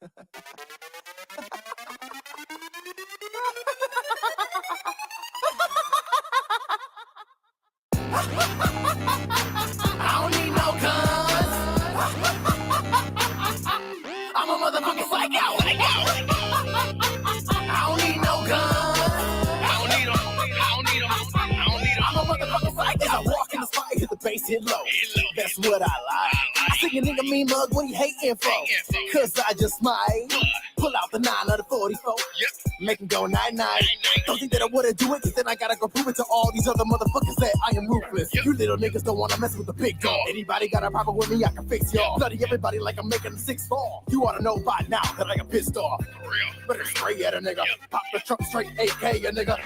don't need no guns. I'm a motherfucking psycho. I don't need no guns. I don't need them. I'm a motherfucking psycho. As I walk in the spot, hit the bass, hit low. That's what I like. I see a nigga mean mug when he hating for. Cause I just might pull out the 9 or the 44. Make him go night-night. Don't think that I wouldn't do it, cause then I gotta go prove it to all these other motherfuckers that I am ruthless. You little niggas don't wanna mess with the big dog. Anybody got a problem with me, I can fix y'all. Bloody everybody like I'm making a 6-4. You oughta know by now that I got pissed off. Better spray at a nigga. Pop the trunk straight AK a nigga.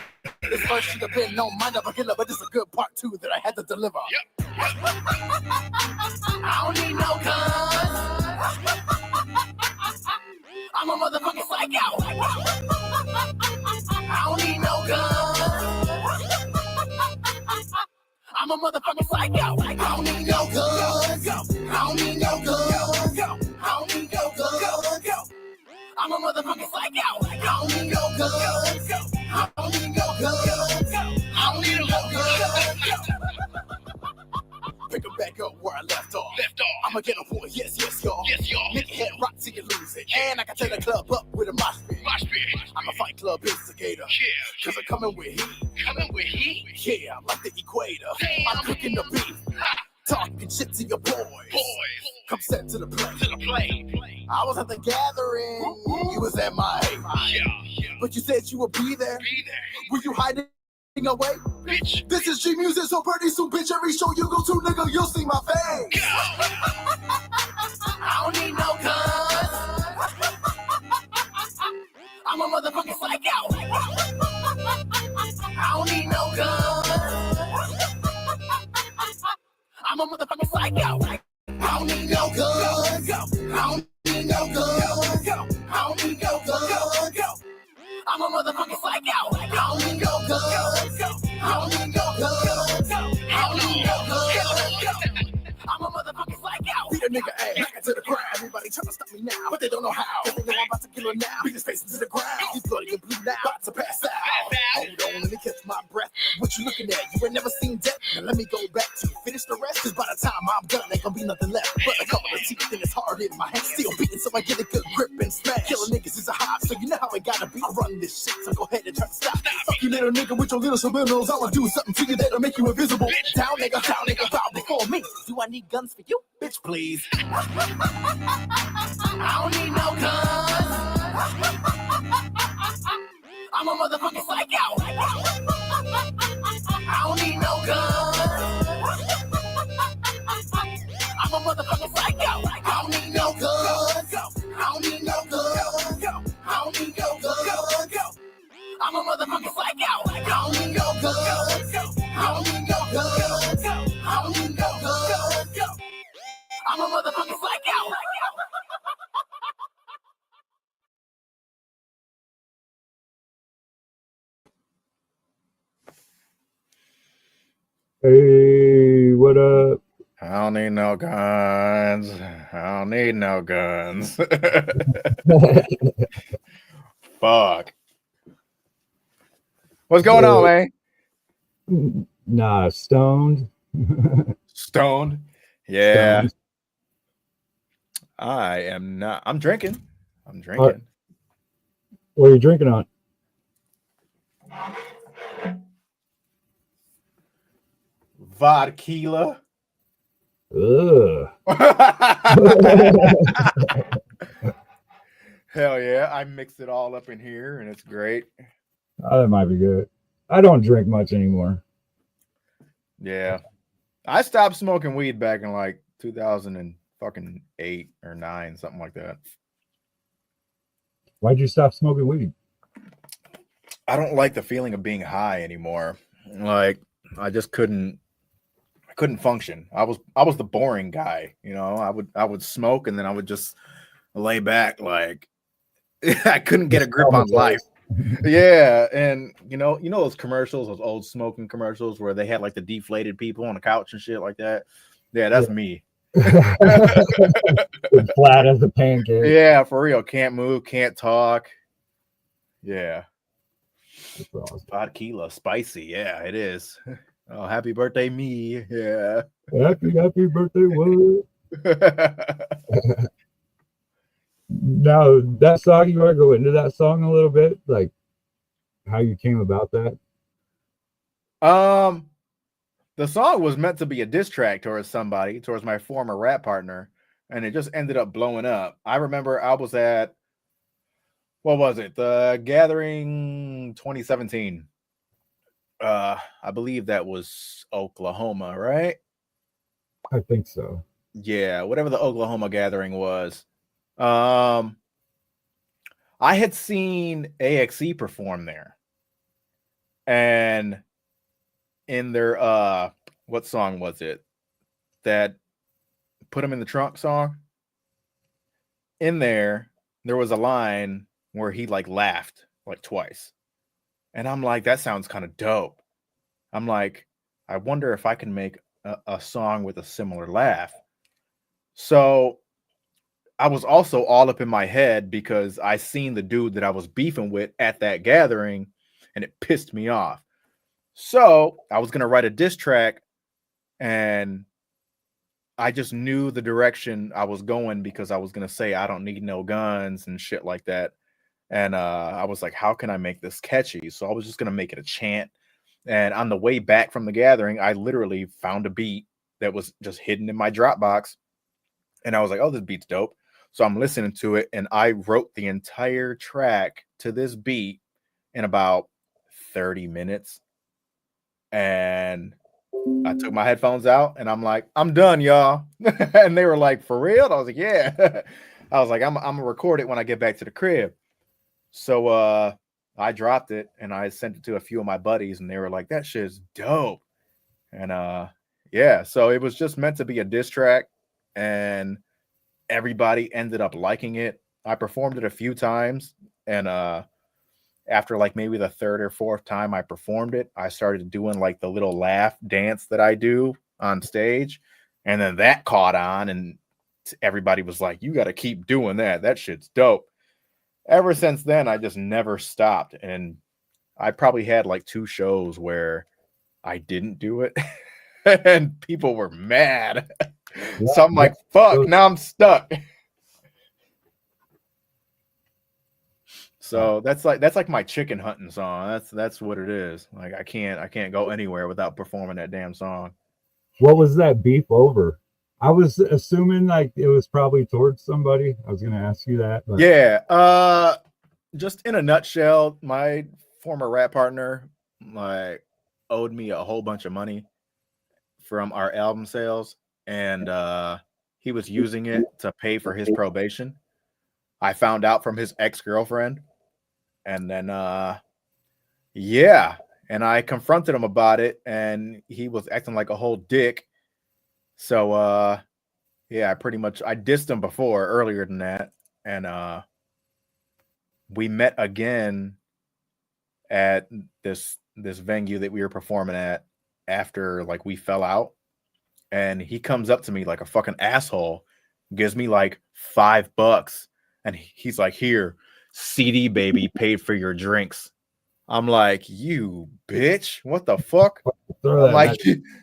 This verse should have been no mind of a killer, but this is a good part too that I had to deliver. I don't need no guns. I'm a motherfucking psycho. I don't need no guns. I'm a motherfucking psycho. I don't need no guns. I don't need no guns. I don't need no guns. I'm a motherfucking psycho. I don't need no guns. I don't need no guns. I don't need no guns. Pick it back up where I left off. I'ma get a boy, yes, y'all. Make your head rock till you lose it. And I can turn the club up with a mosh pit. I'm a fight club instigator. Cause I'm coming with heat. Yeah, I'm like the equator. I'm cooking the beef. Talking shit to your boys. Come set to the play. I was at the gathering. You was at my but you said you would be there. Were you hiding away? Bitch. This is G Music, so pretty soon, bitch. Every show you go to, nigga, you'll see my face. I don't need no guns. I'm a motherfucking psycho. I don't need no guns. I'm a motherfucking psycho. I don't need no guns. I don't need no guns. I don't need no guns. I'm a motherfucking psycho. I don't need no guns. I don't need no guns. I don't need no guns. I'm a motherfucking psycho. Beat a nigga ass, back into the crowd. Everybody trying to stop me now, but they don't know how. Cause they know I'm about to kill her now. Beat his face into the ground. He's bloody and blue now. About to pass out. Hold on, let me catch my breath. What you looking at? You ain't never seen death. Now let me go back to finish the rest. Cause by the time I'm done, ain't gonna be nothing left but a couple of teeth and it's hard in my hand. Still beating so I get a good grip and smash. Killing niggas is a hobby, so you know how it gotta be. I run this shit, so go ahead and try to stop. Fuck you little nigga with your little subliminals. I'ma do something to you that'll make you invisible. Down nigga, bow before me. Do I need guns for you? Bitch, please. I don't need no guns. I'm a motherfucking psycho. I don't need no guns. I'm a motherfucking psycho. I don't need no guns. I don't need no guns. I don't need no guns. I'm a motherfucking psycho. I don't need no guns. I don't need no guns. I don't need no guns. I'm a motherfucking psycho. Hey, what up? I don't need no guns. I don't need no guns. Fuck. What's going on, man? Nah, stoned. Stoned? Yeah. Stoned. I am not. I'm drinking. What are you drinking on? Vodka. Ugh. Hell yeah. I mixed it all up in here and it's great. Oh, that might be good. I don't drink much anymore. Yeah. I stopped smoking weed back in like 2008 or 9, something like that. Why'd you stop smoking weed? I don't like the feeling of being high anymore. Like I just couldn't function. I was the boring guy, you know. I would smoke and then I would just lay back like I couldn't get a grip on life. Yeah, and you know those commercials, those old smoking commercials where they had like the deflated people on the couch and shit like that. Yeah, that's me. Flat as a pancake. Yeah, for real. Can't move, can't talk. Yeah. That's awesome. Vodka, spicy. Yeah, it is. Oh, happy birthday, me. Yeah. Happy birthday, Wood. Now, that song, you want to go into that song a little bit? Like, how you came about that? The song was meant to be a diss track towards somebody, towards my former rap partner, and it just ended up blowing up. I remember I was at, what was it? The Gathering 2017. I believe that was Oklahoma, right? I think so. Yeah, whatever the Oklahoma Gathering was. I had seen AXE perform there. And in their what song was it? That Put 'em in the Trunk song? In there was a line where he like laughed like twice. And I'm like, that sounds kind of dope. I'm like, I wonder if I can make a song with a similar laugh. So I was also all up in my head because I seen the dude that I was beefing with at that gathering and it pissed me off. So I was going to write a diss track and I just knew the direction I was going because I was going to say, I don't need no guns and shit like that. And I was like, how can I make this catchy? So I was just going to make it a chant. And on the way back from the gathering, I literally found a beat that was just hidden in my Dropbox. And I was like, oh, this beat's dope. So I'm listening to it. And I wrote the entire track to this beat in about 30 minutes. And I took my headphones out and I'm like, I'm done, y'all. And they were like, for real? I was like, yeah. I was like, I'm gonna record it when I get back to the crib. So I dropped it and I sent it to a few of my buddies and they were like, that shit's dope. And yeah, so it was just meant to be a diss track and everybody ended up liking it. I performed it a few times and after like maybe the third or fourth time I performed it, I started doing like the little laugh dance that I do on stage. And then that caught on and everybody was like, you got to keep doing that. That shit's dope. Ever since then, I just never stopped. And I probably had like 2 shows where I didn't do it and people were mad. Yeah, So I'm like, fuck, now I'm stuck. So that's like my chicken hunting song. That's what it is. Like I can't go anywhere without performing that damn song. What was that beef over? I was assuming like it was probably towards somebody. I was gonna ask you that. But. Yeah. Just in a nutshell, my former rap partner like owed me a whole bunch of money from our album sales, and he was using it to pay for his probation. I found out from his ex-girlfriend. And then, yeah, and I confronted him about it, and he was acting like a whole dick. So, yeah, I dissed him before earlier than that, and we met again at this venue that we were performing at after like we fell out, and he comes up to me like a fucking asshole, gives me like $5, and he's like, here. CD baby paid for your drinks. I'm like, you bitch, what the fuck? I'm like,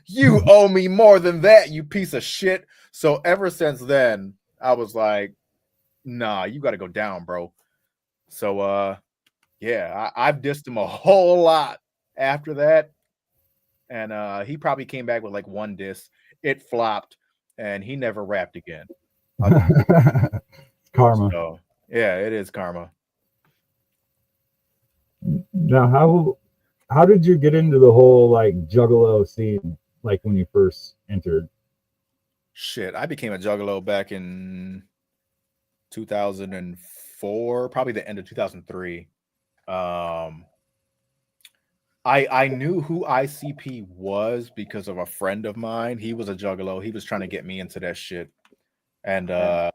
you owe me more than that, you piece of shit. So ever since then, I was like, nah, you got to go down, bro. So yeah, I've dissed him a whole lot after that, and he probably came back with like 1 diss. It flopped, and he never rapped again. Karma. So yeah, it is karma. Now, how did you get into the whole like juggalo scene? Like when you first entered? Shit, I became a juggalo back in 2004, probably the end of 2003. I knew who ICP was because of a friend of mine. He was a juggalo. He was trying to get me into that shit, and I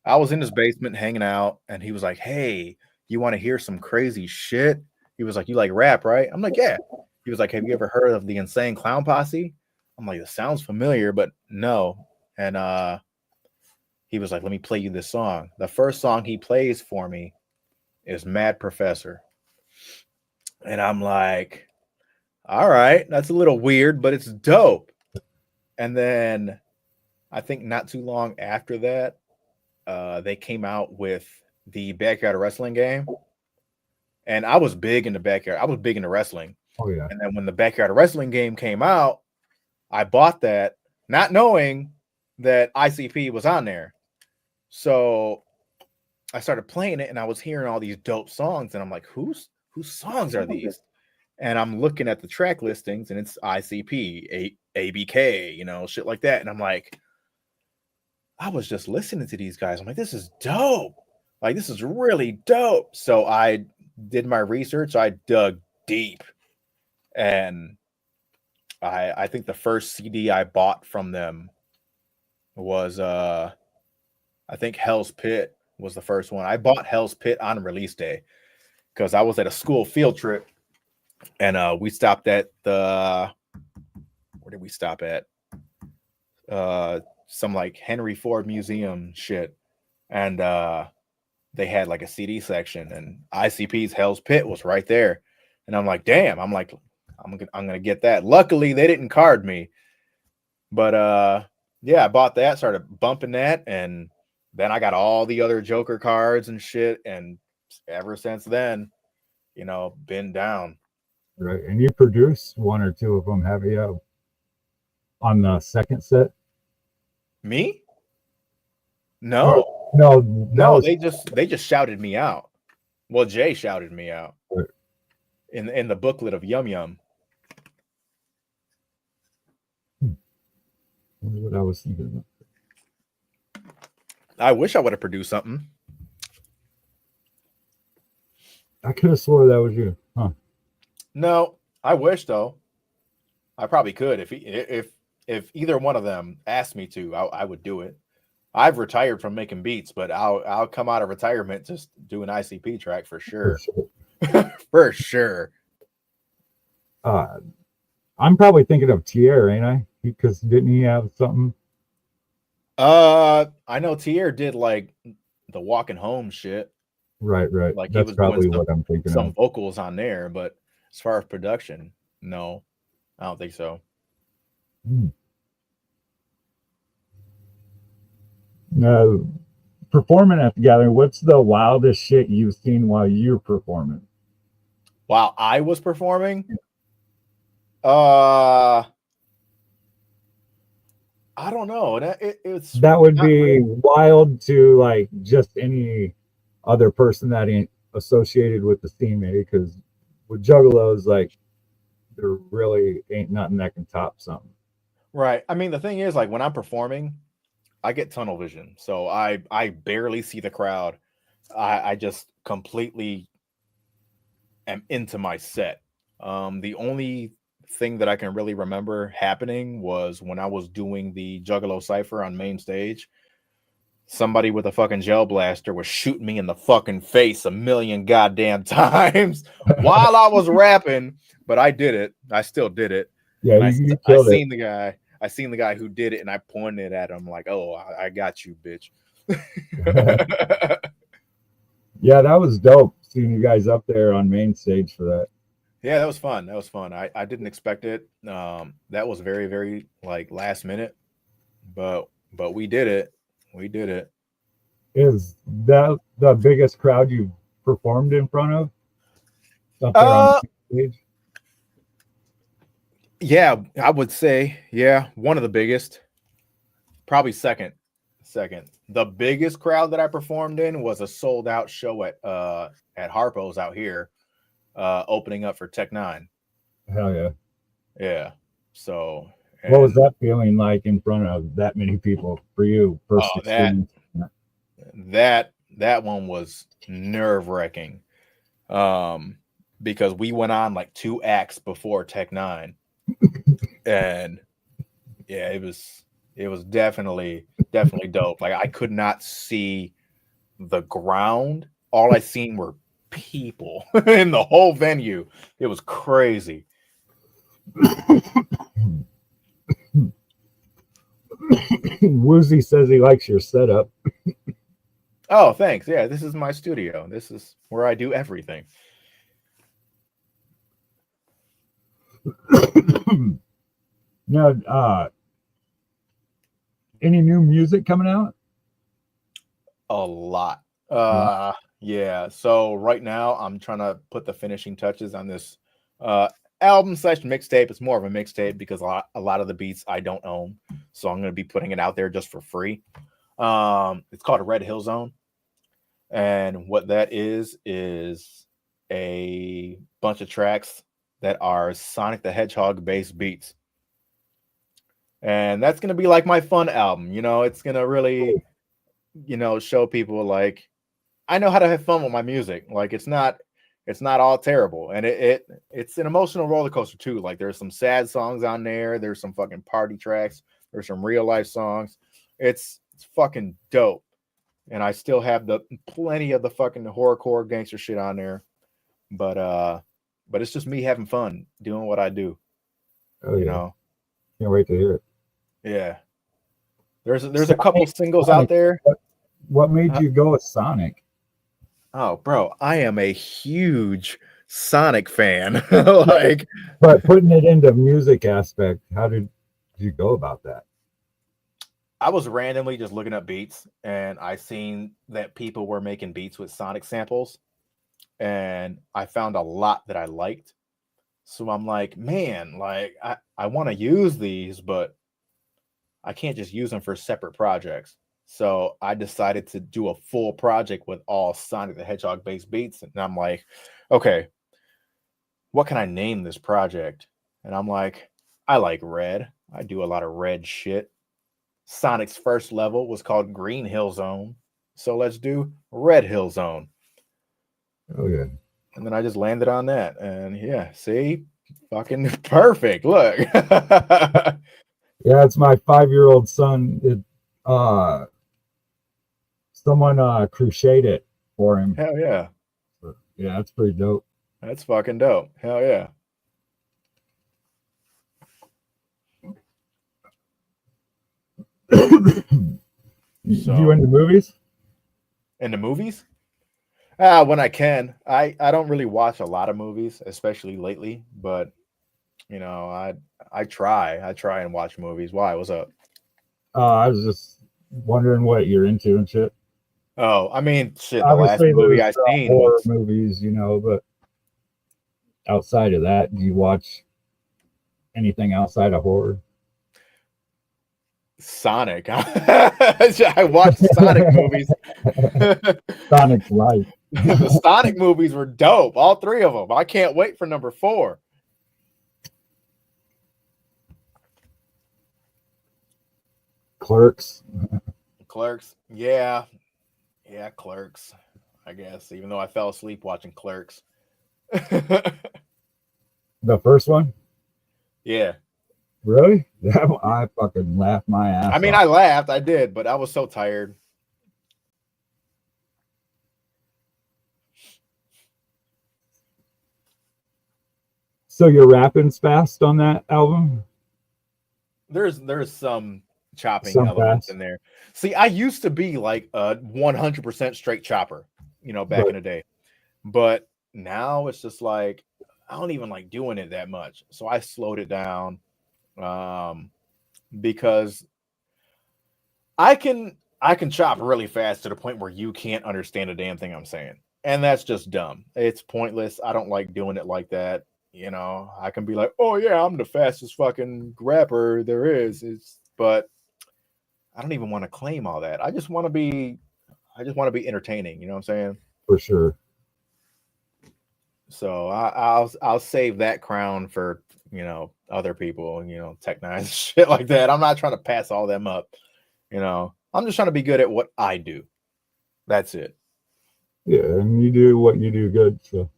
was in his basement hanging out, and he was like, "Hey, you want to hear some crazy shit?" He was like, "You like rap, right?" I'm like, "Yeah." He was like, "Have you ever heard of the Insane Clown Posse?" I'm like, "It sounds familiar, but no." and he was like, "Let me play you this song." The first song he plays for me is Mad Professor, and I'm like, "All right, that's a little weird, but it's dope." And then I think not too long after that, they came out with the Backyard Wrestling game, and I was big in the backyard. I was big into wrestling, Oh yeah. and then when the Backyard Wrestling game came out, I bought that, not knowing that ICP was on there. So I started playing it, and I was hearing all these dope songs, and I'm like, whose songs are these? And I'm looking at the track listings, and it's ICP, ABK, you know, shit like that. And I'm like, I was just listening to these guys. I'm like, this is dope. Like, this is really dope. So I did my research. I dug deep, and I think the first CD I bought from them was I think Hell's Pit was the first one. I bought Hell's Pit on release day because I was at a school field trip, and we stopped at the, where did we stop at? Some like Henry Ford Museum shit, and they had like a CD section, and ICP's Hell's Pit was right there, and I'm like, damn, I'm gonna get that. Luckily, they didn't card me, but yeah, I bought that, started bumping that, and then I got all the other Joker cards and shit, and ever since then, you know, been down. Right. And you produced one or two of them, have you? On the second set? Me? No. No, No, they just shouted me out. Well, Jay shouted me out right. in the booklet of Yum Yum. That's what I was thinking about. I wish I would have produced something. I could have swore that was you. Huh. No, I wish though. I probably could if either one of them asked me to, I would do it. I've retired from making beats, but I'll come out of retirement just do an ICP track for sure. For sure. I'm probably thinking of Tier, ain't I? Because didn't he have something? I know Tier did like the walking home shit. Right. Like that's probably what I'm thinking some of. vocals on there, but as far as production, no, I don't think so. No, performing at the gathering, what's the wildest shit you've seen while you're performing? While I was performing? I don't know. That would be wild to like just any other person that ain't associated with the scene, maybe, because with juggalos, like, there really ain't nothing that can top something. Right. I mean, the thing is, like, when I'm performing, I get tunnel vision, so I barely see the crowd. I just completely am into my set. The only thing that I can really remember happening was when I was doing the Juggalo Cypher on main stage. Somebody with a fucking gel blaster was shooting me in the fucking face a million goddamn times while I was rapping, but I did it. I still did it. Yeah, you killed it. I seen the guy who did it, and I pointed at him like, "Oh, I got you, bitch." Yeah, that was dope seeing you guys up there on main stage for that. Yeah, that was fun. That was fun. I didn't expect it. That was very, very like last minute, but we did it. We did it. Is that the biggest crowd you've performed in front of? Up there on stage? Yeah, I would say, yeah, one of the biggest. Probably second. The biggest crowd that I performed in was a sold out show at Harpo's out here, opening up for Tech 9. Hell yeah. Yeah. So what was that feeling like in front of that many people for you? First experience? That one was nerve-wracking. Because we went on like 2 acts before Tech 9. And yeah, it was definitely dope. Like, I could not see the ground. All I seen were people in the whole venue. It was crazy. Woozy says he likes your setup. Oh, thanks. Yeah, this is my studio. This is where I do everything. Now, any new music coming out? A lot. Uh, Yeah. So right now I'm trying to put the finishing touches on this album / mixtape. It's more of a mixtape because a lot of the beats I don't own. So I'm gonna be putting it out there just for free. It's called a Red Hill Zone. And what that is a bunch of tracks that are Sonic the Hedgehog based beats. And that's gonna be like my fun album, you know, it's gonna really, you know, show people like I know how to have fun with my music. Like it's not all terrible. And it's an emotional roller coaster too. Like there's some sad songs on there, there's some fucking party tracks, there's some real life songs. It's fucking dope. And I still have the plenty of the fucking horrorcore gangster shit on there. But it's just me having fun doing what I do. oh You yeah, know. can't wait to hear it. Yeah. There's a couple singles out there. What made you go with Sonic? Oh, bro, I am a huge Sonic fan. Like, But putting it into music aspect, how did you go about that? I was randomly just looking up beats and I seen that people were making beats with Sonic samples and I found a lot that I liked. So I'm like, man, like I want to use these, but I can't just use them for separate projects. So I decided to do a full project with all Sonic the Hedgehog based beats. And I'm like, okay, what can I name this project? And I'm like, I like red. I do a lot of red shit. Sonic's first level was called Green Hill Zone. So let's do Red Hill Zone. Oh yeah. And then I just landed on that. And yeah, see, fucking perfect. Look. Yeah, it's my 5-year-old son. Someone crocheted it for him. Hell yeah. But, yeah, that's pretty dope. That's fucking dope. Hell yeah. You into movies? In the movies? When I can. I don't really watch a lot of movies, especially lately, but you know, I try and watch movies. Why? What's up? I was just wondering what you're into and shit. Oh, I mean, shit, the last Obviously, movie I there's seen horror was movies, you know, but outside of that, do you watch anything outside of horror? Sonic. I watched Sonic movies. Sonic's life. The Sonic movies were dope. All three of them. I can't wait for number 4. Clerks. Clerks. Yeah. Yeah, Clerks. I guess. Even though I fell asleep watching Clerks. The first one? Yeah. Really? I fucking laughed my ass I mean, off. I laughed. I did, but I was so tired. So your rapping's fast on that album? There's some chopping Some elements fast. in there. See, I used to be like a 100% straight chopper, you know, back Right. in the day. But now it's just like I don't even like doing it that much. So I slowed it down because I can chop really fast to the point where you can't understand a damn thing I'm saying. And that's just dumb. It's pointless. I don't like doing it like that. You know, I can be like, oh yeah, I'm the fastest fucking rapper there is. But I don't even want to claim all that. I just want to be entertaining, you know what I'm saying? For sure. So I'll save that crown for, you know, other people, you know, Tech Nine shit like that. I'm not trying to pass all them up, you know. I'm just trying to be good at what I do. That's it. Yeah, and you do what you do good. So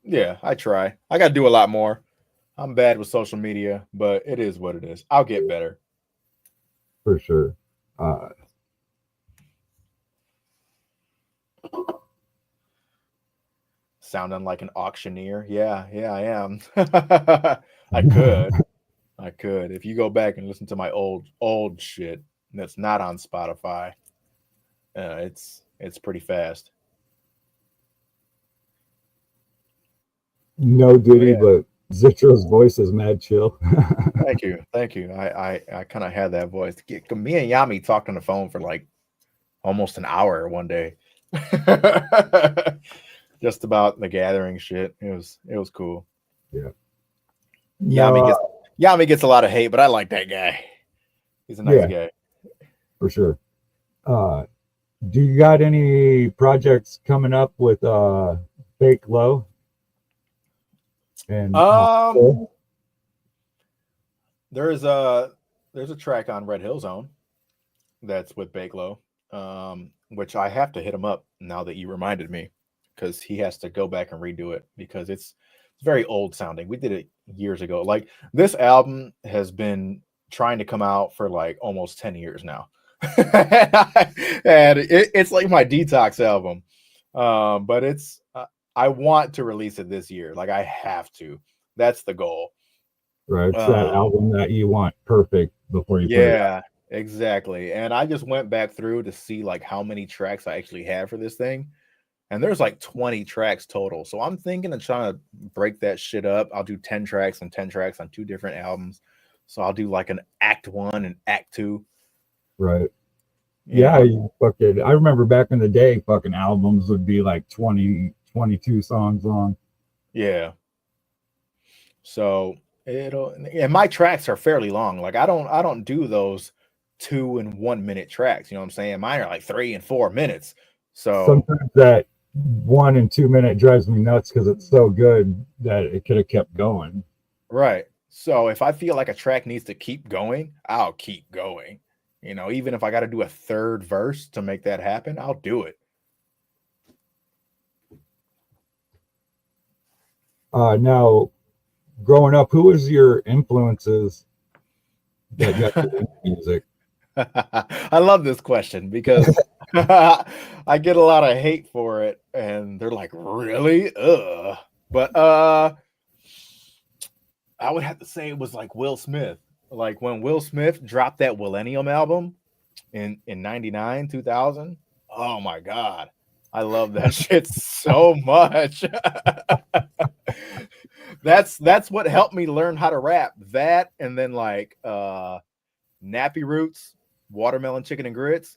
Yeah, I try. I got to do a lot more. I'm bad with social media, but it is what it is. I'll get better. for sure. Sounding like an auctioneer. Yeah, I am. I could. I could. If you go back and listen to my old shit that's not on Spotify, it's pretty fast. No Oh Diddy, yeah. but Zitro's voice is mad chill. Thank you. Thank you. I kind of had that voice. Me and Yami talked on the phone for like almost an hour one day. Just about the gathering shit. It was cool. Yeah. Yami No, gets Yami gets a lot of hate, but I like that guy. He's a nice yeah, guy. for sure. Uh, do you got any projects coming up with Fake Low and Um, Phil? there's a track on Red Hill Zone that's with Bakelo, which I have to hit him up now that you reminded me, because he has to go back and redo it because it's very old sounding. We did it years ago. Like this album has been trying to come out for like almost 10 years now. And it's like my detox album. But I want to release it this year. Like I have to. That's the goal. Right, it's that Um, album that you want perfect before you put it out. yeah, exactly. And I just went back through to see like how many tracks I actually have for this thing. And there's like 20 tracks total. So I'm thinking of trying to break that shit up. I'll do 10 tracks and 10 tracks on two different albums. So I'll do like an act one and act two, Right. you Yeah, know? you fucking. I remember back in the day, fucking albums would be like 20, 22 songs long. Yeah. So and my tracks are fairly long. Like I don't do those 2 and 1 minute tracks. You know what I'm saying? Mine are like 3 and 4 minutes. So Sometimes that 1 and 2 minute drives me nuts because it's so good that it could have kept going. right. So if I feel like a track needs to keep going, I'll keep going. Even if I got to do a third verse to make that happen, I'll do it. Now, growing up, who was your influences that got you into music? I love this question because I get a lot of hate for it and they're like, "Really?" But I would have to say it was like Will Smith. Like when Will Smith dropped that Millennium album in 99, 2000. Oh my god. I love that shit so much. That's what helped me learn how to rap. That and then like Nappy Roots, Watermelon Chicken and Grits.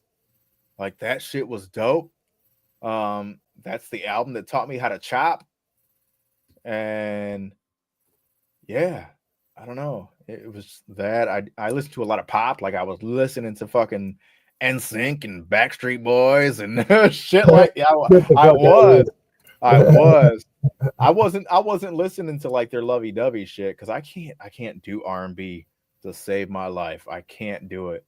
Like that shit was dope. That's the album that taught me how to chop. And yeah, I don't know. It was that I listened to a lot of pop. Like I was listening to fucking NSYNC and Backstreet Boys and shit like yeah, Get the I fuck out of was. I here. was. I wasn't listening to like their lovey-dovey shit because I can't do R&B to save my life. I can't do it.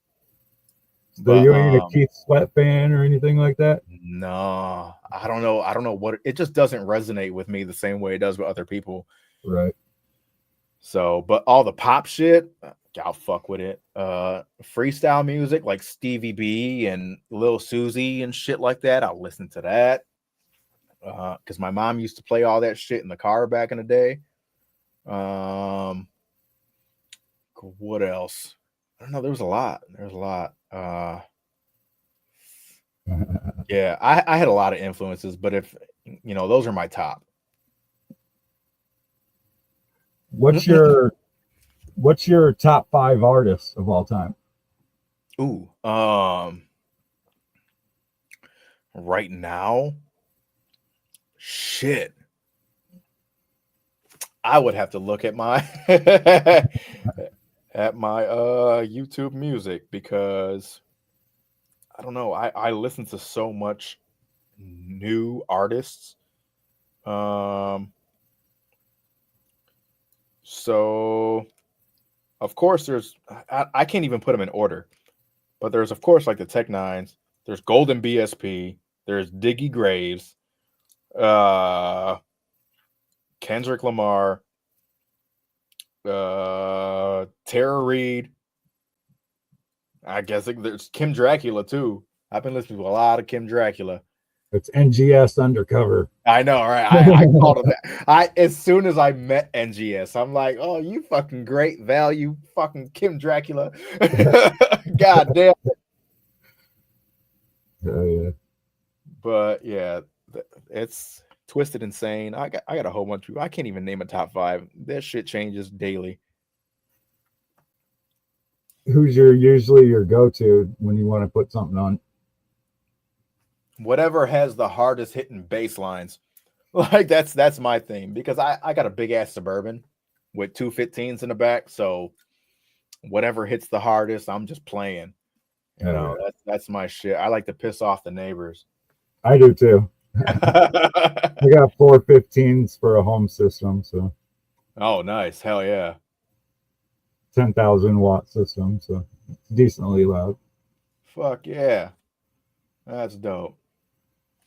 So But you ain't a Keith Sweat fan or anything like that? no, I don't know. I don't know what it just doesn't resonate with me the same way it does with other people. Right. So, but all the pop shit, I'll fuck with it. Freestyle music like Stevie B and Lil Susie and shit like that, I'll listen to that. Because my mom used to play all that shit in the car back in the day. Um, what else? I don't know. There was a lot. There's a lot. Yeah, I had a lot of influences, but if those are my top. What's your top five artists of all time? Ooh, right now, shit. I would have to look at my at my YouTube music because I don't know. I listen to so much new artists. Um, so of course I can't even put them in order, but there's of course like the Tech Nines. There's Golden BSP. There's Diggy Graves. Uh, Kendrick Lamar. Tara Reid. I guess there's Kim Dracula too. I've been listening to a lot of Kim Dracula. It's NGS undercover. I know, right? I called him that. As soon as I met NGS, I'm like, oh, you fucking great value, fucking Kim Dracula. God damn. Oh yeah. But yeah, it's Twisted Insane. I got a whole bunch of. I can't even name a top 5. That shit changes daily. Who's usually your go-to when you want to put something on? Whatever has the hardest hitting bass lines. Like that's my thing, because I got a big ass Suburban with 215s in the back. So whatever hits the hardest, I'm just playing. You know, that's my shit. I like to piss off the neighbors. I do too. I got 415s for a home system, so Oh, nice. Hell yeah. 10,000 watt system, so it's decently loud. Fuck yeah. That's dope.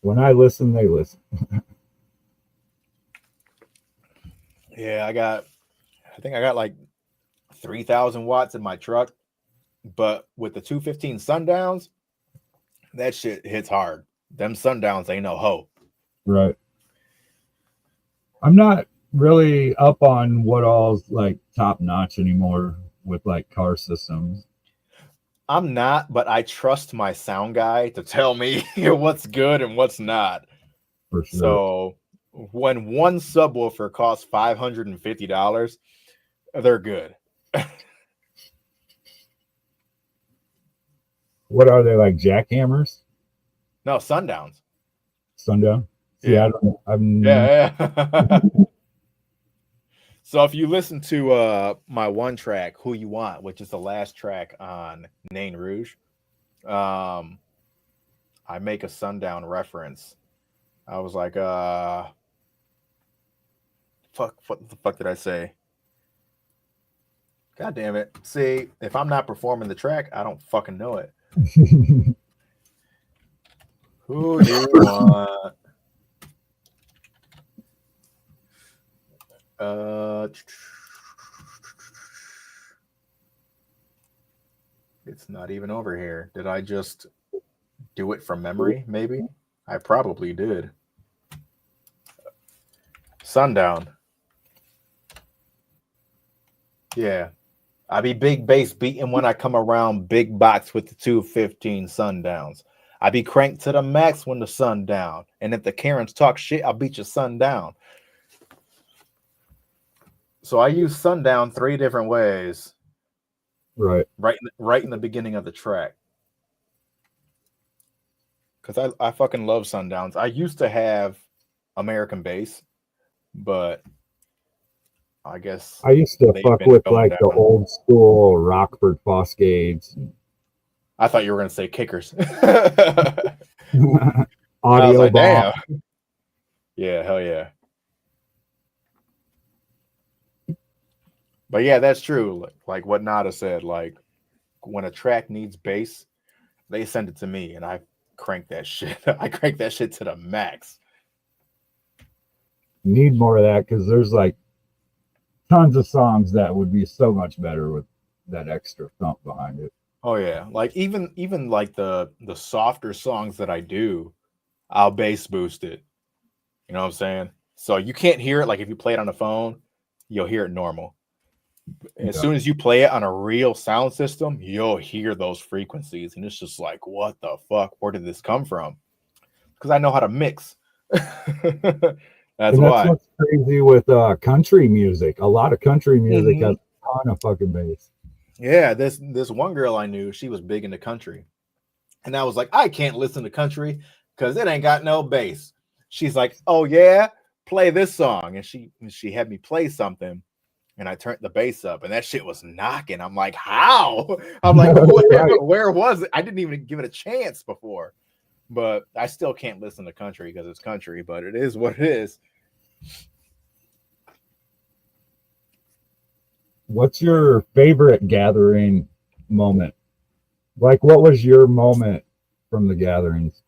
When I listen, they listen. Yeah, I think I got like 3,000 watts in my truck, but with the 215 sundowns, that shit hits hard. Them sundowns ain't no hoe. Right. I'm not really up on what all's like top notch anymore with like car systems. I'm not, but I trust my sound guy to tell me what's good and what's not. For sure. So when one subwoofer costs $550, they're good. What are they, like jackhammers? No, sundowns. Sundown? See, Yeah. Yeah. So if you listen to my one track, Who You Want, which is the last track on Nain Rouge, I make a sundown reference. I was like, fuck, what the fuck did I say? God damn it. See, if I'm not performing the track, I don't fucking know it. Who you want? It's not even over here. Did I just do it from memory? Maybe I probably did. Sundown. Yeah, I be big bass beating when I come around big box with the 215 sundowns. I be cranked to the max when the sun down, and if the Karens talk shit, I'll beat your son down. So I use sundown 3 different ways. Right in the beginning of the track, because I fucking love sundowns. I used to have American bass, but I guess I used to fuck with like the old school Rockford Foscades. I thought you were gonna say kickers. Audio like, bomb. damn. Yeah, hell yeah. But yeah, that's true. Like what Nada said, like when a track needs bass, they send it to me and I crank that shit. I crank that shit to the max. Need more of that, because there's like tons of songs that would be so much better with that extra thump behind it. Oh yeah, like even like the softer songs that I do, I'll bass boost it. You know what I'm saying? So you can't hear it like if you play it on the phone, you'll hear it normal. As soon as you play it on a real sound system, you'll hear those frequencies, and it's just like, what the fuck? Where did this come from? Because I know how to mix. That's why. What's crazy with country music. A lot of country music has a ton of fucking bass. Yeah, this one girl I knew, she was big into country, and I was like, I can't listen to country because it ain't got no bass. She's like, oh yeah, play this song, and she had me play something. And I turned the bass up, and that shit was knocking. I'm like, how? I'm like, where was it? I didn't even give it a chance before. But I still can't listen to country because it's country, but it is what it is. What's your favorite gathering moment? Like, what was your moment from the gatherings?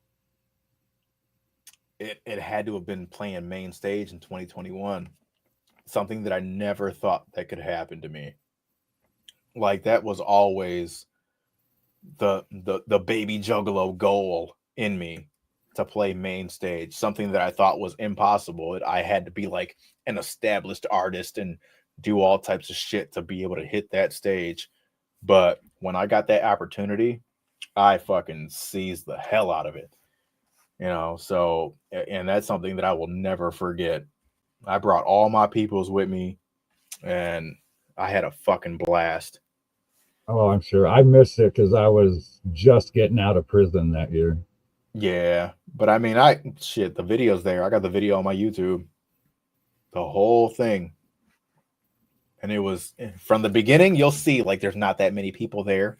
It had to have been playing main stage in 2021. Something that I never thought that could happen to me. Like that was always the baby juggalo goal in me. to play main stage, something that I thought was impossible. I had to be like an established artist and do all types of shit to be able to hit that stage. But when I got that opportunity, I fucking seized the hell out of it. You know, so, and that's something that I will never forget. I brought all my peoples with me and I had a fucking blast. Oh, I'm sure. I missed it because I was just getting out of prison that year. Yeah, but I mean, the video's there. I got the video on my YouTube, the whole thing. And it was from the beginning, you'll see like there's not that many people there,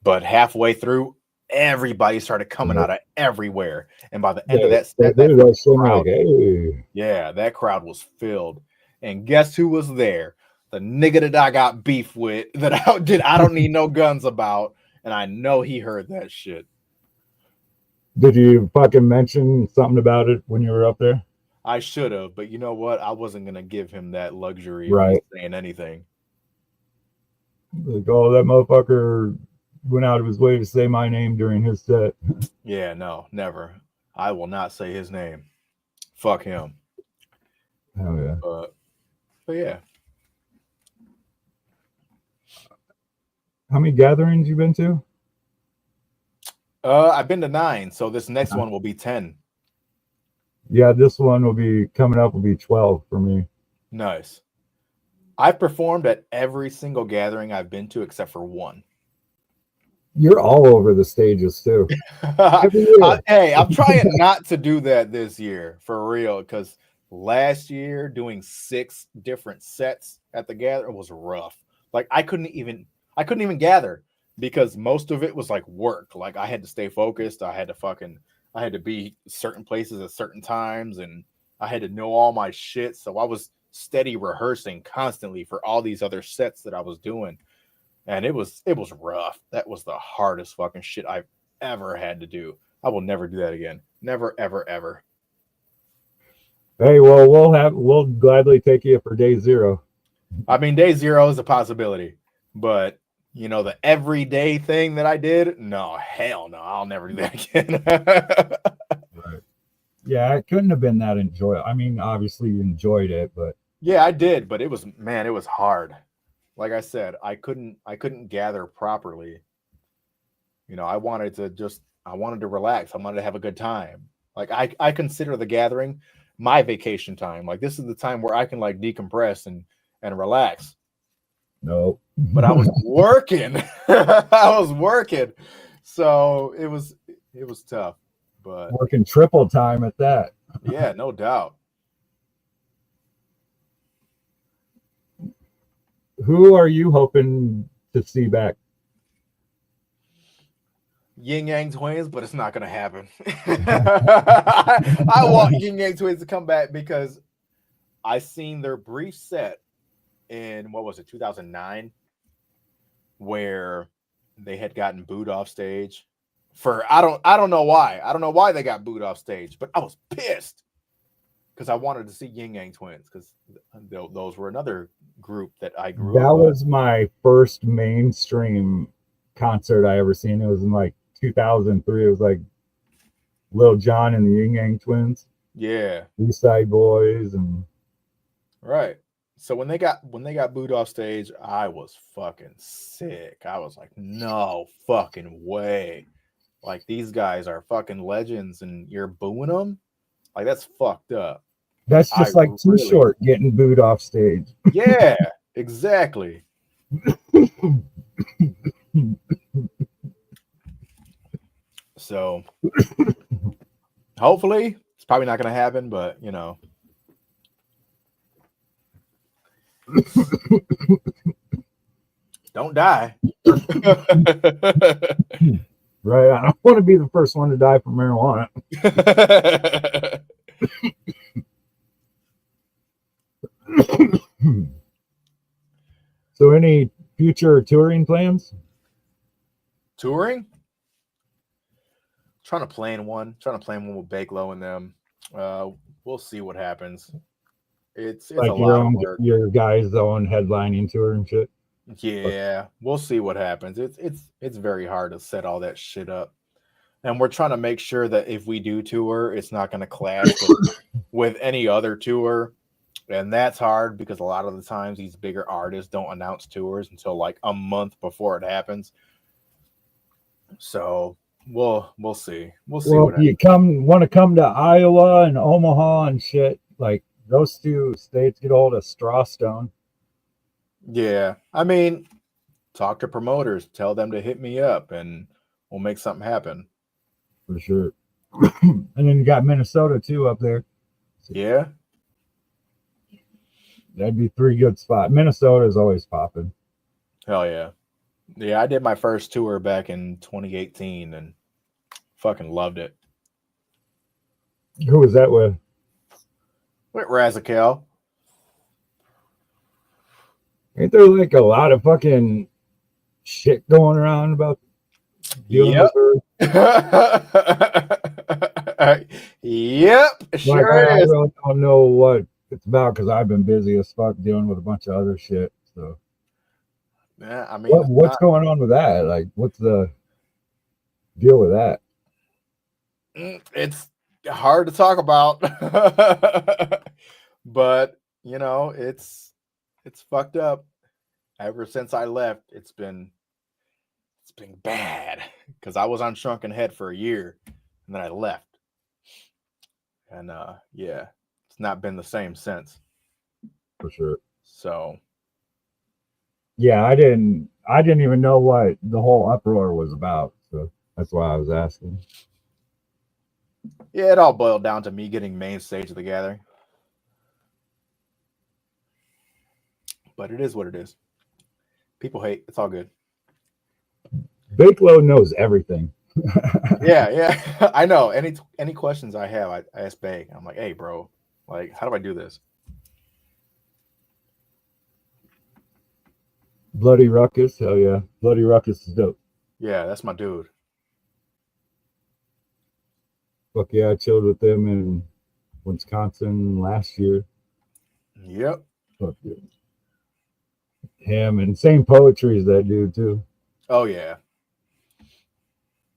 but halfway through, everybody started coming out of everywhere. And by the end of that set, that crowd was filled. And guess who was there? The nigga that I got beef with, that I don't need no guns about, and I know he heard that shit. Did you fucking mention something about it when you were up there? I should have, but you know what? I wasn't gonna give him that luxury of saying anything. Like, oh, that motherfucker went out of his way to say my name during his set. Yeah, no, never. I will not say his name. Fuck him. Oh yeah. But yeah. How many gatherings you been to? I've been to 9, so this next one will be 10. Yeah, this one will be coming up. Will be 12 for me. Nice. I've performed at every single gathering I've been to except for one. You're all over the stages too. Hey, I'm trying not to do that this year for real, because last year doing 6 different sets at the gathering was rough. Like I couldn't even gather because most of it was like work. Like I had to stay focused. I had to be certain places at certain times, and I had to know all my shit. So I was steady rehearsing constantly for all these other sets that I was doing. And it was rough. That was the hardest fucking shit I've ever had to do. I will never do that again. Never, ever, ever. Hey, well, we'll gladly take you for day 0. I mean, day 0 is a possibility, but you know, the everyday thing that I did, no, hell no, I'll never do that again. Right. Yeah, it couldn't have been that enjoyable. I mean, obviously you enjoyed it, but yeah, I did, but it was hard. Like I said, I couldn't gather properly. You know, I wanted to relax. I wanted to have a good time. Like I consider the gathering my vacation time. Like this is the time where I can like decompress and relax. No. But I was working. I was working. So it was tough. But working triple time at that. Yeah, no doubt. Who are you hoping to see back? Yin Yang Twins, but it's not going to happen. I want Yin Yang Twins to come back because I seen their brief set in, 2009, where they had gotten booed off stage for, I don't know why. I don't know why they got booed off stage, but I was pissed because I wanted to see Yin Yang Twins because those were another group that I grew up with. That was my first mainstream concert I ever seen. It was in like 2003. It was like Lil Jon and the Yin Yang Twins. Yeah. East Side Boys and right. So when they got booed off stage, I was fucking sick. I was like, no fucking way. Like these guys are fucking legends and you're booing them? Like that's fucked up. That's just like Too Short getting booed off stage. Yeah, exactly. So hopefully it's probably not going to happen, but you know. Don't die. Right. I don't want to be the first one to die from marijuana. So any future touring plans? Touring? Trying to plan one with Bakelo and them. We'll see what happens. It's like a lot of work. Your guys' own headlining tour and shit. Yeah, we'll see what happens. It's very hard to set all that shit up. And we're trying to make sure that if we do tour, it's not going to clash with any other tour. And that's hard because a lot of the times these bigger artists don't announce tours until like a month before it happens. So we'll see. We'll see. Well, if you want to come to Iowa and Omaha and shit, like those two states, get hold of Strawstone. Yeah, I mean, talk to promoters, tell them to hit me up, and we'll make something happen. For sure. And then you got Minnesota too up there. Yeah. That'd be 3 good spots. Minnesota is always popping. Hell yeah. Yeah, I did my first tour back in 2018 and fucking loved it. Who was that with? With Razakel. Ain't there like a lot of fucking shit going around about dealing with her? Yep, sure I is. really don't know what it's about because I've been busy as fuck dealing with a bunch of other shit. So, Yeah, I mean, what's going on with that? Like, what's the deal with that? It's hard to talk about, but you know, it's fucked up. Ever since I left, it's been bad because I was on Shrunken Head for a year and then I left, and yeah, it's not been the same since. For sure. So yeah, I didn't even know what the whole uproar was about, so that's why I was asking. yeah, it all boiled down to me getting main stage of the gathering, but it is what it is. People hate. It's all good. Bakelo knows everything. Yeah, I know. Any questions I have, I ask Bake. I'm like, hey, bro, like, how do I do this? Bloody Ruckus, hell yeah. Bloody Ruckus is dope. Yeah, that's my dude. Fuck yeah, I chilled with them in Wisconsin last year. Yep. Fuck yeah. Him and same poetry as that dude too. Oh yeah.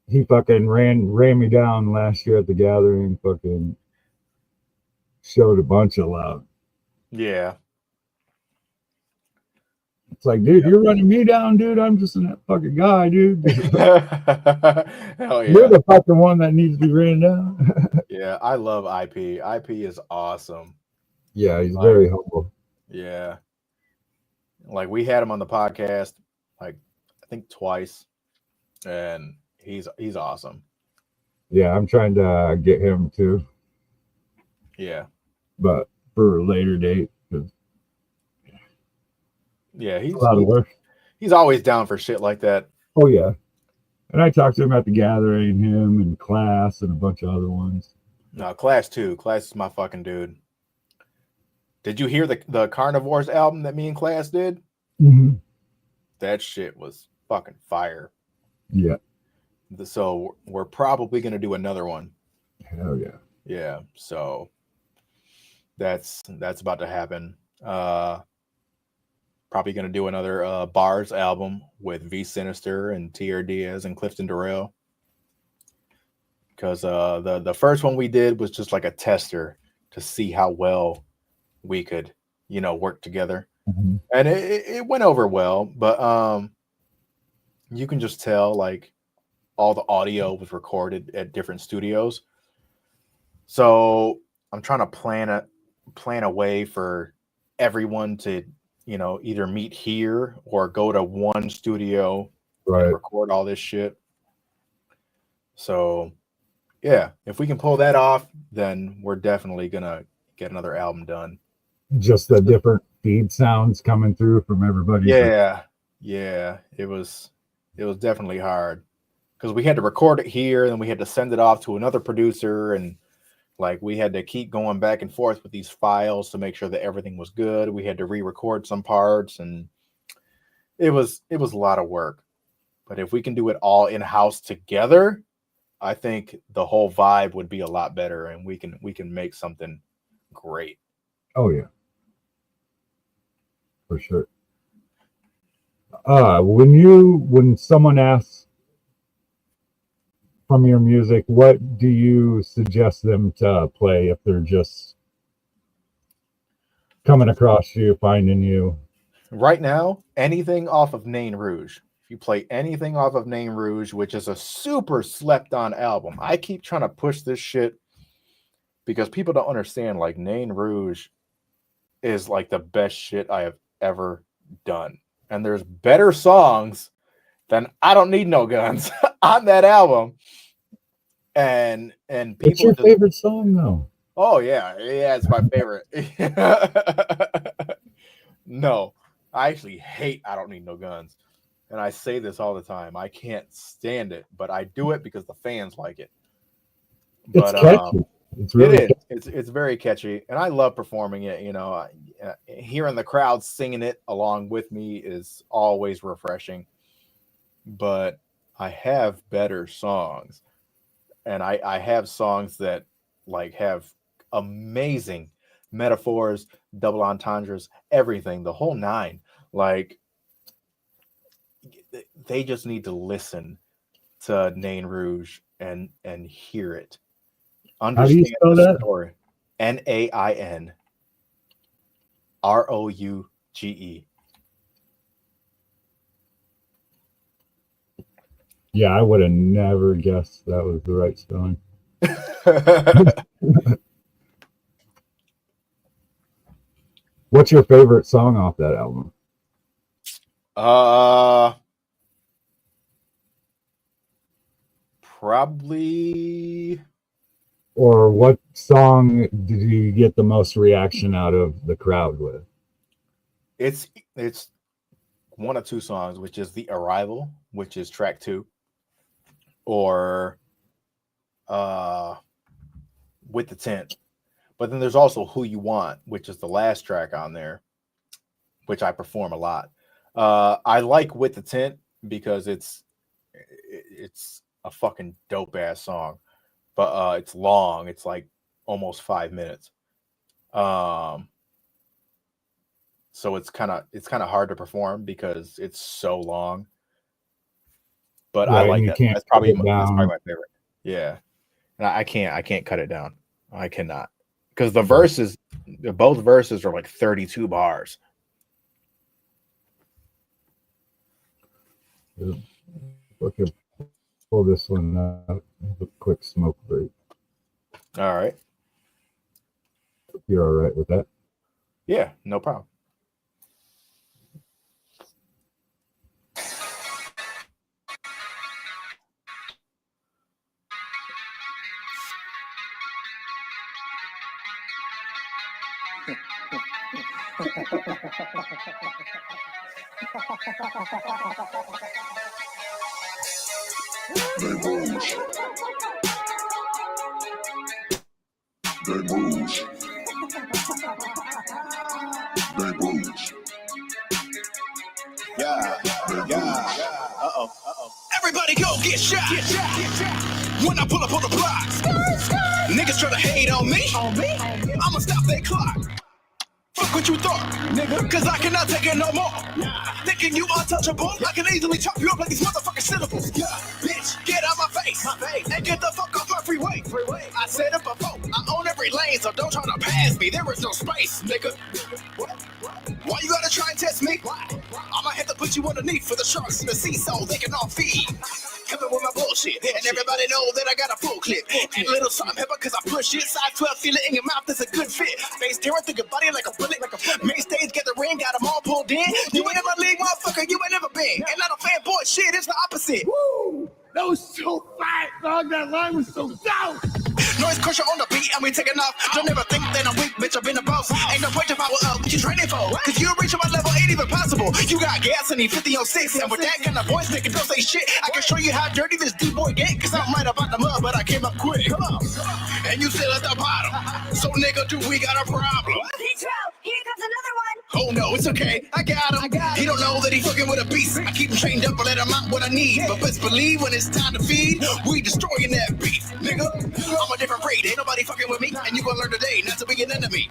He fucking ran me down last year at the gathering. Fucking showed a bunch of love. Yeah. It's like, dude, you're running me down, dude. I'm just a fucking guy, dude. Hell yeah. You're the fucking one that needs to be ran down. Yeah, I love IP. IP is awesome. Yeah, he's very humble. Yeah. Like we had him on the podcast, like I think twice, and he's awesome. Yeah, I'm trying to get him too. Yeah. But for a later date. Yeah, he's a lot of work. He's always down for shit like that. Oh yeah. And I talked to him at the gathering, him and Class and a bunch of other ones. No, Class 2. Class is my fucking dude. Did you hear the Carnivores album that me and Class did? Mm-hmm. That shit was fucking fire. Yeah. So we're probably going to do another one. Hell yeah. Yeah. So that's about to happen. Probably going to do another Bars album with V Sinister and TR Diaz and Clifton Durrell. Because the first one we did was just like a tester to see how well we could, work together. Mm-hmm. And it went over well, but you can just tell like all the audio was recorded at different studios. So I'm trying to plan a way for everyone to, either meet here or go to one studio and record all this shit. So yeah, if we can pull that off, then we're definitely gonna get another album done. Just the different feed sounds coming through from everybody. Yeah. It was definitely hard because we had to record it here and then we had to send it off to another producer, and like we had to keep going back and forth with these files to make sure that everything was good. We had to re-record some parts, and it was a lot of work. But if we can do it all in-house together, I think the whole vibe would be a lot better, and we can make something great. Oh yeah. For sure. When someone asks from your music, what do you suggest them to play if they're just coming across you, finding you? Right now, anything off of Nain Rouge. If you play anything off of Nain Rouge, which is a super slept on album, I keep trying to push this shit because people don't understand. Like, Nain Rouge is like the best shit I have ever done. And there's better songs than I Don't Need No Guns on that album. And people. What's your favorite song though? Oh yeah, it's my favorite. No, I actually hate I Don't Need No Guns. And I say this all the time. I can't stand it, but I do it because the fans like it. But it's catchy. It's really catchy. It's very catchy, and I love performing it. You know, hearing the crowd singing it along with me is always refreshing. But I have better songs, and I have songs that like have amazing metaphors, double entendres, everything, the whole nine. Like, they just need to listen to Nain Rouge and hear it. Understand How do you spell the that? story. NAINROUGE. Yeah, I would have never guessed that was the right spelling. What's your favorite song off that album? Probably. Or what song did you get the most reaction out of the crowd with? It's one of two songs, which is The Arrival, which is track 2, or With the Tent. But then there's also Who You Want, which is the last track on there, which I perform a lot. I like With the Tent because it's a fucking dope ass song, but it's long. It's like almost 5 minutes. So it's kind of hard to perform because it's so long. But Right, I like you that. can't That's probably cut it down. my favorite. Yeah, and I can't cut it down. I cannot, because the verses, both verses are like 32 bars. Okay, pull this one out. Have a quick smoke break. All right. You're all right with that? Yeah, no problem. They moves. Yeah. Everybody go get shot. When I pull up on the block, niggas try to hate on me. I'ma stop that clock. Fuck what you thought, nigga, cause I cannot take it no more. Thinking you untouchable, I can easily chop you up like these motherfucking syllables. Yeah, bitch, get out my face, and get the fuck off my freeway. I said it before, I own every lane, so don't try to pass me. There is no space, nigga. Why you gotta try and test me? I'ma have to put you underneath for the sharks in the sea so they can all feed. Coming with my bullshit, and everybody know that I got a full clip. And a little something pepper cause I push it. Size 12, feel it in your mouth, that's a good fit. Face staring through your body like a bullet. Main stage, get the ring, got them all pulled in. You ain't in my league, motherfucker, you ain't never been. And not a fanboy shit, it's the opposite. Woo! That was so fat, dog. That line was so down. Noise crusher on the beat, and we taking off. Don't ever think that I'm weak, bitch, I've been a boss. Ain't no point to power up, what you training for? Cause you reaching my level ain't even possible. You got gas and need 50 on 6. And with that kind of voice, nigga, don't say shit. I can show you how dirty this D-boy get. Cause I'm right about the mud, but I came up quick. Come on. And you still at the bottom. So nigga, do we got a problem? Zitro, here comes another one. Oh no, it's okay, I got him. He don't know that he fucking with a beast. I keep him trained up and let him out what I need. But best believe when it's time to feed, we destroying that beef, nigga. I'm a different breed, ain't nobody fucking with me. And you gonna learn today not to be an enemy.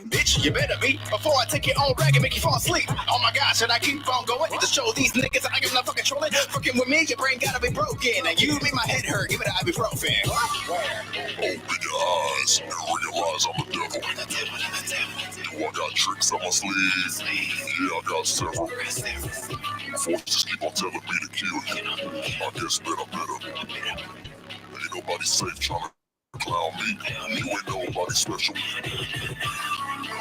Bitch, you better be, before I take your own rag and make you fall asleep. Oh my gosh, should I keep on going? To show these niggas I am not fucking trolling. Fucking with me, your brain gotta be broken. And you make my head hurt, give it an ibuprofen. Open your eyes and realize I'm the devil. Do I got tricks up my sleeve? Yeah, I got several. Forces keep on telling me to kill you. I guess that I'm better. Ain't nobody safe trying to clown me. You ain't nobody special.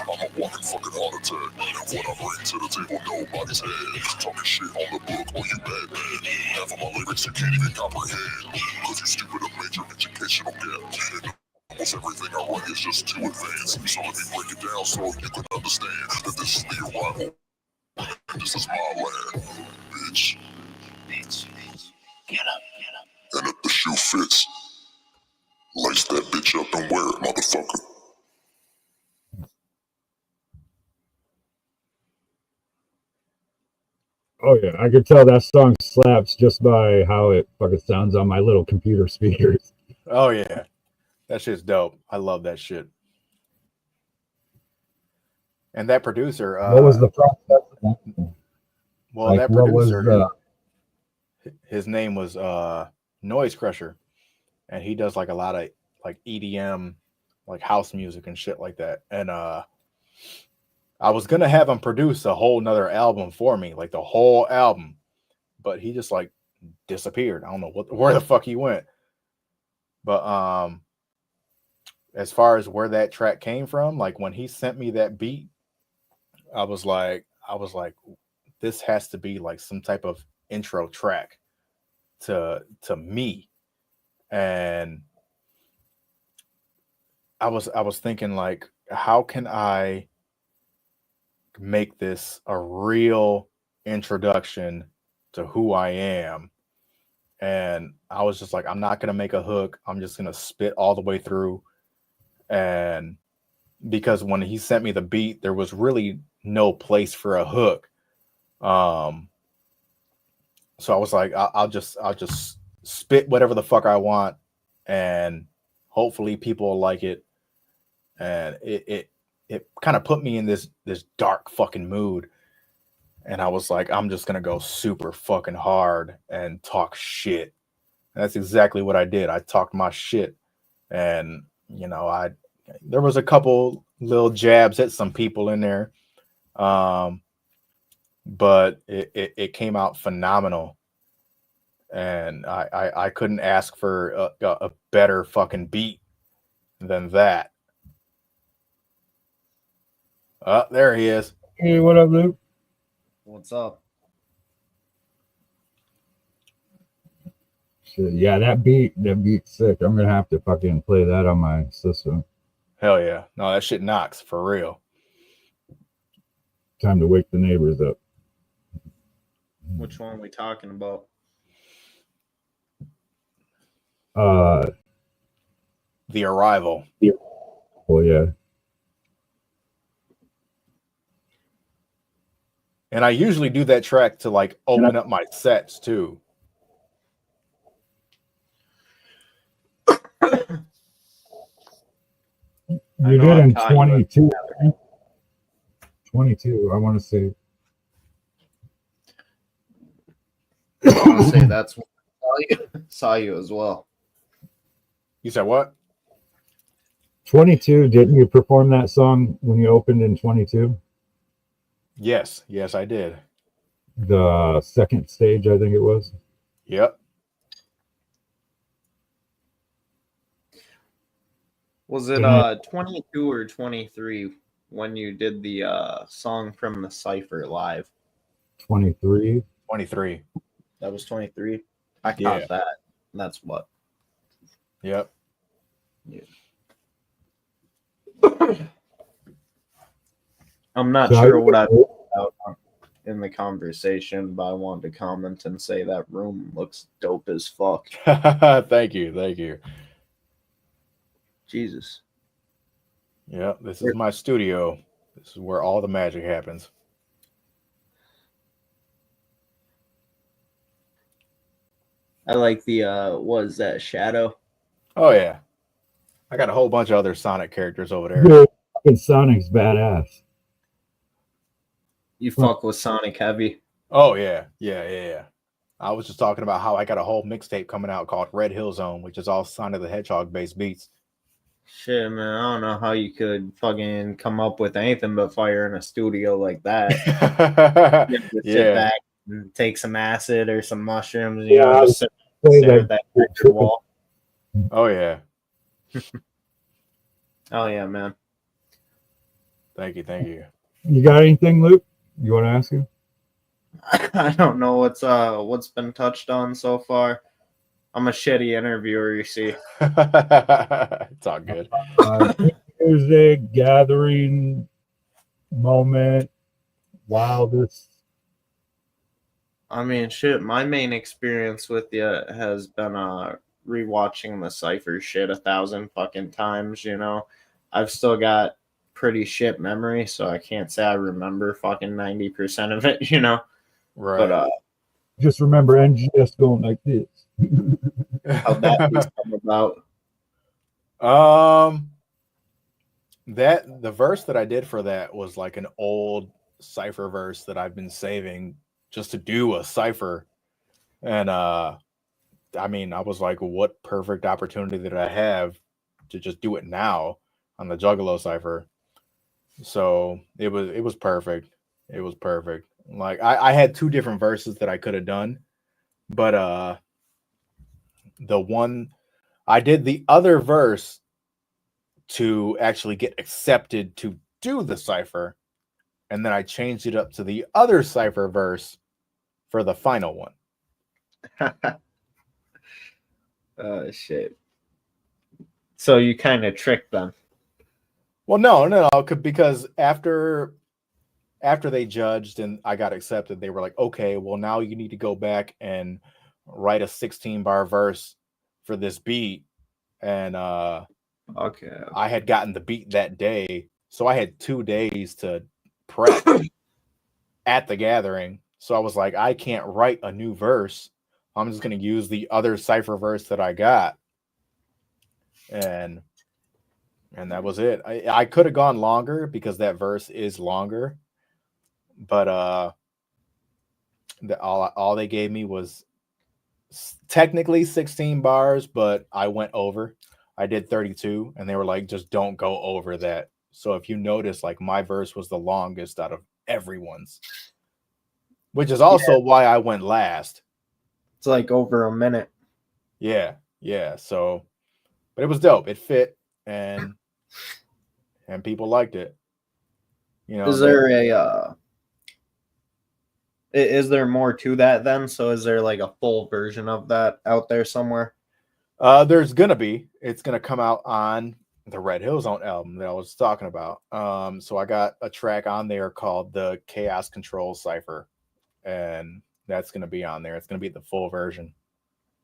I'm a walking fucking heart attack. And what I bring to the table, nobody's had. Talking shit on the book, oh you bad man. Half of my lyrics you can't even comprehend. Cause you stupid a major educational gap. And almost everything I write is just too advanced. So let me break it down so you can understand that this is the arrival. And this is my land, bitch. Get up. And if the shoe fits, lace that bitch up and wear it, motherfucker. Oh yeah, I could tell that song slaps just by how it fucking sounds on my little computer speakers. Oh yeah, that shit's dope. I love that shit. And that producer, What was the process? well, Like, that what was producer, his name was Noise Crusher, and he does like a lot of like EDM, like house music and shit like that. And I was gonna have him produce a whole nother album for me, like the whole album, but he just like disappeared. I don't know where the fuck he went. But as far as where that track came from, like when he sent me that beat, I was like, this has to be like some type of intro track to me. And I was thinking like, how can I make this a real introduction to who I am? And I was just like, I'm not gonna make a hook. I'm just gonna spit all the way through. And because when he sent me the beat, there was really no place for a hook. So I was like, I'll just spit whatever the fuck I want, and hopefully people will like it. And it kind of put me in this dark fucking mood. And I was like, I'm just gonna go super fucking hard and talk shit. And that's exactly what I did. I talked my shit, and there was a couple little jabs at some people in there, but it came out phenomenal. And I couldn't ask for a better fucking beat than that. There he is. Hey, what up, Luke? What's up? Shit, yeah, that beat's sick. I'm gonna have to fucking play that on my system. Hell yeah. No, that shit knocks for real. Time to wake the neighbors up. Which one are we talking about? The Arrival. Well, yeah. And I usually do that track to like open up my sets too. You did in 22. 22, I want to say. I want to say that's when I saw you as well. You said what? 22, didn't you perform that song when you opened in 22? Yes, I did. The second stage, I think it was. Yep. Was it 22 or 23 when you did the song from the Cypher live? 23. 23. That was 23. I caught that. That's what. Yep. Yeah. I'm not sure what I about in the conversation, but I wanted to comment and say that room looks dope as fuck. Thank you. Jesus. Yeah, this is my studio. This is where all the magic happens. I like the what is that, Shadow? Oh yeah, I got a whole bunch of other Sonic characters over there. Dude, fucking Sonic's badass. You fuck with Sonic heavy. Oh yeah. I was just talking about how I got a whole mixtape coming out called Red Hill Zone, which is all Sonic the Hedgehog based beats. Shit, man, I don't know how you could fucking come up with anything but fire in a studio like that. You have to sit back and take some acid or some mushrooms, you know, just sit and stare at that picture wall. Oh yeah. Oh yeah, man. Thank you. You got anything, Luke? You want to ask him? I don't know what's been touched on so far. I'm a shitty interviewer, you see. It's all good. Music, gathering, moment, wildest. I mean, shit, my main experience with you has been rewatching the Cypher shit 1,000 fucking times, you know. I've still got pretty shit memory, so I can't say I remember fucking 90% of it, you know. Right. But Just remember NGS going like this. how'd that piece come about? That the verse that I did for that was like an old cipher verse that I've been saving just to do a cipher. And I mean, I was like, what perfect opportunity did I have to just do it now on the Juggalo cipher? So it was perfect. It was perfect. Like I had two different verses that I could have done, but the one I did the other verse to actually get accepted to do the cipher, and then I changed it up to the other cipher verse for the final one. Shit. So you kind of tricked them. Well, no, because after they judged and I got accepted, they were like, okay, well, now you need to go back and write a 16-bar verse for this beat. And Okay. I had gotten the beat that day, so I had 2 days to prep at the gathering. So I was like, I can't write a new verse. I'm just going to use the other cipher verse that I got. And that was it. I could have gone longer because that verse is longer. But all they gave me was technically 16 bars, but I went over. I did 32, and they were like, just don't go over that. So if you notice, like my verse was the longest out of everyone's, which is also why I went last. It's like over a minute. Yeah. So, but it was dope. It fit, and people liked it. You know, Is there is there more to that then? So is there like a full version of that out there somewhere? There's gonna be. It's gonna come out on the Red Hill Zone album that I was talking about. So I got a track on there called the Chaos Control Cipher, and that's gonna be on there. It's gonna be the full version.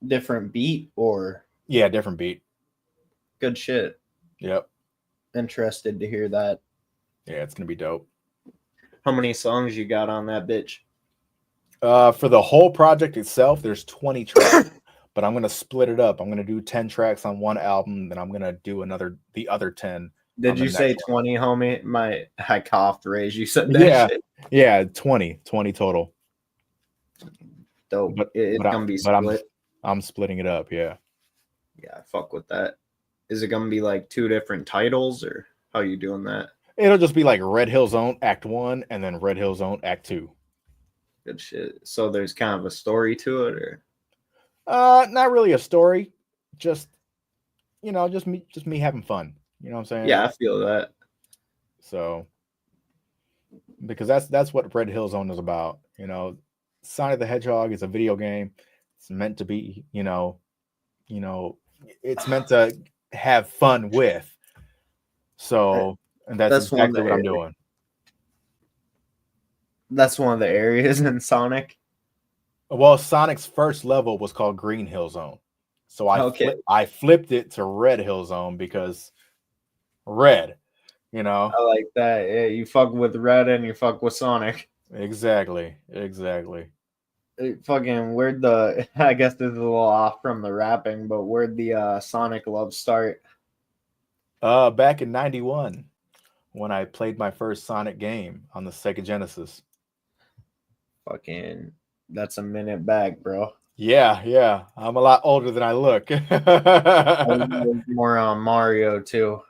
Different beat or? Yeah, different beat. Good shit. Yep. Interested to hear that. Yeah, it's gonna be dope. How many songs you got on that bitch? For the whole project itself, there's 20 tracks, but I'm gonna split it up. I'm gonna do 10 tracks on one album, then I'm gonna do the other 10. Did you say 20, homie? I coughed, Rage. You said that shit. Yeah, 20 total. Dope. It's gonna be split. I'm splitting it up, yeah. Yeah, I fuck with that. Is it gonna be like 2 different titles, or how you doing that? It'll just be like Red Hill Zone Act 1 and then Red Hill Zone Act 2. Good shit. So there's kind of a story to it, or? Not really a story. Just me having fun. You know what I'm saying? Yeah, I feel that. So, because that's what Red Hill Zone is about. You know, Sonic the Hedgehog is a video game. It's meant to be, it's meant to have fun with. So, and that's exactly what I'm doing. That's one of the areas in Sonic. Well, Sonic's first level was called Green Hill Zone. So I flipped it to Red Hill Zone because red, You know? I like that. Yeah, you fuck with Red and you fuck with Sonic. Exactly. Fucking where'd the I guess this is a little off from the rapping, but where'd the Sonic love start? Back in '91 when I played my first Sonic game on the Sega Genesis. Fucking that's a minute back, bro. Yeah. I'm a lot older than I look. I was more on Mario too.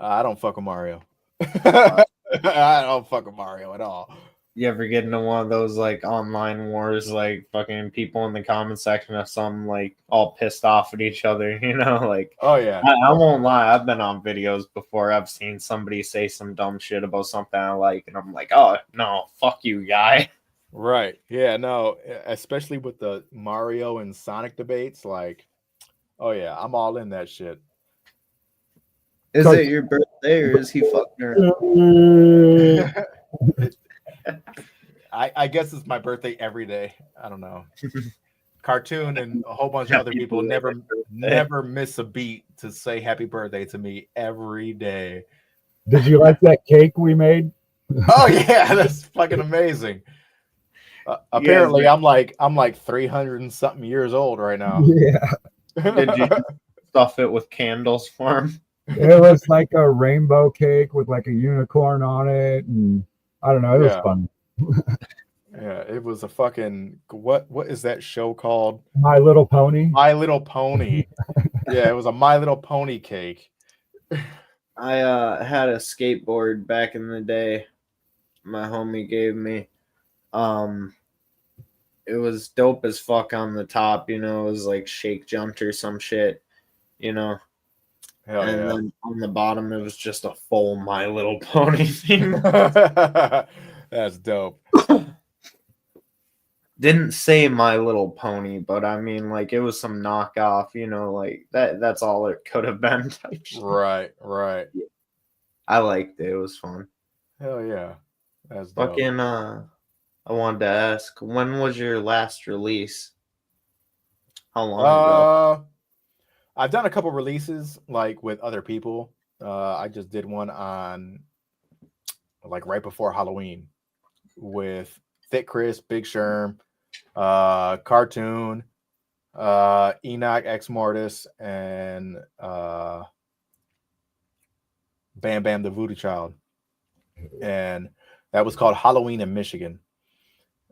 I don't fuck with Mario. I don't fuck with Mario at all. You ever get into one of those like online wars, like fucking people in the comment section of some like all pissed off at each other, you know? Like, Oh yeah. I won't lie, I've been on videos before. I've seen somebody say some dumb shit about something I like, and I'm like, oh no, fuck you, guy. Right. Yeah, no, especially with the Mario and Sonic debates, like, oh yeah, I'm all in that shit. Is it your birthday or is he fucking her? I guess it's my birthday every day. I don't know. Cartoon and a whole bunch of other people never miss a beat to say happy birthday to me every day. Did you like that cake we made? Oh yeah, that's fucking amazing. Apparently, I'm like 300 and something years old right now. Yeah. Did you stuff it with candles for him? It was like a rainbow cake with like a unicorn on it, and I don't know, it was fun. Yeah, it was a fucking what is that show called? My Little Pony. My Little Pony. Yeah, it was a My Little Pony cake. I had a skateboard back in the day. My homie gave me. It was dope as fuck on the top, you know, it was like shake jumped or some shit, you know. Hell and yeah. then on the bottom it was just a full My Little Pony theme. That's dope. Didn't say My Little Pony, but I mean like it was some knockoff, you know, like that's all it could have been type shit. Right. I liked it. It was fun. Hell yeah. That's dope. Fucking I wanted to ask, when was your last release? How long ago? I've done a couple releases like with other people. I just did one on like right before Halloween with Thick Chris, Big Sherm, Cartoon, Enoch X Mortis, and Bam Bam the Voodoo Child. And that was called Halloween in Michigan.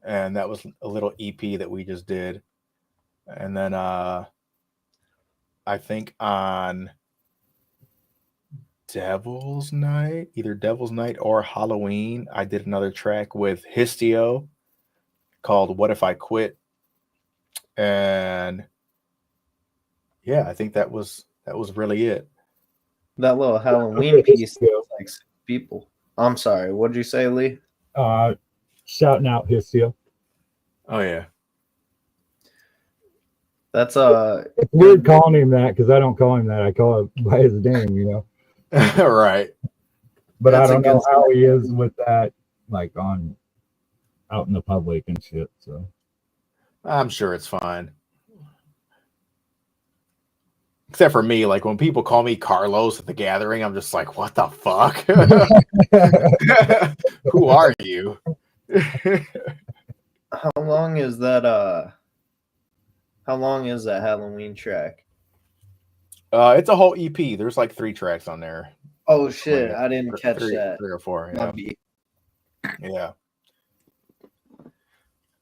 And that was a little EP that we just did. And then I think on Devil's Night, either Devil's Night or Halloween, I did another track with Histio called What If I Quit? And yeah, I think that was really it. That little Halloween piece like people. I'm sorry, what did you say, Lee? Shouting out Histio. Oh yeah. That's it's weird calling him that because I don't call him that. I call him by his name, you know. Right. But I don't know how he is with that, like out in the public and shit. So I'm sure it's fine. Except for me, like when people call me Carlos at the gathering, I'm just like, what the fuck? Who are you? How long is that Halloween track? It's a whole EP. There's like 3 tracks on there. Oh shit, I didn't catch that. 3 or 4. Yeah. Yeah.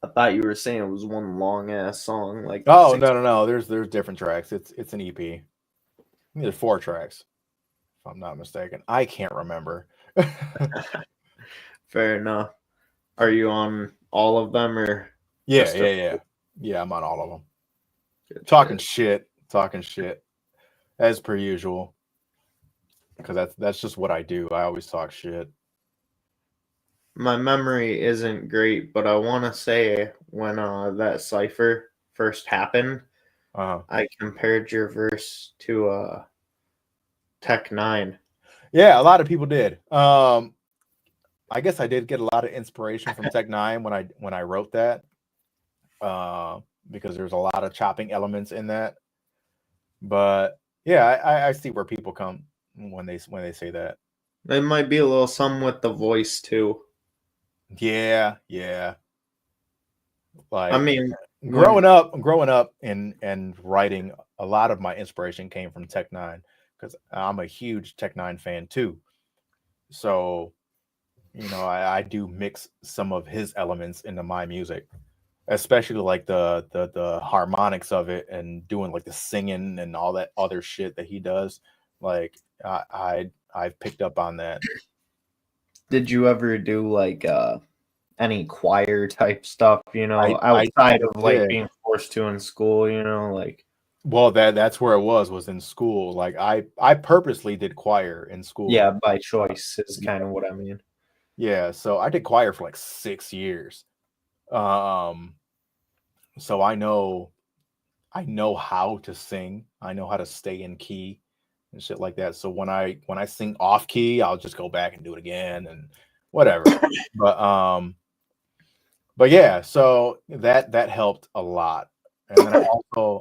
I thought you were saying it was one long ass song. Like no. There's different tracks. It's an EP. There's 4 tracks, if I'm not mistaken. I can't remember. Fair enough. Are you on all of them or? Yeah. I'm on all of them. Good talking shit as per usual. Because that's just what I do. I always talk shit. My memory isn't great, but I want to say when that cipher first happened, I compared your verse to Tech 9. Yeah, a lot of people did. I guess I did get a lot of inspiration from Tech 9 when I wrote that, because there's a lot of chopping elements in that. But yeah, I see where people come when they say that. It might be a little something with the voice too. Yeah. I Like mean, growing up and writing, a lot of my inspiration came from Tech Nine because I'm a huge Tech Nine fan too. So, I do mix some of his elements into my music, especially like the harmonics of it and doing like the singing and all that other shit that he does. Like I've picked up on that. did you ever do like any choir type stuff, I outside of like did. being forced to in school, like Well, that's where it was in school. Like I purposely did choir in school. yeah, by choice is kind of what I mean. Yeah, so I did choir for like 6 years. Um, so I know how to sing. I know how to stay in key and shit like that. So when I sing off key, I'll just go back and do it again and whatever. But but yeah, so that helped a lot. And then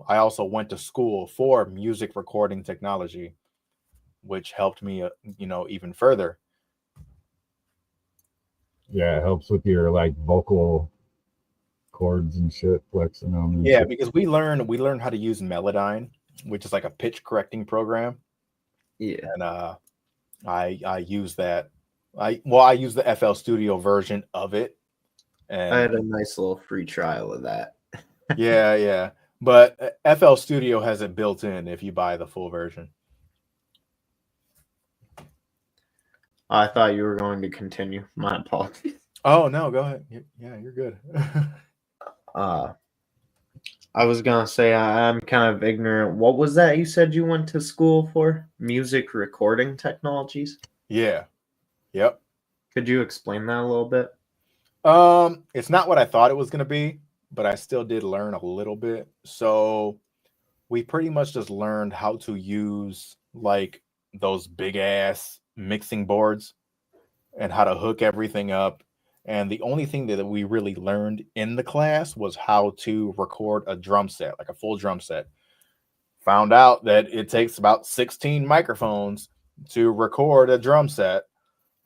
I also went to school for music recording technology, which helped me, even further. Yeah, it helps with your like vocal chords and shit, flexing them and Yeah, shit. because we learn how to use Melodyne, which is like a pitch correcting program, Yeah. and I use that. I use the FL Studio version of it, I had and a nice little free trial of that. yeah. But FL Studio has it built in if you buy the full version. I thought you were going to continue. My apologies. Oh no, go ahead. Yeah, you're good. I was gonna say I'm kind of ignorant. What was that you said you went to school for? Music recording technologies? Yeah. Yep. Could you explain that a little bit? It's not what I thought it was gonna be, but I still did learn a little bit. So we pretty much just learned how to use like those big ass mixing boards and how to hook everything up. And the only thing that we really learned in the class was how to record a drum set, like a full drum set. Found out that it takes about 16 microphones to record a drum set.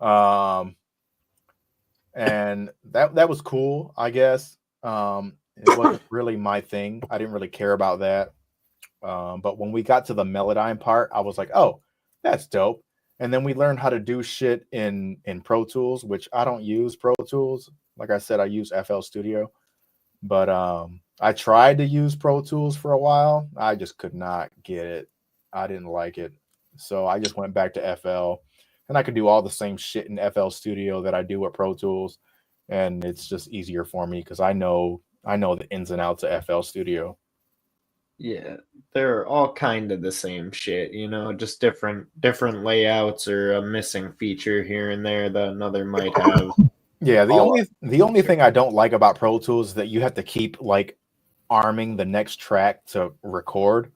Um, and that was cool, I guess. It wasn't really my thing. I didn't really care about that. But when we got to the Melodyne part, I was like, oh, that's dope. And then we learned how to do shit in Pro Tools, which I don't use Pro Tools. Like I said, I use FL Studio. But I tried to use Pro Tools for a while. I just could not get it. I didn't like it. So I just went back to FL. And I could do all the same shit in FL Studio that I do with Pro Tools. And it's just easier for me because I know the ins and outs of FL Studio. Yeah, they're all kind of the same shit, just different layouts or a missing feature here and there that another might have. Yeah, the All only thing I don't like about Pro Tools is that you have to keep like arming the next track to record.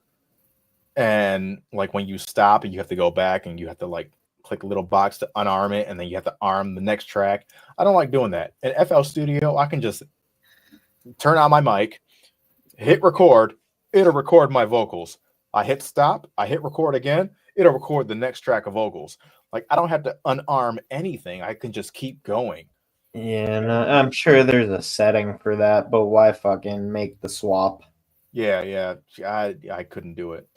And like when you stop, you have to go back and you have to like click a little box to unarm it, and then you have to arm the next track. I don't like doing that. In FL Studio, I can just turn on my mic, hit record, it'll record my vocals. I hit stop, I hit record again, it'll record the next track of vocals. Like I don't have to unarm anything. I can just keep going. Yeah, and I'm sure there's a setting for that, but why fucking make the swap? Yeah. I couldn't do it.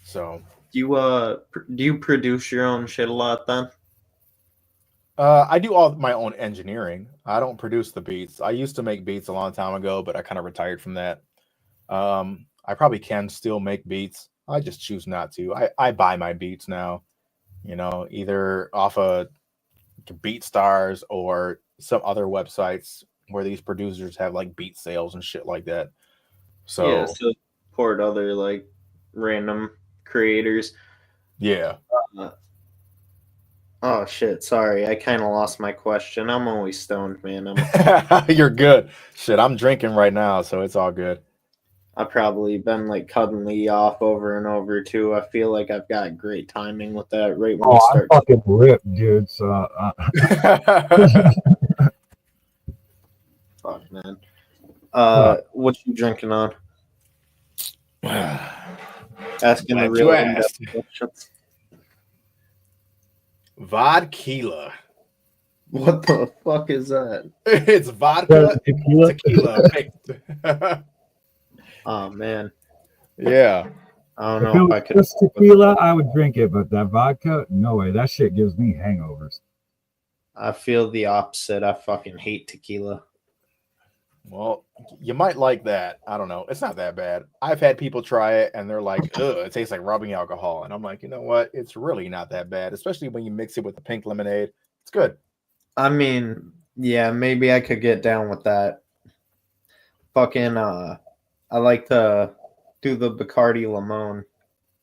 So Do you produce your own shit a lot then? I do all my own engineering. I don't produce the beats. I used to make beats a long time ago, but I kind of retired from that. I probably can still make beats. I just choose not to. I buy my beats now, either off of BeatStars or some other websites where these producers have like beat sales and shit like that. Yeah, So support other like random creators. yeah. Oh shit, sorry, I kind of lost my question. I'm always stoned, man. You're good. Shit, I'm drinking right now, so it's all good. I've probably been like cutting Lee off over and over too. I feel like I've got great timing with that right when we I'm start. fucking ripped, dude. So Fuck, man. What you drinking on? Asking the Glad real you in-depth asked. questions. Vodka. What the fuck is that? It's vodka, tequila mixed. Oh man, Yeah. I If don't it know if was I could. just tequila, I would drink it, but that vodka, no way. That shit gives me hangovers. I feel the opposite. I fucking hate tequila. Well, you might like that. I don't know. It's not that bad. I've had people try it and they're like, ugh, it tastes like rubbing alcohol. And I'm like, you know what? It's really not that bad, especially when you mix it with the pink lemonade. It's good. I mean, yeah, maybe I could get down with that. Fucking, I like to do the Bacardi Limon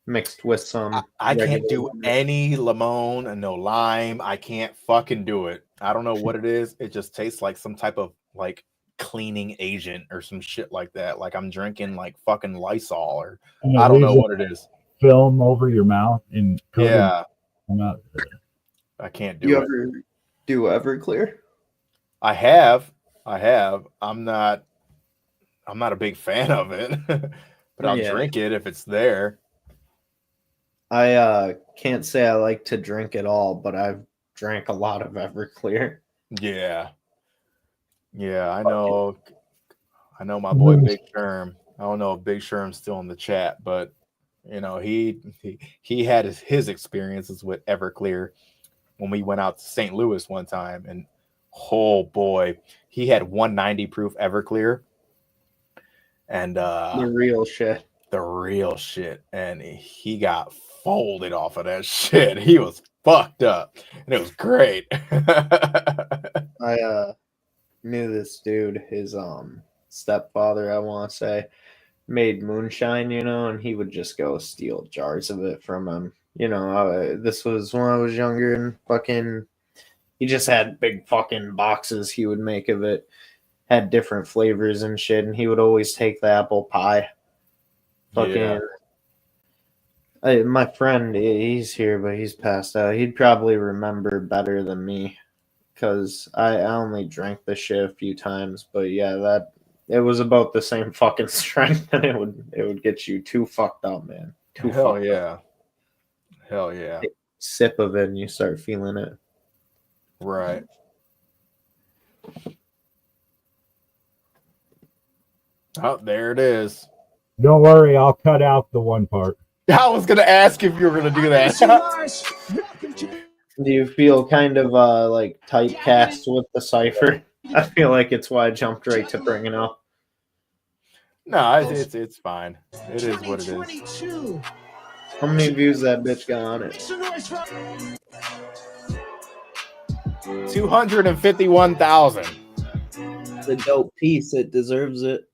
mixed with some. I can't regular do water. any lemon and no lime. I can't fucking do it. I don't know what it is. It just tastes like some type of like cleaning agent or some shit like that. Like I'm drinking like fucking Lysol or And it I don't know leaves what it is. film over your mouth and Yeah, not, I can't do You it. ever do Everclear? I have. I'm not a big fan of it, but I'll Yeah. drink it if it's there. I can't say I like to drink at all, but I've drank a lot of Everclear. Yeah. Yeah, I know. I know my boy Big Sherm. I don't know if Big Sherm's still in the chat, but you know, he had his experiences with Everclear when we went out to St. Louis one time, and oh boy, he had 190 proof Everclear. And The real shit. And he got folded off of that shit. He was fucked up, and it was great. I knew this dude, his stepfather, I want to say, made moonshine, you know, and he would just go steal jars of it from him. You know, this was when I was younger, and fucking, he just had big fucking boxes he would make of it. Had different flavors and shit, and he would always take the apple pie. Fucking, my friend, he's here, but he's passed out. He'd probably remember better than me, because I only drank the shit a few times. But yeah, it was about the same fucking strength, and it would get you too fucked up, man. Hell yeah. Sip of it, and you start feeling it. Right. Oh, there it is. don't worry, I'll cut out the one part. I was gonna ask if you were gonna do that. Do you feel kind of like typecast with the cipher? I feel like it's why I jumped right to bringing up. No, it's fine. It is what it is. How many views that bitch got on it? 251,000. It's a dope piece. It deserves it.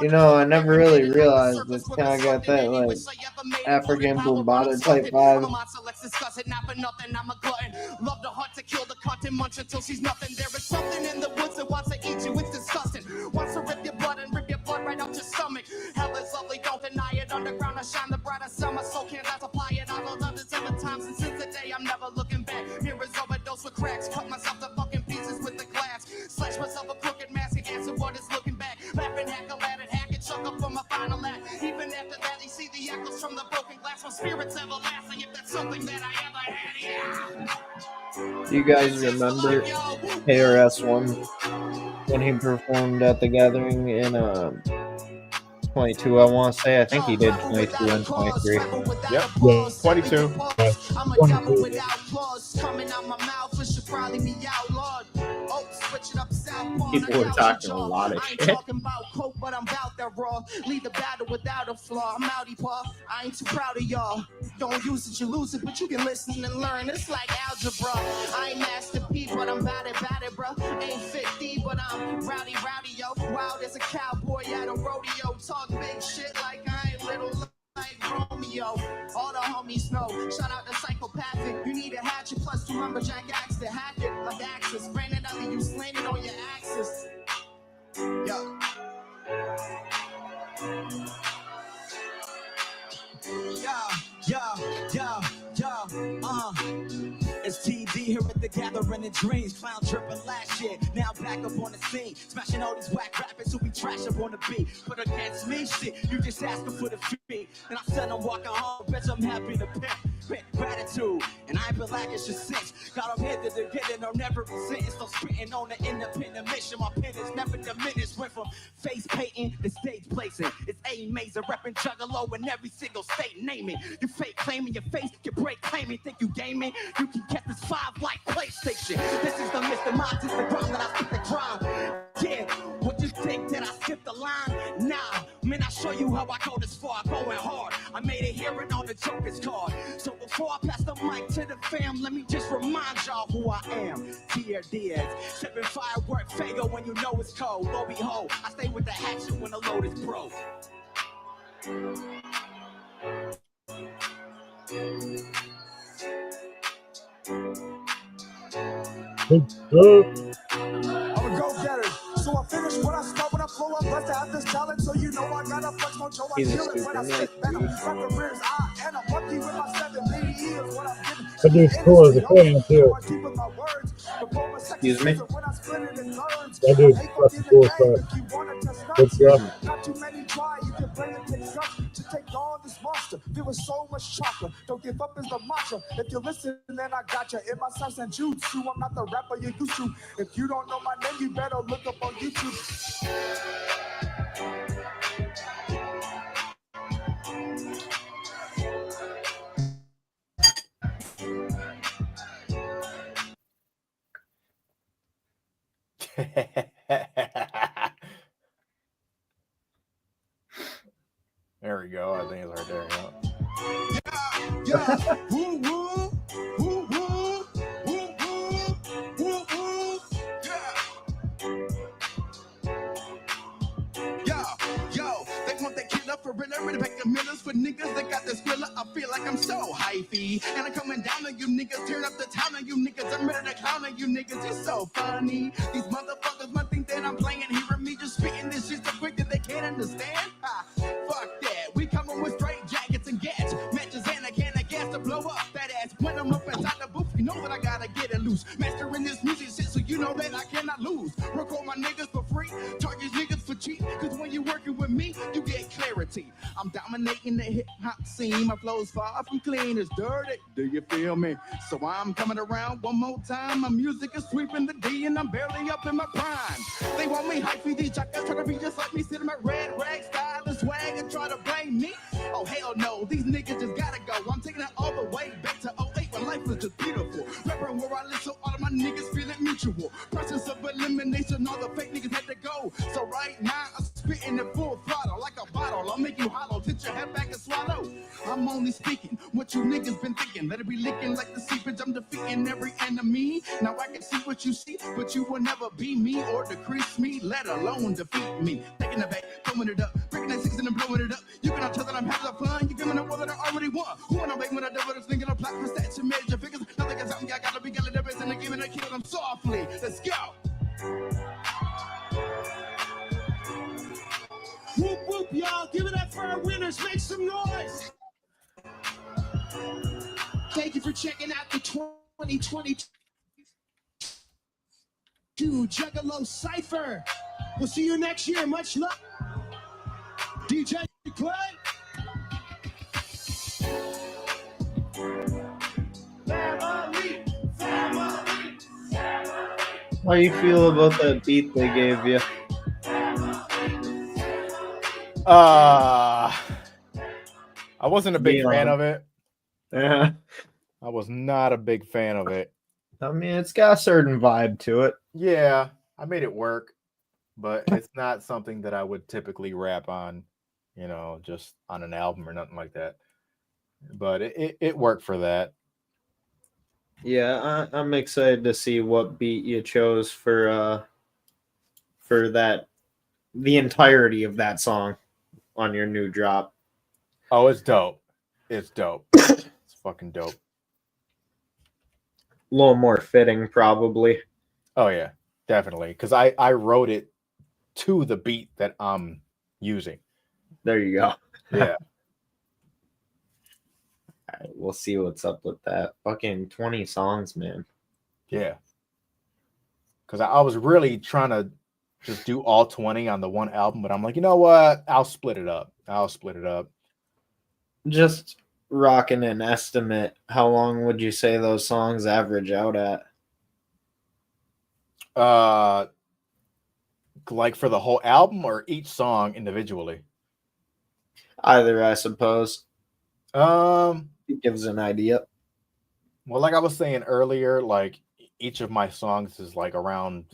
You know, I never really realized it's kind of got that like African Bombada type vibe. Love the heart to kill the content, munch until she's nothing. There is something in the woods that wants to eat you. It's disgusting. Wants to rip your blood and rip your blood right out your stomach. Hell is lovely, don't deny it. Underground, I shine the brightest summer. So can't I supply it? I will love this other times, and since the day I'm never looking back. Here is overdose with cracks. Cut myself to fucking pieces with the glass. Slash myself a crooked mask and answer what is looking back. Laughing, heckle at it, hack it, chuck up for my final act. Even after that, you see the echoes from the broken glass. My spirit's everlasting. If that's something that I ever had, yeah. Do you guys remember KRS-One when he performed at the Gathering in 22? I want to say, I think he did 22 and 23. Yep, 22. I'm a devil without claws coming out my mouth. It should probably be outlawed. Oh, switch it up southpaw. People were talking a lot of I ain't shit. talking about coke, but I'm about that raw. Lead the battle without a flaw. I'm outie paw. I ain't too proud of y'all. Don't use it, you lose it, but you can listen and learn. It's like algebra. I ain't Master P, but I'm bad it, bro. Ain't 50, but I'm rowdy, yo. Wild as a cowboy at a rodeo. Talk big shit like I ain't little like Romeo. All the homies know. Shout out to Psychopathic. You need a hatchet plus 2 lumberjack axe to hack it like axes. Granted, other you slaying it on your axis. Yo. It's TD here at the gathering in dreams, clown tripping last year. Now back up on the scene, smashing all these whack rappers who be trash up on the beat. Put against me, shit, you just asking for the fee. And I said I'm walking home, bitch, I'm happy to pimp. Gratitude, and I ain't been lacking shit since. Got them headed to get it, I'm never resisting. So spitting on the independent mission, my pen is never diminished. Went from face painting to stage placing. It's amazing, repping juggalo in every single state, name it. You fake claiming your face, you break claiming, think you gaming. You can get this 5 like PlayStation. This is the Mr. Mod, this the crime that I skip the crime. Yeah, what you think that I skipped the line? Nah, man, I show you how I go this far, going hard. I made it here and on the Joker's card. So before I pass the mic to the fam, let me just remind y'all who I am. Dear Diaz, sipping firework Fago when you know it's cold. Lo behold, I stay with the hatchet when the load is broke. I'm a go-getter, so I finish what I start when I flow up. Blessed to have this talent, so you know I gotta flex my Joe. I He's a feel it when I super spit venom. From the ribs, and I'm lucky with my 70 years. What I'm giving. But there's cool as a fan too. Excuse me? That dude's fucking cool stuff. Good stuff. Not too many try, you can bring it, take stuff to take on this monster. There was so much chocolate. Don't give up is the mantra. If you listen, then I got you. In my sense and jutsu, I'm not the rapper you used to. If you don't know my name, you better look up on YouTube. There we go. I think it's right there. Yeah, woo woo, woo woo, woo woo, woo woo, yeah. Yo, they want that killer for real, ready back the millers for niggas that got this thriller. I feel like I'm so hypey, and I'm coming down on you niggas, turn up the town on you niggas. I'm ready to clown on you niggas. You're so funny. These motherfuckers might think that I'm playing, hearing me just spitting this shit so quick that they can't understand. Fuck that. We coming with straight jackets and gats, matches and a can of gas to blow up that ass. When I'm up inside the booth, you know that I gotta get it loose. Mastering this music shit, so you know that I cannot lose. Record my niggas for free, charge these niggas for cheap. Cause when you're working with me, you get clarity. I'm dominating the hip hop scene. My flow's far from clean, it's dirty. Do you feel me? So I'm coming around one more time. My music is sweeping the D, and I'm barely up in my prime. They want me hypey, these jackets try to be just like me, sitting my red rag style and swag and try to blame me. Oh hell no, these niggas just gotta go. I'm taking it all the way back to 08 when life was just beautiful. Rapping where I live, so all of my niggas feeling mutual. Process of elimination, all the fake niggas had to go. So right now I'm spitting at full throttle like a bottle. I'll make you hollow, hit your head back and swallow. I'm only speaking what you niggas been thinking. Let it be licking like the seepage. I'm defeating every enemy. Now I can see what you see, but you will never be me or decrease me, let alone defeat me. Taking the back, throwing it up, breaking that six and then blowing it up. You cannot tell that I'm having fun. You giving up all that I already won. Who wanna make when I double this thinking of plot for stats and major figures? Nothing can tell me I gotta be getting the best and giving a kill them softly. Let's go. Whoop whoop, y'all. Give it up for our winners. Make some noise. Thank you for checking out the 2022 Juggalo Cypher. We'll see you next year. Much love. DJ Clay. Family, family, family. How you feel about that beat they gave you? I wasn't a big Yeah. fan of it. Yeah. I was not a big fan of it. I mean, it's got a certain vibe to it. Yeah, I made it work, but it's not something that I would typically rap on, you know, just on an album or nothing like that. But it worked for that. Yeah, I'm excited to see what beat you chose for that, the entirety of that song on your new drop. Oh, it's dope. It's dope. It's fucking dope. A little more fitting, probably. Oh yeah, definitely. Because I wrote it to the beat that I'm using. There you go. Yeah. All right, we'll see what's up with that. Fucking 20 songs, man. Yeah. Because I was really trying to just do all 20 on the one album, but I'm like, you know what? I'll split it up. Just rocking an estimate. How long would you say those songs average out at? Like for the whole album or each song individually? Either, I suppose. Um, It gives an idea. well, like I was saying earlier, like each of my songs is like around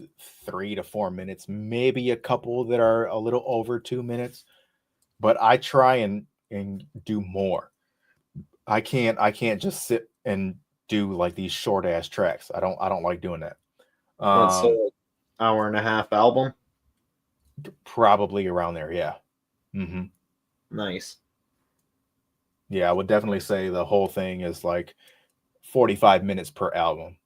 3 to 4 minutes, maybe a couple that are a little over 2 minutes, but I try and do more. I can't just sit and do like these short ass tracks. I don't like doing that. What's an hour and a half album? Probably around there, yeah. Mm-hmm. Nice. Yeah, I would definitely say the whole thing is like 45 minutes per album.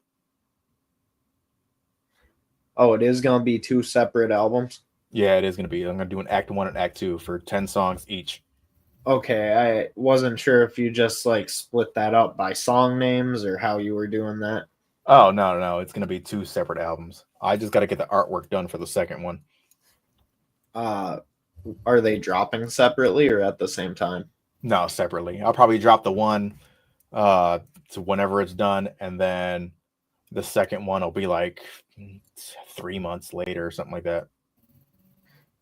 Oh, it is going to be 2 separate albums? Yeah, it is going to be. I'm going to do an act 1 and act 2 for 10 songs each. Okay, I wasn't sure if you just like split that up by song names or how you were doing that. Oh, no. It's going to be 2 separate albums. I just got to get the artwork done for the second one. Are they dropping separately or at the same time? No, separately. I'll probably drop the one to whenever it's done, and then the second one will be like 3 months later or something like that.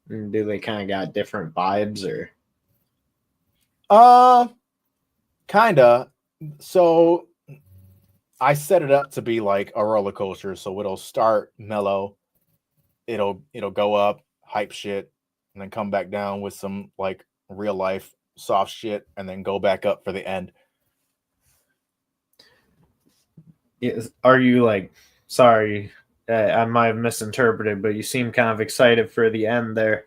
Do they kind of got different vibes or? Kinda. So I set it up to be like a roller coaster. So it'll start mellow, it'll go up, hype shit, and then come back down with some like real life soft shit, and then go back up for the end. Are you like, sorry, I might have misinterpreted, but you seem kind of excited for the end there.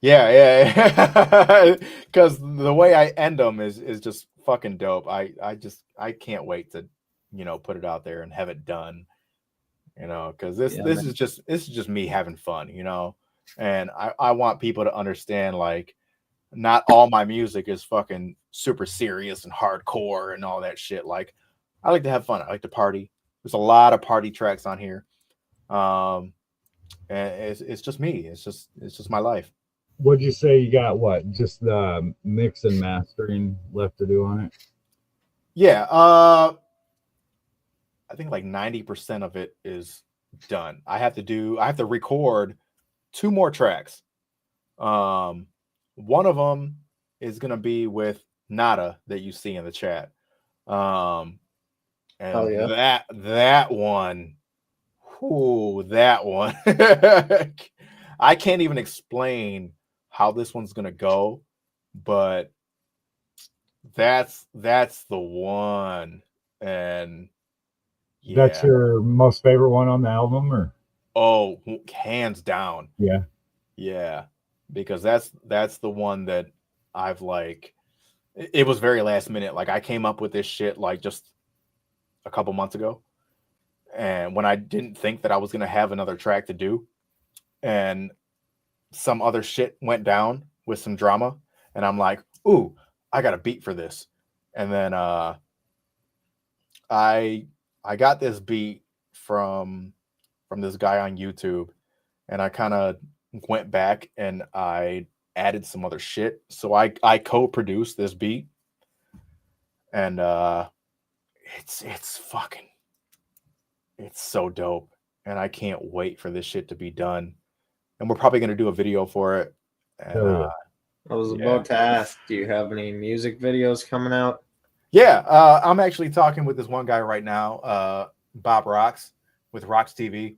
Yeah. Because the way I end them is just fucking dope. I can't wait to, put it out there and have it done. Because this is just me having fun, and I want people to understand, like, not all my music is fucking super serious and hardcore and all that shit. Like, I like to have fun. I like to party. There's a lot of party tracks on here. And it's just me. It's just my life. Would you say you got what? Just the mix and mastering left to do on it? Yeah. I think like 90% of it is done. I have to record 2 more tracks. One of them is gonna be with Nada that you see in the chat. And that one, that one. I can't even explain how this one's gonna go, but that's the one. And yeah. That's your most favorite one on the album, or? Oh, hands down. Yeah. Because that's the one that I've like, it was very last minute. Like, I came up with this shit like just a couple months ago, and when I didn't think that I was gonna have another track to do, and some other shit went down with some drama, and I'm like, ooh, I got a beat for this. And then I got this beat from this guy on YouTube, and I kind of went back and I added some other shit. So I co-produced this beat, and it's so dope, and I can't wait for this shit to be done. And we're probably gonna do a video for it. And I was about to ask, do you have any music videos coming out? Yeah, I'm actually talking with this one guy right now, Bob Rocks with Rocks TV.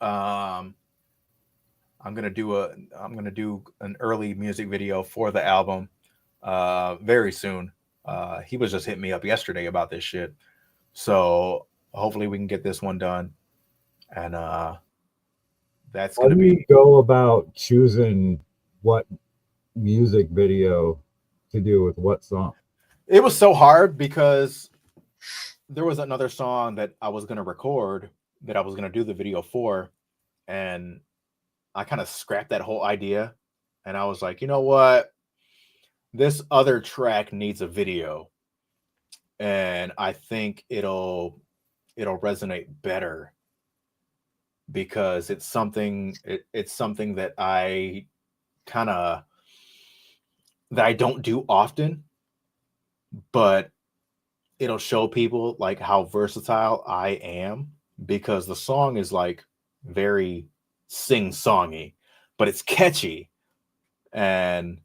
I'm gonna do an early music video for the album very soon. He was just hitting me up yesterday about this shit, so hopefully we can get this one done. And that's How gonna do be. you go about choosing what music video to do with what song? It was so hard because there was another song that I was gonna record that I was gonna do the video for, and I kind of scrapped that whole idea, and I was like, you know what? This other track needs a video, and I think it'll it'll resonate better because it's something that I kind of that I don't do often, but it'll show people like how versatile I am because the song is like very sing-songy, but it's catchy. And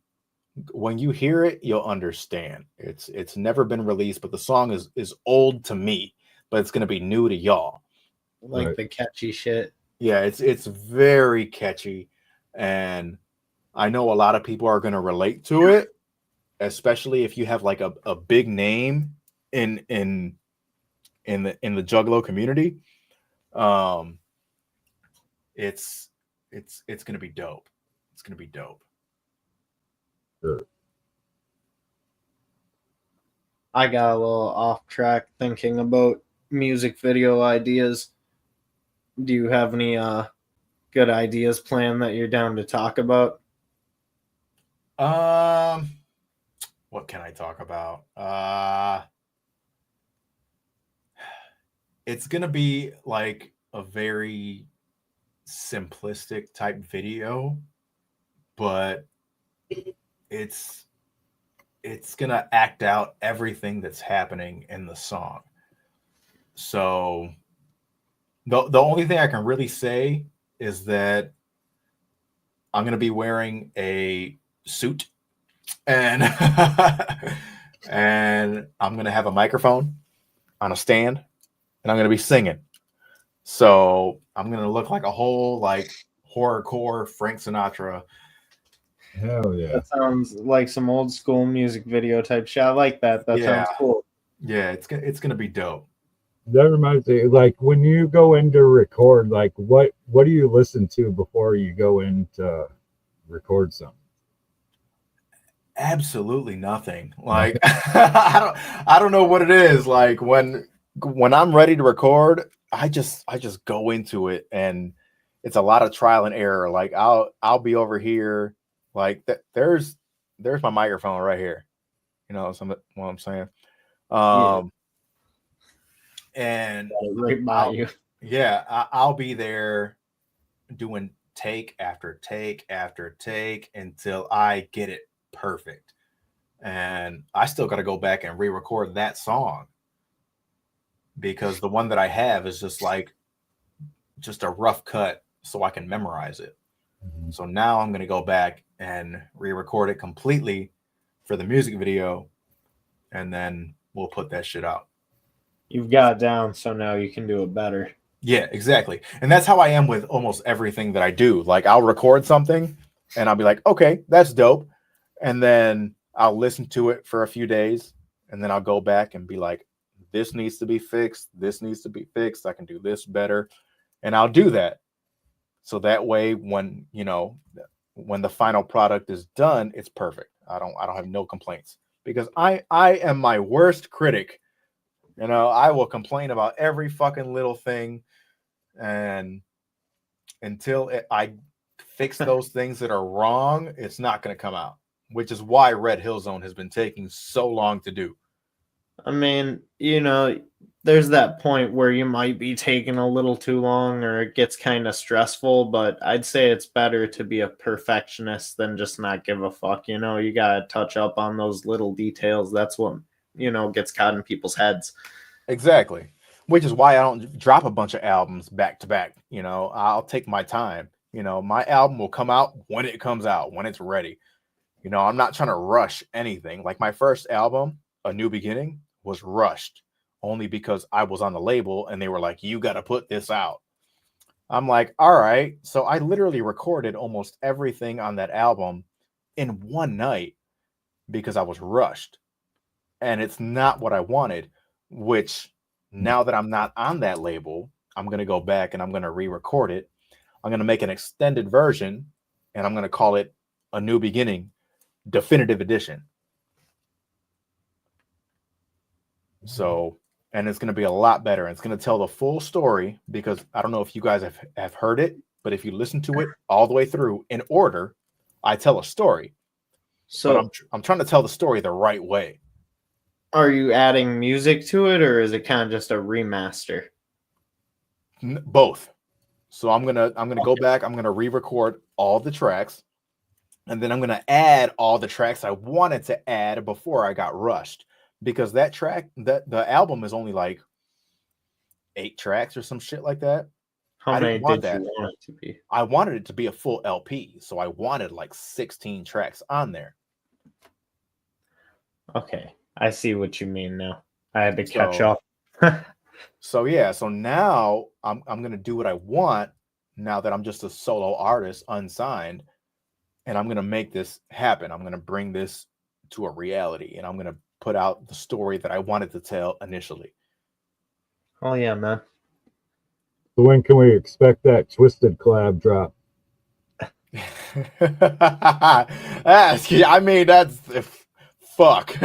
when you hear it, you'll understand. It's never been released, but the song is old to me, but it's gonna be new to y'all. Like Right. the catchy shit. Yeah, it's very catchy, and I know a lot of people are gonna relate to it, especially if you have like a big name in the juggalo community. It's gonna be dope. It's gonna be dope. Sure. I got a little off track thinking about music video ideas. Do you have any good ideas planned that you're down to talk about? What can I talk about? It's gonna be like a very simplistic type video, but it's gonna act out everything that's happening in the song. So the only thing I can really say is that I'm gonna be wearing a suit and and I'm gonna have a microphone on a stand and I'm gonna be singing. So I'm gonna look like a whole like horrorcore Frank Sinatra. Hell yeah. That sounds like some old school music video type shit. I like that. That Yeah. sounds cool. Yeah, it's gonna be dope. That reminds me, like when you go in to record, like what do you listen to before you go in to record something? Absolutely nothing. Like I don't know what it is. Like when I'm ready to record, I just go into it, and it's a lot of trial and error. Like I'll be over here, like there's my microphone right here. You know what I'm saying? And Right by you. yeah, I'll be there doing take after take after take until I get it perfect. And I still got to go back and re-record that song because the one that I have is just a rough cut so I can memorize it. Mm-hmm. So now I'm going to go back and re-record it completely for the music video, and then we'll put that shit out. You've got it down, so now you can do it better. Yeah, exactly. And that's how I am with almost everything that I do. Like I'll record something and I'll be like, okay, that's dope. And then I'll listen to it for a few days and then I'll go back and be like, this needs to be fixed. This needs to be fixed. I can do this better. And I'll do that. So that way when the final product is done, it's perfect. I don't have no complaints because I am my worst critic. I will complain about every fucking little thing, and until I fix those things that are wrong, it's not going to come out, which is why Red Hill Zone has been taking so long to do. I mean, there's that point where you might be taking a little too long or it gets kind of stressful, but I'd say it's better to be a perfectionist than just not give a fuck. You got to touch up on those little details. That's what, gets caught in people's heads. Exactly. Which is why I don't drop a bunch of albums back to back. I'll take my time. My album will come out when it comes out, when it's ready. I'm not trying to rush anything. Like my first album, A New Beginning, was rushed only because I was on the label and they were like, you got to put this out. I'm like, all right. So I literally recorded almost everything on that album in one night because I was rushed. And it's not what I wanted, which now that I'm not on that label, I'm going to go back and I'm going to re-record it. I'm going to make an extended version and I'm going to call it A New Beginning Definitive Edition. So, and it's going to be a lot better. It's going to tell the full story because I don't know if you guys have heard it, but if you listen to it all the way through in order, I tell a story. So but I'm trying to tell the story the right way. Are you adding music to it or is it kind of just a remaster? Both. So I'm gonna go back. I'm gonna re-record all the tracks, and then I'm gonna add all the tracks I wanted to add before I got rushed, because that the album is only like 8 tracks or some shit like that. How I many didn't want did that. you want it to be? I wanted it to be a full LP, so I wanted like 16 tracks on there. Okay, I see what you mean now. I had to catch up. So yeah, so now I'm gonna do what I want now that I'm just a solo artist, unsigned, and I'm gonna make this happen. I'm gonna bring this to a reality, and I'm gonna put out the story that I wanted to tell initially. Oh yeah, man. So when can we expect that Twisted collab drop? I mean, that's fuck.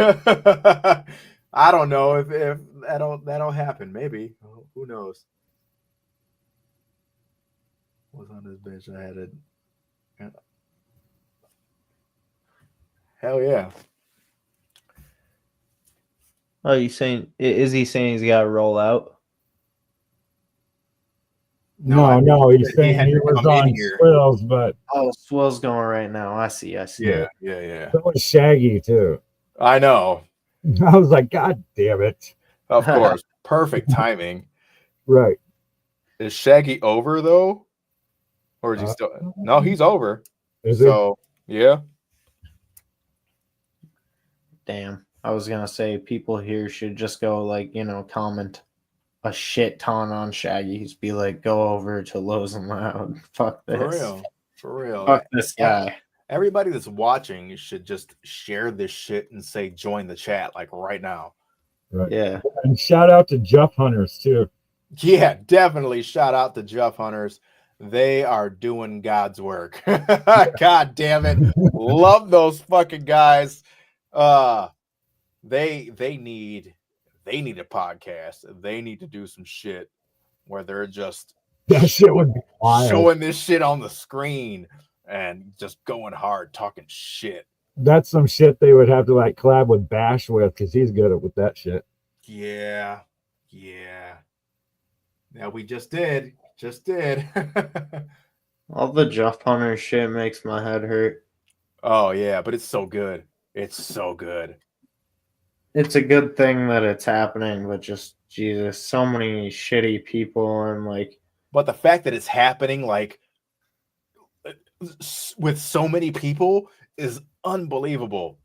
I don't know if that'll happen. Maybe, who knows? What's on this bitch? I had it. Hell yeah. Oh, you saying? Is he saying he's got to roll out? No, he's saying had he to was come in on here. Swills, but Oh, Swill's going right now. I see. Yeah. so was Shaggy too. I know. I was like, God damn it. Of course. Perfect timing. Right. Is Shaggy over though? Or is he still? No, he's over. Is So yeah. Damn. I was gonna say people here should just go like, comment a shit ton on Shaggy's. Be like, go over to Lows and Loud. Fuck this. For real. Fuck this guy. Everybody that's watching should just share this shit and say join the chat like right now. Right. Yeah. And shout out to Jeff Hunters too. Yeah, definitely shout out to Jeff Hunters. They are doing God's work. God damn it. Love those fucking guys. They need a podcast. They need to do some shit where they're just That shit would be wild. showing this shit on the screen and just going hard, talking shit. That's some shit they would have to like collab with Bash with, because he's good with that shit. Yeah. Yeah, we just did. All the Jeff Hunter shit makes my head hurt. Oh yeah, but it's so good. It's so good. It's a good thing that it's happening, but just Jesus, so many shitty people and like. But the fact that it's happening like with so many people is unbelievable.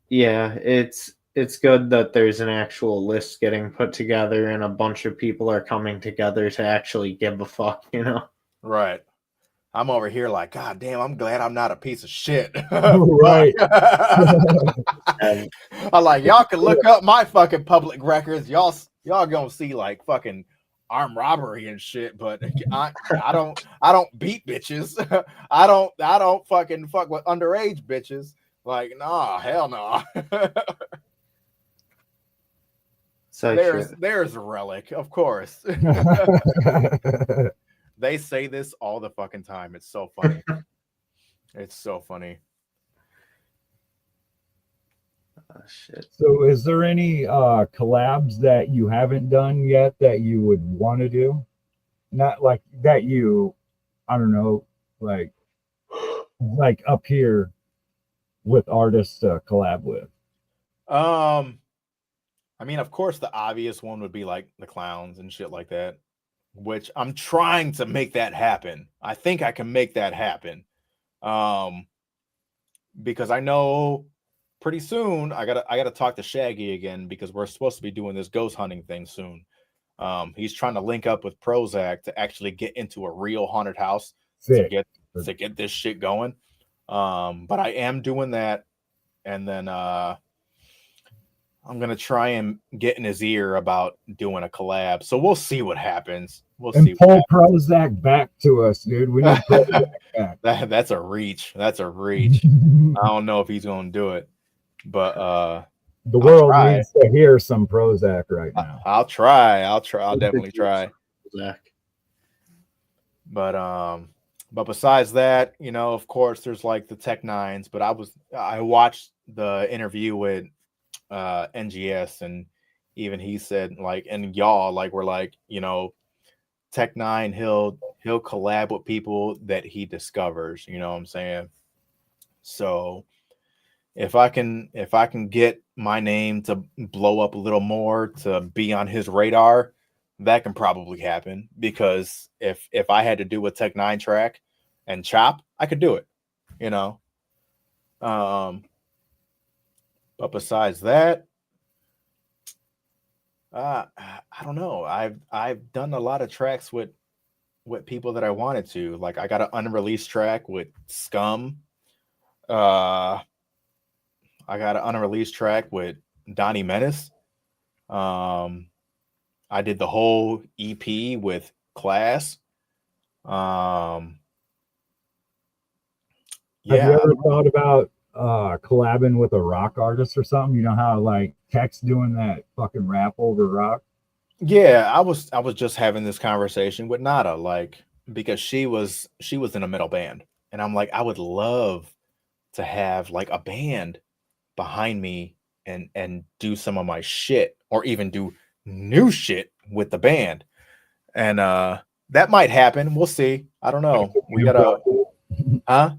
Yeah, it's good that there's an actual list getting put together and a bunch of people are coming together to actually give a fuck, Right. I'm over here like, God damn, I'm glad I'm not a piece of shit. Right. I'm like, y'all can look up my fucking public records. Y'all gonna see like fucking armed robbery and shit, but I don't beat bitches. I don't fucking fuck with underage bitches. Like, nah, hell no. So There's a relic, of course. They say this all the fucking time. It's so funny. It's so funny. oh, shit. So is there any collabs that you haven't done yet that you would want to do? Not like that you, I don't know, like up here with artists to collab with. I mean, of course, the obvious one would be like the clowns and shit like that, which I'm trying to make that happen. I think I can make that happen. Because I know pretty soon I gotta talk to Shaggy again, because we're supposed to be doing this ghost hunting thing soon. He's trying to link up with Prozac to actually get into a real haunted house to get this shit going. But I am doing that, and then I'm gonna try and get in his ear about doing a collab. So we'll see what happens. We'll see. Pull Prozac back to us, dude. We need Prozac back. That's a reach. That's a reach. I don't know if he's gonna do it, but the world needs to hear some Prozac right now. I'll try. I'll definitely try. Zach. But besides that, of course, there's like the Tech Nines. But I watched the interview with NGS, and even he said like, and y'all like, we're like, Tech Nine, he'll collab with people that he discovers. You know what I'm saying? So if I can get my name to blow up a little more, to be on his radar, that can probably happen. Because if I had to do a Tech Nine track and chop, I could do it. You know. But besides that, I don't know. I've done a lot of tracks with people that I wanted to. Like I got an unreleased track with Scum. I got an unreleased track with Donnie Menace. I did the whole EP with Class. Have Yeah, you ever thought about collabing with a rock artist or something? You know how like Tech's doing that fucking rap over rock? yeah. I was just having this conversation with Nada, like, because she was in a metal band, and I'm like, I would love to have like a band behind me and do some of my shit, or even do new shit with the band. And that might happen. We'll see. I don't know. We gotta huh?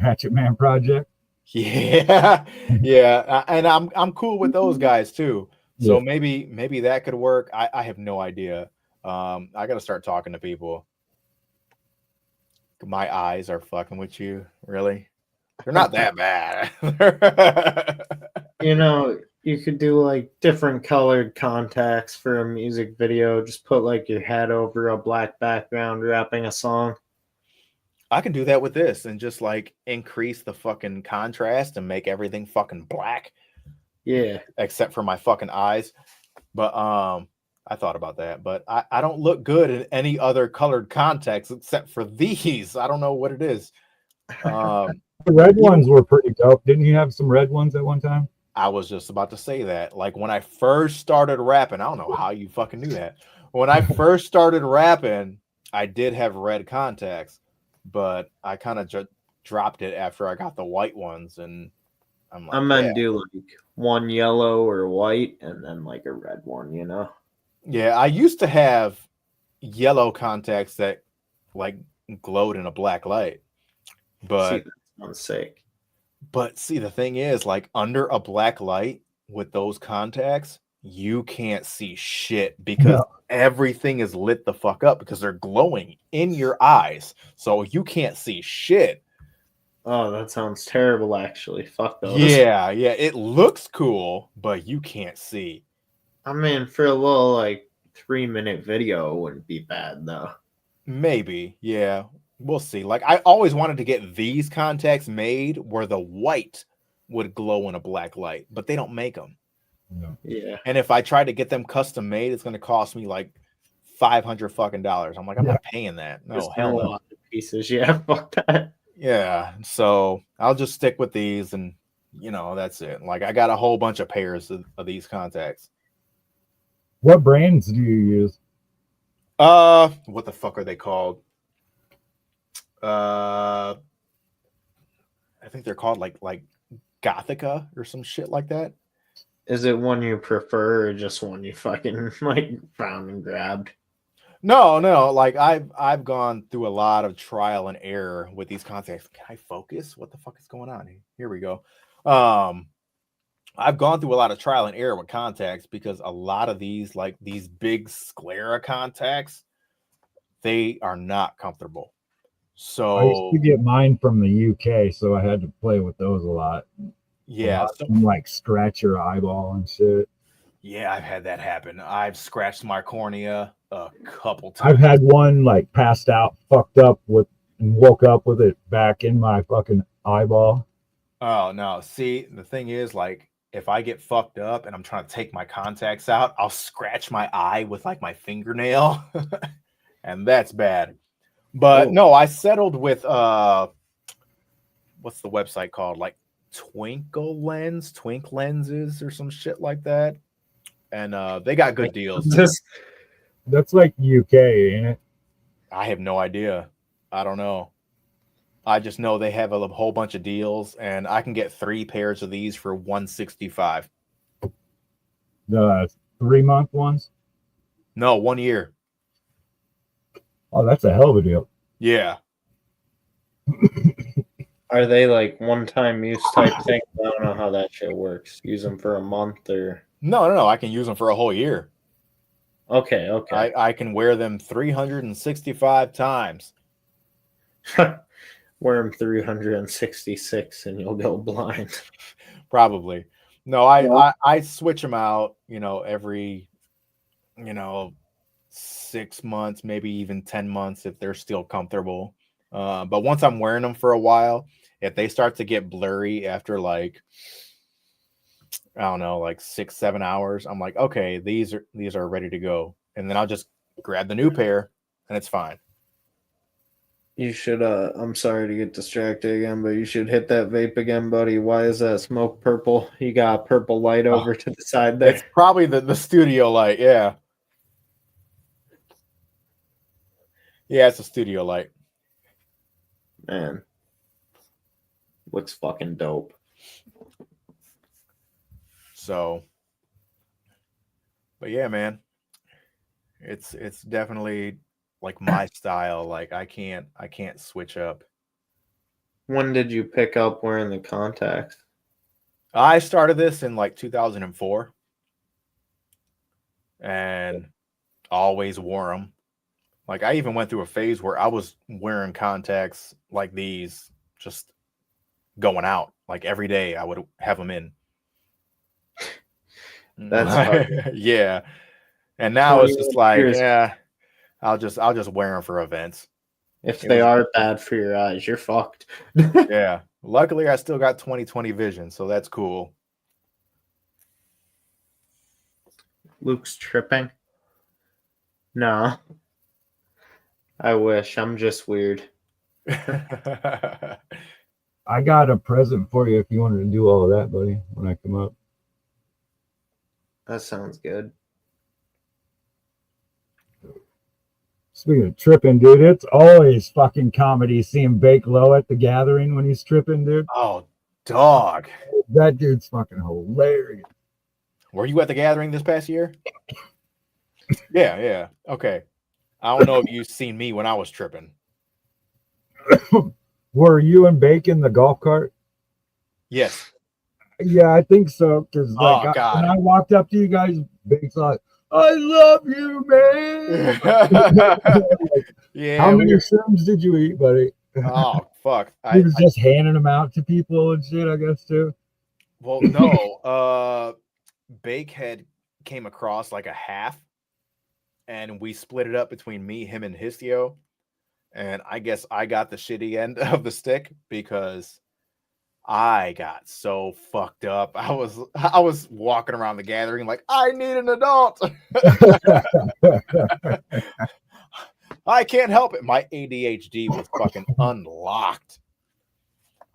Hatchet Man Project. Yeah. Yeah. And I'm cool with those guys too. So Yeah. maybe that could work. I have no idea. I gotta start talking to people. My eyes are fucking with you, really? They're not that bad. You know, you could do like different colored contacts for a music video. Just put like your head over a black background rapping a song. I can do that with this and just like increase the fucking contrast and make everything fucking black, Yeah. except for my fucking eyes. But I thought about that, but I don't look good in any other colored contacts except for these. I don't know what it is. The red ones were pretty dope. Didn't you have some red ones at one time? I was just about to say that. Like when I first started rapping, I don't know how you fucking knew that. When I first started rapping, I did have red contacts, but I kind of dropped it after I got the white ones, and I'm like, I might yeah. do like one yellow or white and then like a red one, you know? Yeah, I used to have yellow contacts that like glowed in a black light. See, But that sounds sick. see, the thing is, like under a black light with those contacts, you can't see shit because No. everything is lit the fuck up because they're glowing in your eyes. So you can't see shit. Oh, that sounds terrible, actually. Fuck those. Yeah, it looks cool, but you can't see. I mean, for a little like 3-minute video, it wouldn't be bad though. Maybe, yeah. We'll see. Like I always wanted to get these contacts made where the white would glow in a black light, but they don't make them. No. Yeah. And if I try to get them custom made, it's going to cost me like $500 fucking dollars. I'm like, I'm not paying that. No, There's hell no no. lot of pieces. Yeah, fuck that. Yeah. So I'll just stick with these, and that's it. Like I got a whole bunch of pairs of these contacts. What brands do you use? What the fuck are they called? I think they're called like Gothica or some shit like that. Is it one you prefer or just one you fucking like found and grabbed? No. Like I've gone through a lot of trial and error with these contacts. Can I focus? What the fuck is going on? Here we go. I've gone through a lot of trial and error with contacts because a lot of these, like these big sclera contacts, they are not comfortable. I used So to get mine from the UK, so I had to play with those a lot. yeah, Like scratch your eyeball and shit. yeah, I've had that happen. I've scratched my cornea a couple times. I've had one like passed out, fucked up with, and woke up with it back in my fucking eyeball. Oh no. See, the thing is, like, if I get fucked up and I'm trying to take my contacts out, I'll scratch my eye with like my fingernail. And that's bad. But no, I settled with what's the website called? Like Twink Lenses or some shit like that. And they got good deals. That's like UK, ain't it? I have no idea. I don't know. I just know they have a whole bunch of deals, and I can get 3 pairs of these for $165. The 3-month ones? No, 1 year. Oh, that's a hell of a deal. Yeah. Are they like one-time use type thing? I don't know how that shit works. Use them for a month or... No. I can use them for a whole year. Okay. I can wear them 365 times. Wear them 366 and you'll go blind. Probably. No, I switch them out, every, 6 months, maybe even 10 months if they're still comfortable. But once I'm wearing them for a while, if they start to get blurry after like, I don't know, like 6-7 hours, I'm like, okay, these are ready to go. And then I'll just grab the new pair and it's fine. You should, I'm sorry to get distracted again, but you should hit that vape again, buddy. Why is that smoke purple? You got a purple light over to the side there. It's probably the studio light. Yeah. Yeah, it's a studio light. Man. Looks fucking dope. So, but yeah, man, it's definitely like my style. Like I can't switch up. When did you pick up wearing the contacts? I started this in like 2004 and always wore them. Like I even went through a phase where I was wearing contacts like these, just going out. Like every day I would have them in. That's yeah. And now it's just like, yeah, I'll just wear them for events. If they are bad for your eyes, you're fucked. Yeah. Luckily, I still got 20/20 vision, so that's cool. Luke's tripping. No. I wish. I'm just weird. I got a present for you if you wanted to do all of that, buddy, when I come up. That sounds good. Speaking of tripping, dude, it's always fucking comedy seeing Bake Low at the gathering when he's tripping, dude. Oh, dog. That dude's fucking hilarious. Were you at the gathering this past year? Yeah. Okay. I don't know if you've seen me when I was tripping. Were you and Bake in the golf cart? Yes. Yeah, I think so. Because Oh, God. when I walked up to you guys, Bake's like, I love you, man. Yeah. How many shrooms did you eat, buddy? Oh, fuck. He was just handing them out to people and shit, I guess, too. Well, no. Bakehead came across like a half, and we split it up between me, him, and Histio. And I guess I got the shitty end of the stick because I got so fucked up. I was walking around the gathering like, I need an adult. I can't help it. My ADHD was fucking unlocked.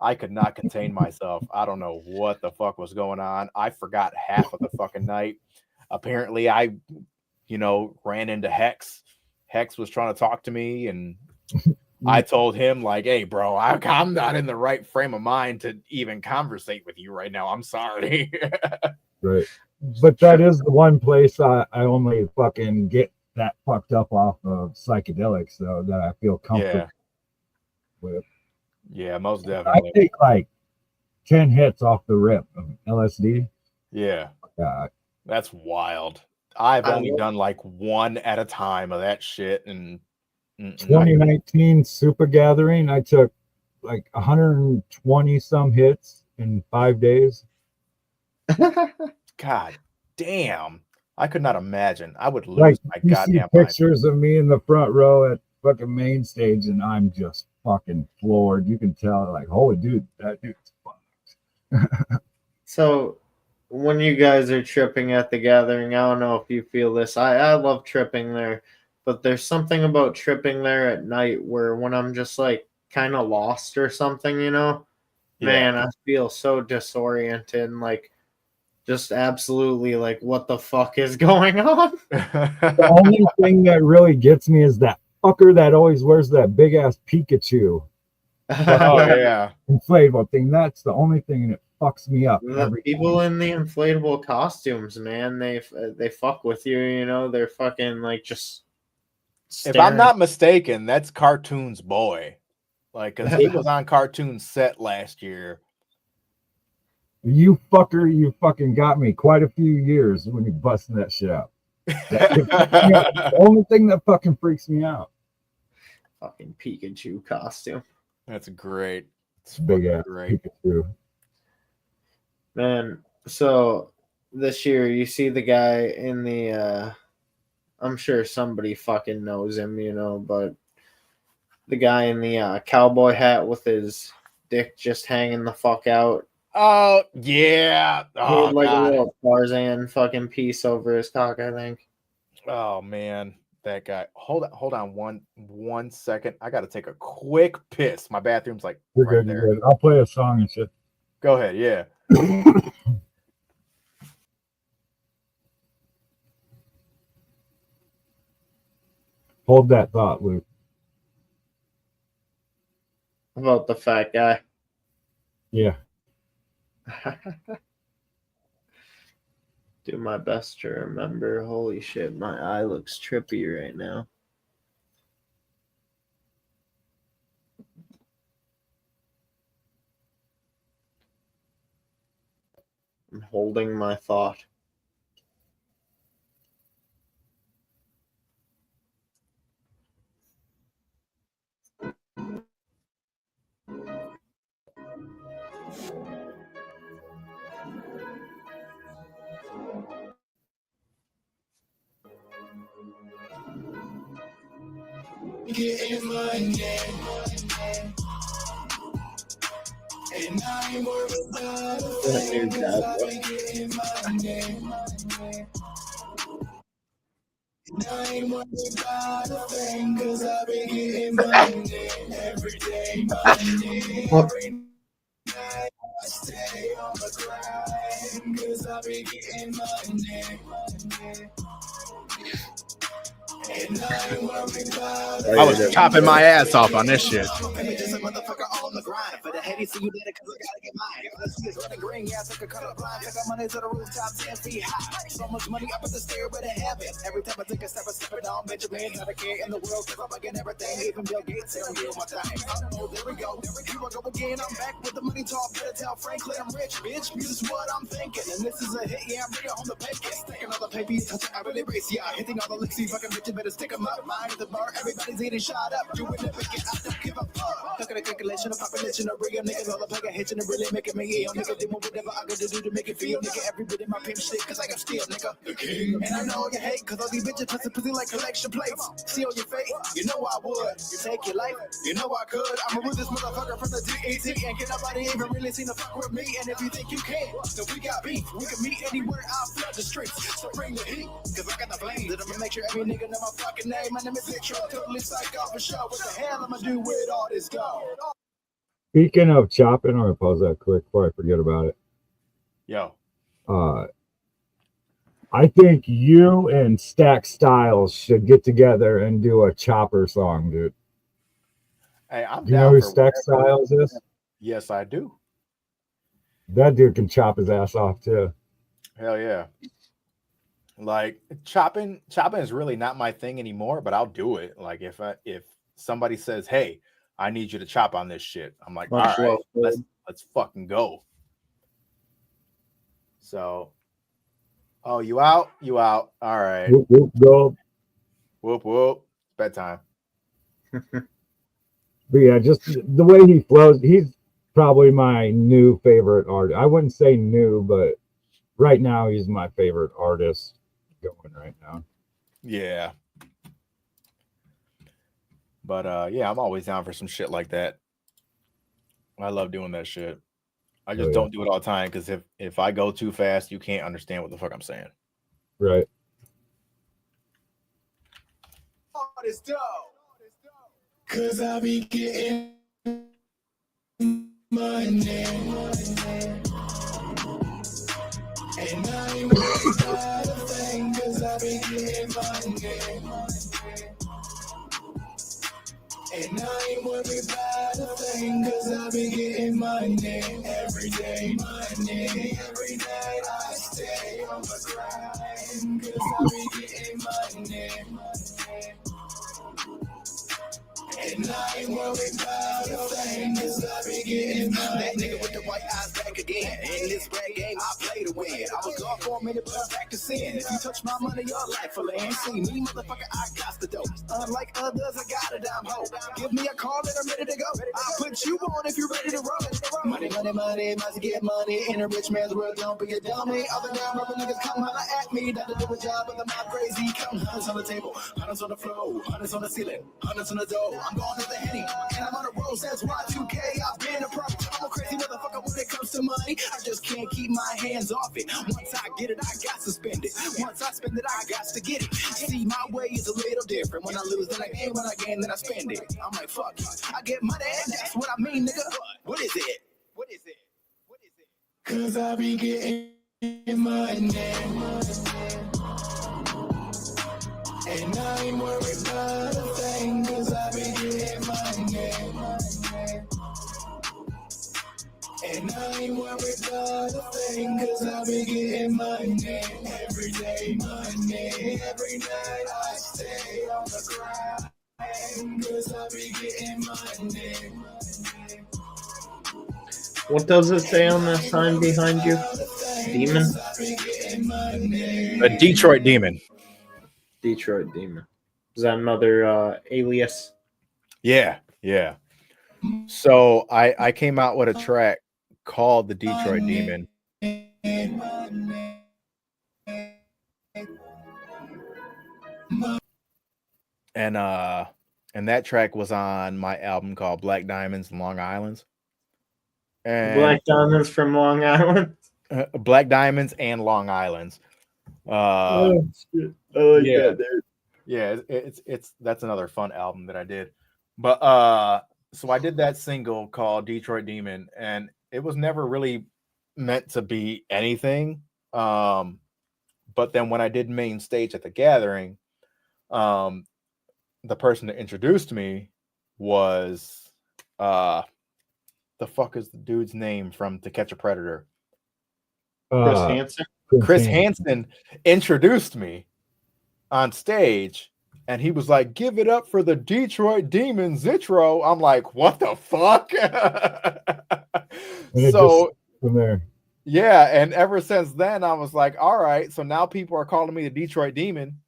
I could not contain myself. I don't know what the fuck was going on. I forgot half of the fucking night. Apparently, I, ran into Hex. Hex was trying to talk to me, and I told him, like, hey, bro, I'm not in the right frame of mind to even conversate with you right now. I'm sorry. Right. But that is the one place I only fucking get that fucked up off of psychedelics, though, that I feel comfortable with. Yeah, most definitely. I take like 10 hits off the rip of LSD. Yeah. God. That's wild. I've only done like one at a time of that shit. And 2019 Super Gathering, I took like 120 some hits in 5 days. God damn. I could not imagine. I would lose like, my you goddamn see pictures of me in the front row at fucking main stage, and I'm just fucking floored. You can tell, like, holy dude, that dude's fucked. So when you guys are tripping at the gathering, I don't know if you feel this. I love tripping there, but there's something about tripping there at night where when I'm just like kind of lost or something, man, I feel so disoriented and like just absolutely like, what the fuck is going on? The only thing that really gets me is that fucker that always wears that big ass Pikachu Oh, yeah. inflatable thing. That's the only thing, and it fucks me up. The people in the inflatable costumes, man, they fuck with you, they're fucking like just If I'm not mistaken, that's Cartoon's boy. Like, because he was on Cartoon set last year. You fucker, you fucking got me quite a few years when you busting that shit out. The only thing that fucking freaks me out. Fucking Pikachu costume. That's great. It's Big ass great. Pikachu. Man, so this year you see the guy in the I'm sure somebody fucking knows him, you know, but the guy in the cowboy hat with his dick just hanging the fuck out. Oh yeah. He Oh had like God. a little Tarzan fucking piece over his cock, I think. Oh man, that guy. Hold on one second. I gotta take a quick piss. My bathroom's like You're right good, there. you're good. I'll play a song and shit. Go ahead, yeah. Hold that thought, Luke. About the fat guy. Yeah. Do my best to remember. Holy shit, my eye looks trippy right now. I'm holding my thought. Getting money, and I ain't worried about a thing, 'cause I be getting money. And I ain't worried about a thing, 'cause I be getting money every day, money every night. I stay on the grind, 'cause I be getting money. And I ain't worried about I was chopping my ass off on this shit. just a motherfucker on the grind. For the heady, see you later, cause I gotta get mine. Let's see this running green, yeah, I took a color blind. Took money to the rooftop, 10 feet high. So much money up at the stairway to heaven. Every time I take a step, I step it on Benjamin. Not a care in the world, cause I'm fucking everything. Even Bill Gates said I'm doing my thing. Oh, there we go. Here I go again. I'm back with the money talk. Better tell Franklin I'm rich, bitch. This is what I'm thinking. And this is a hit, yeah, I'm bringing home the bacon. Stacking all the papers, I really race, yeah. Hitting all the licks, you fucking bitches better stick them up. Mind at the bar, everybody's eating shot up. You will never get, I don't give a fuck. Look at the calculation of population of real niggas. All the plug hitching and really making me ill. Nigga, they want whatever I gotta do to make it feel. Nigga, every bit of my pimp shit, cause I got skill, nigga. The king. And I know you hate, cause all these bitches pussy like collection plates. See on your face, you know I would. You take your life, you know I could. I'ma root this motherfucker from the DET. And get nobody even really seen the fuck with me. And if you think you can, then we got beef. We can meet anywhere, I'll flood the streets. So bring the heat, cause I got the flame. That I'ma make sure every nigga know my fucking name. My name is Zitro, totally psycho for sure. What the hell I'ma do with all this gold? Speaking of chopping, I'm gonna pause that quick before I forget about it. Yo. I think you and Stack Styles should get together and do a chopper song, dude. Hey, I'm Do you know down who for Stack whatever. Styles is? Yes, I do. That dude can chop his ass off too. Hell yeah. Like chopping is really not my thing anymore, but I'll do it. Like if somebody says, "Hey, I need you to chop on this shit," I'm like, Much "All right, love, let's fucking go." So, oh, you out? You out? All right. Whoop, whoop, go. Whoop whoop. It's bedtime. But yeah, just the way he flows, he's probably my new favorite artist. I wouldn't say new, but right now he's my favorite artist going right now. Yeah. But yeah, I'm always down for some shit like that. I love doing that shit. I just don't do it all the time because if I go too fast, you can't understand what the fuck I'm saying. Right. Cause I be getting money. And I ain't worried about a thing, cause I be getting money. And I ain't worried about a thing, cause I be getting money. Every day, money. Every night I stay on the grind, cause I be getting money. And I ain't worried about a thing, 'cause I be getting mine. That nigga with the white eyes back again. In this rap game, I play to win. I was gone for a minute, but I'm back to sin. If you touch my money, your life will end. See me, motherfucker, I got the dope. Unlike others, I got a damn hoe. Give me a call and I'm ready to go. I'll put you on if you're ready to roll. Money, money, money, must get money. In a rich man's world, don't be a dummy. Other damn rubber niggas come holla at me. Got to do a job, but I'm not crazy. Come hundreds on the table, hundreds on the floor, hundreds on the ceiling, hundreds on the door. I'm going to the Henny, and I'm on the road. Says Y2K, I've been a pro. I'm a crazy motherfucker when it comes to money. I just can't keep my hands off it. Once I get it, I got to spend it. Once I spend it, I got to get it. See, my way is a little different. When I lose, then I gain. When I gain, then I spend it. I'm like, fuck it. I get money, and that's what I mean, nigga. What is it? What is it? What is it? 'Cause I be getting money. And I ain't worried about a thing, 'cause I be getting money. And I ain't worried about a thing, 'cause I be getting money. Every day, money. Every night I stay on the grind, 'cause I be getting money. What does it say on the sign behind you? Demon? A Detroit Demon. Detroit Demon. Is that another alias? Yeah, yeah. So I came out with a track called the Detroit Demon. And that track was on my album called Black Diamonds and Long Islands. And Black Diamonds from Long Island? Black Diamonds and Long Islands. Shit. I like that, dude. Yeah, it's that's another fun album that I did. But so I did that single called Detroit Demon, and it was never really meant to be anything. But then when I did main stage at the gathering, the person that introduced me was the fuck is the dude's name from To Catch a Predator? Chris Hansen? Chris Hansen introduced me on stage, and he was like, "Give it up for the Detroit Demon, Zitro." I'm like, "What the fuck?" So from there, yeah, and ever since then, I was like, "All right." So now people are calling me the Detroit Demon,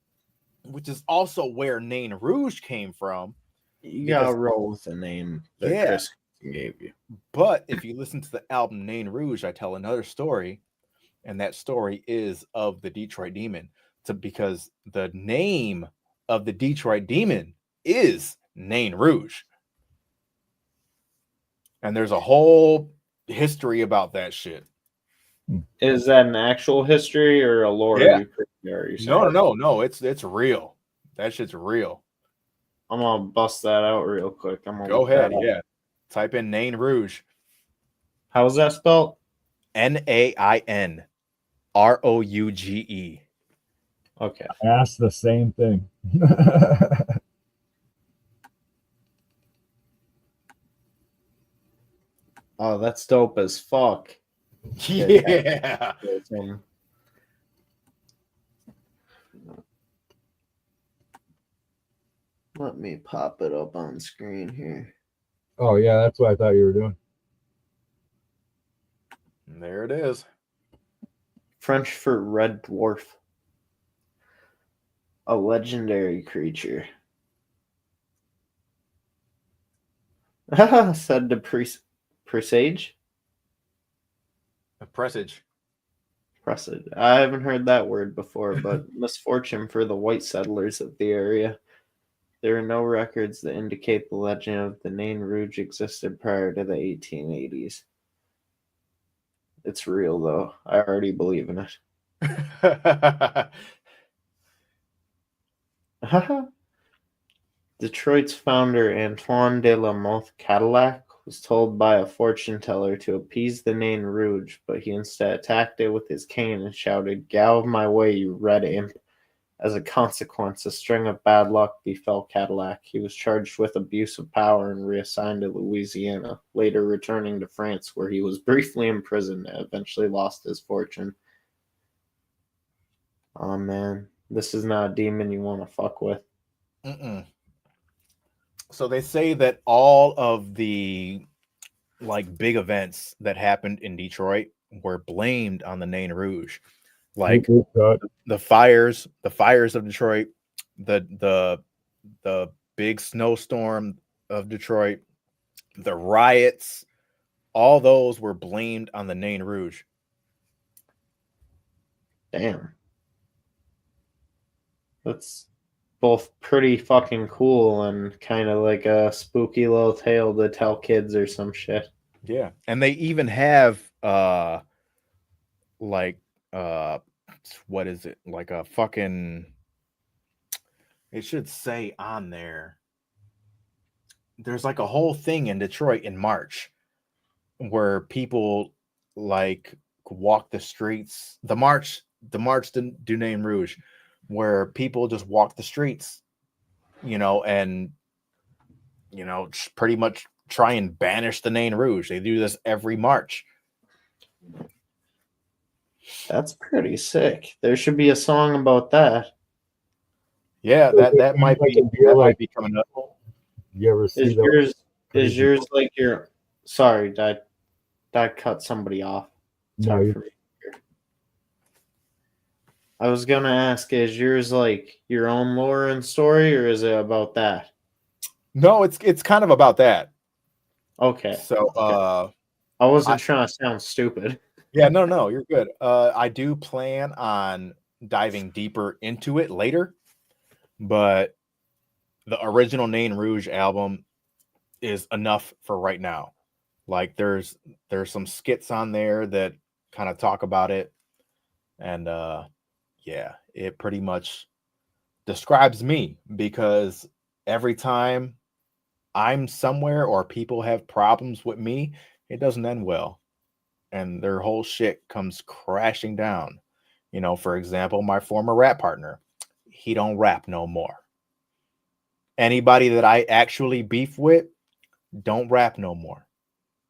which is also where Nain Rouge came from. You gotta roll with the name that Chris gave you. But if you listen to the album Nain Rouge, I tell another story, and that story is of the Detroit Demon. Because the name of the Detroit Demon is Nain Rouge. And there's a whole history about that shit. Is that an actual history or a lore? Yeah. No. It's real. That shit's real. I'm gonna bust that out real quick. Go ahead. Yeah. Type in Nain Rouge. How's that spelled? NAINROUGE. Okay. I asked the same thing. Oh, that's dope as fuck. Yeah. Let me pop it up on screen here. Oh yeah, that's what I thought you were doing. There it is. French for red dwarf. A legendary creature. Said to presage? A presage. Presage. I haven't heard that word before, but misfortune for the white settlers of the area. There are no records that indicate the legend of the Nain Rouge existed prior to the 1880s. It's real, though. I already believe in it. Detroit's founder, Antoine de la Mothe Cadillac, was told by a fortune teller to appease the Nain Rouge, but he instead attacked it with his cane and shouted, "Get out of my way, you red imp." As a consequence, a string of bad luck befell Cadillac. He was charged with abuse of power and reassigned to Louisiana, later returning to France, where he was briefly imprisoned and eventually lost his fortune. Oh man, this is not a demon you want to fuck with. Mm-mm. So they say that all of the like big events that happened in Detroit were blamed on the Nain Rouge. Like the fires of Detroit, the big snowstorm of Detroit, the riots, all those were blamed on the Nain Rouge. Damn. That's both pretty fucking cool and kind of like a spooky little tale to tell kids or some shit. Yeah. And they even have like what is it? Like a fucking, it should say on there. There's like a whole thing in Detroit in March where people like walk the streets. The march du Nain Rouge, where people just walk the streets, you know, and you know, pretty much try and banish the Nain Rouge. They do this every March. That's pretty sick. There should be a song about that. Yeah, that might be coming up. You ever see those? Is yours like your? Sorry, that cut somebody off. Sorry for me. I was gonna ask, is yours like your own lore and story, or is it about that? No, it's kind of about that. Okay. So I wasn't trying to sound stupid. Yeah, no, you're good. I do plan on diving deeper into it later, but the original Nain Rouge album is enough for right now. Like there's some skits on there that kind of talk about it, and yeah, it pretty much describes me, because every time I'm somewhere or people have problems with me, it doesn't end well, and their whole shit comes crashing down. You know, for example, my former rap partner, he don't rap no more. Anybody that I actually beef with don't rap no more.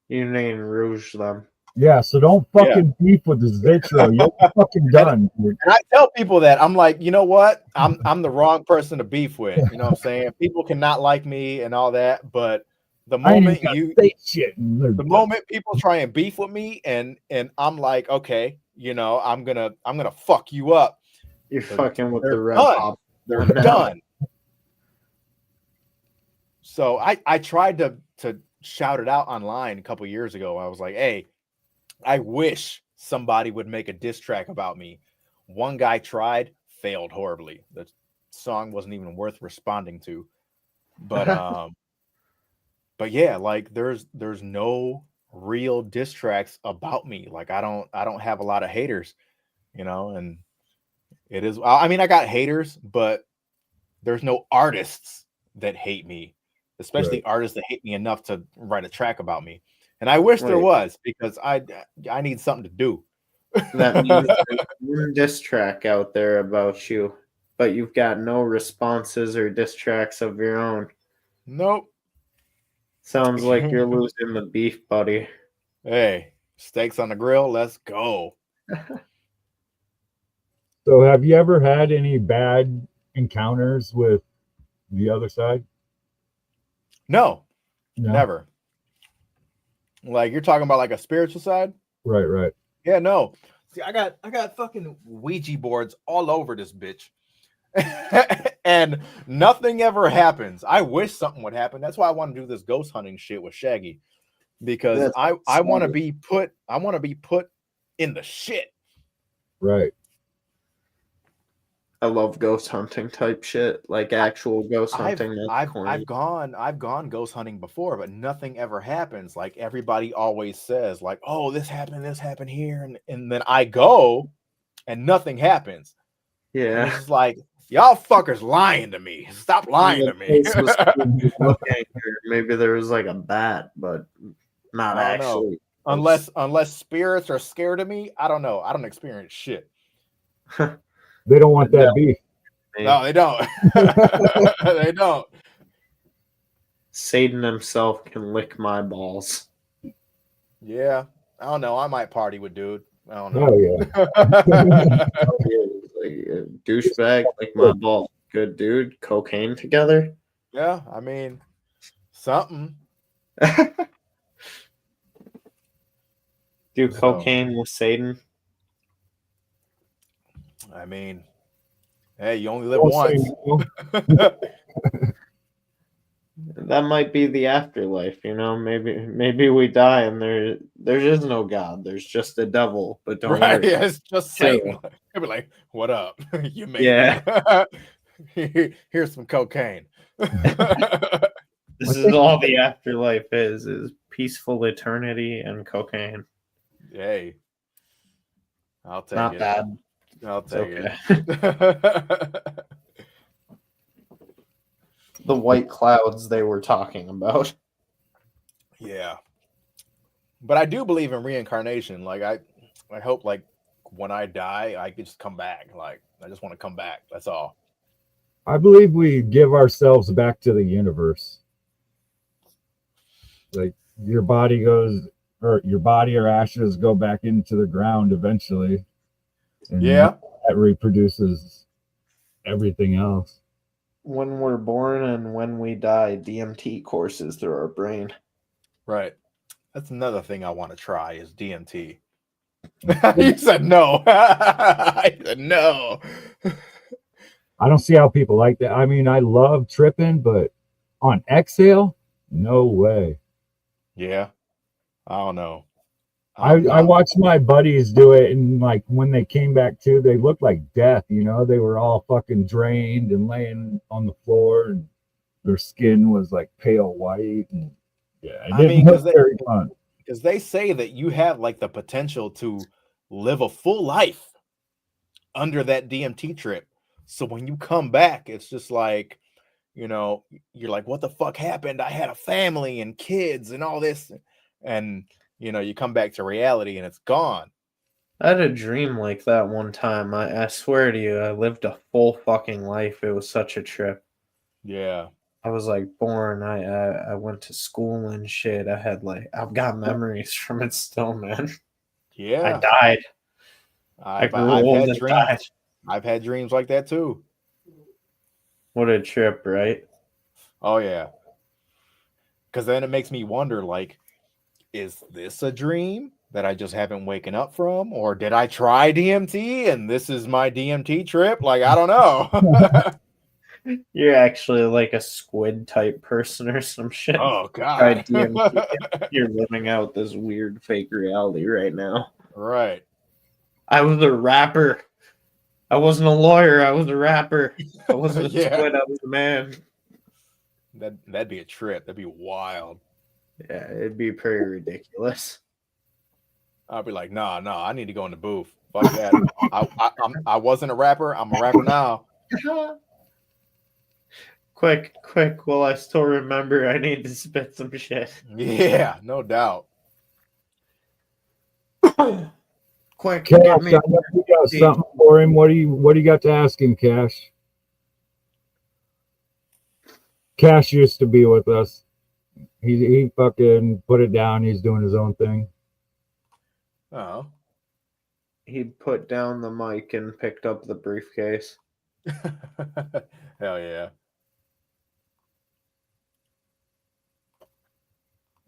You Nain Rouge them. Yeah, so don't fucking beef with the Zitro. You're fucking done. And I tell people that, I'm like, you know what? I'm the wrong person to beef with. You know what I'm saying? People cannot like me and all that, but the moment the moment people try and beef with me, and I'm like, okay, you know, I'm gonna fuck you up. You're fucking with the They're red done. pop. They're done. So I tried to shout it out online a couple years ago. I was like, hey, I wish somebody would make a diss track about me. One guy tried, failed horribly. The song wasn't even worth responding to. But but yeah, like there's no real diss tracks about me. Like I don't have a lot of haters, you know, and it is, I mean, I got haters, but there's no artists that hate me, especially artists that hate me enough to write a track about me. And I wish there was, because I need something to do. That means there's one diss track out there about you, but you've got no responses or diss tracks of your own. Nope. Sounds like you're losing the beef, buddy. Hey, steaks on the grill, let's go. So have you ever had any bad encounters with the other side? No, never. Like you're talking about like a spiritual side? Right. Yeah, no. See, I got fucking Ouija boards all over this bitch. And nothing ever happens. I wish something would happen. That's why I want to do this ghost hunting shit with Shaggy. Because I want to be put in the shit. Right. I love ghost hunting type shit, like actual ghost hunting. I've gone ghost hunting before, but nothing ever happens. Like everybody always says, like, oh, this happened here, and then I go and nothing happens. Yeah. And it's like, y'all fuckers lying to me. Stop lying to me. Maybe there was like a bat, but not actually. Unless spirits are scared of me, I don't know. I don't experience shit. They don't want that beef. No, they don't. They don't. Satan himself can lick my balls. Yeah. I don't know. I might party with dude. I don't know. Oh, yeah. Like a douchebag, like my ball. Good dude. Cocaine together. Yeah. I mean, Something. Do So- cocaine with Satan. I mean, hey, you only live Don't say once. no. That might be the afterlife, you know. Maybe we die and there is no God. There's just a devil. But don't Right? worry. Yeah, it's just Chill. Satan. He'll be like, "What up? You made Yeah. it. Here's some cocaine." This is all the afterlife is peaceful eternity and cocaine. Hey, I'll take Not it. bad. I'll It's take okay. it. The white clouds they were talking about. Yeah, but I do believe in reincarnation. Like I hope like when I die, I could just come back. Like I just want to come back. That's all. I believe we give ourselves back to the universe. Like your body goes, or your body or ashes go back into the ground eventually. And Yeah. that reproduces everything else. When we're born and when we die, DMT courses through our brain. Right. That's another thing I want to try is DMT. You said no. I said no. I don't see how people like that. I mean, I love tripping, but on exhale, no way. Yeah. I don't know. I watched my buddies do it, and like when they came back to, they looked like death. You know, they were all fucking drained and laying on the floor, and their skin was like pale white. And yeah, it didn't look very fun. Because they say that you have like the potential to live a full life under that DMT trip. So when you come back, it's just like, you know, you're like, what the fuck happened? I had a family and kids and all this. And, you know, you come back to reality and it's gone. I had a dream like that one time. I swear to you, I lived a full fucking life. It was such a trip. Yeah. I was like born. I went to school and shit. I've got memories from it still, man. Yeah. I died. I've grew old had and dreams. died. I've had dreams like that too. What a trip, right? Oh yeah. Because then it makes me wonder, like, is this a dream that I just haven't waken up from? Or did I try DMT and this is my DMT trip? Like, I don't know. You're actually like a squid type person or some shit. Oh Tried God. DMT. You're living out this weird fake reality right now. Right. I was a rapper. I wasn't a lawyer. I was a rapper. I wasn't a Yeah. squid. I was a man. That'd be a trip. That'd be wild. Yeah, it'd be pretty ridiculous. I'd be like, nah, I need to go in the booth. Fuck that. I wasn't a rapper. I'm a rapper now. Quick. Well, I still remember I need to spit some shit. Yeah, no doubt. Quick, Cash, get me. I know you got something for him. What do you got to ask him, Cash? Cash used to be with us. He fucking put it down. He's doing his own thing. Oh. He put down the mic and picked up the briefcase. Hell yeah.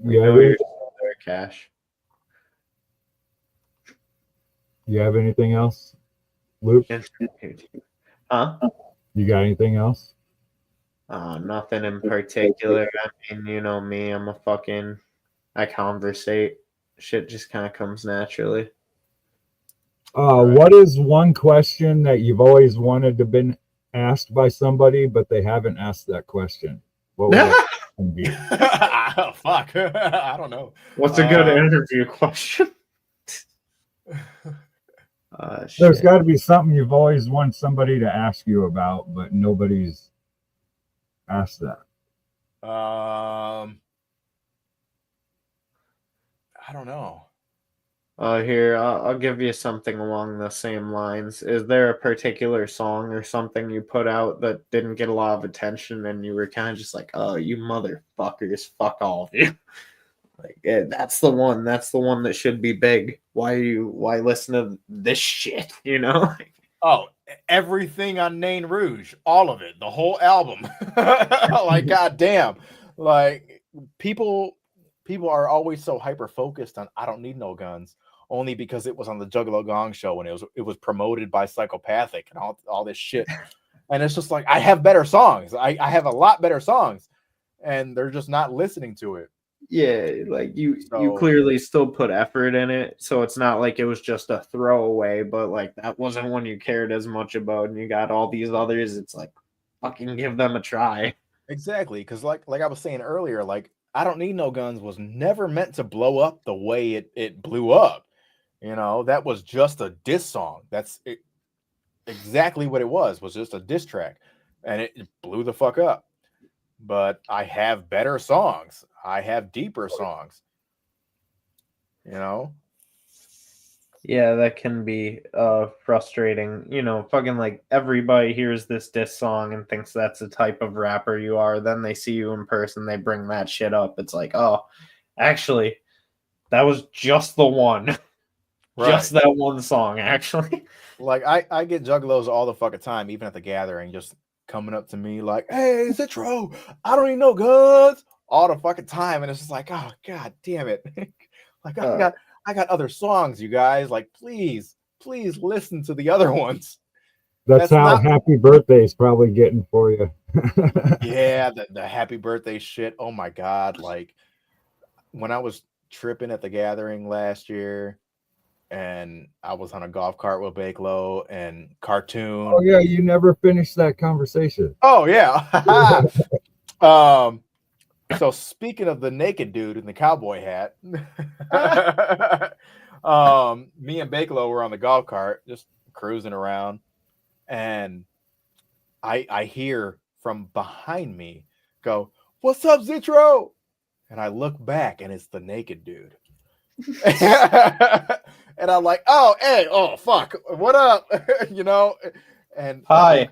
Yeah, You're still there, Cash. you have anything else, Luke? Huh? You got anything else? Nothing in particular. I mean, you know me. I conversate. Shit just kind of comes naturally. What is one question that you've always wanted to been asked by somebody, but they haven't asked that question? What would that question be? Oh, fuck. I don't know. What's a good interview question? There's Shit. got to be something you've always wanted somebody to ask you about, but nobody's asked that. I don't know. Here, I'll give you something along the same lines. Is there a particular song or something you put out that didn't get a lot of attention and you were kind of just like, oh, you motherfuckers, fuck all of you? Like, yeah, that's the one that should be big. Why listen to this shit, you know? Oh, everything on Nain Rouge, all of it, the whole album. Like, goddamn. Like people are always so hyper focused on I don't need no guns, only because it was on the Juggalo Gong show and it was promoted by Psychopathic and all this shit. And it's just like, I have better songs. I have a lot better songs, and they're just not listening to it. Yeah, like you So- clearly still put effort in it, so it's not like it was just a throwaway, but like that wasn't one you cared as much about, and you got all these others. It's like, fucking give them a try. Exactly, because like I was saying earlier, like I Don't Need No Guns was never meant to blow up the way it blew up. You know, that was just a diss song. That's it, exactly what it was just a diss track, and it blew the fuck up. But I have better songs. I have deeper songs. You know? Yeah, that can be frustrating. You know, fucking like everybody hears this diss song and thinks that's the type of rapper you are. Then they see you in person, they bring that shit up. It's like, oh, actually, that was just the one. Just that one song, actually. Like I get juggalos all the fucking time, even at the gathering, just coming up to me like, "Hey, Zitro, I don't need no guns," all the fucking time, and it's just like, oh god damn it! Like I got other songs, you guys. Like, please listen to the other ones. That's how Happy Birthday's probably getting for you. Yeah, the Happy Birthday shit. Oh my god! Like when I was tripping at the gathering last year, and I was on a golf cart with Bakelo and Cartoon. Oh yeah, you never finished that conversation. Oh yeah. So speaking of the naked dude in the cowboy hat, me and Bakelo were on the golf cart just cruising around, and I hear from behind me go, "What's up, Zitro?" And I look back and it's the naked dude. And I'm like, "Oh, hey, oh fuck, what up?" You know, and hi.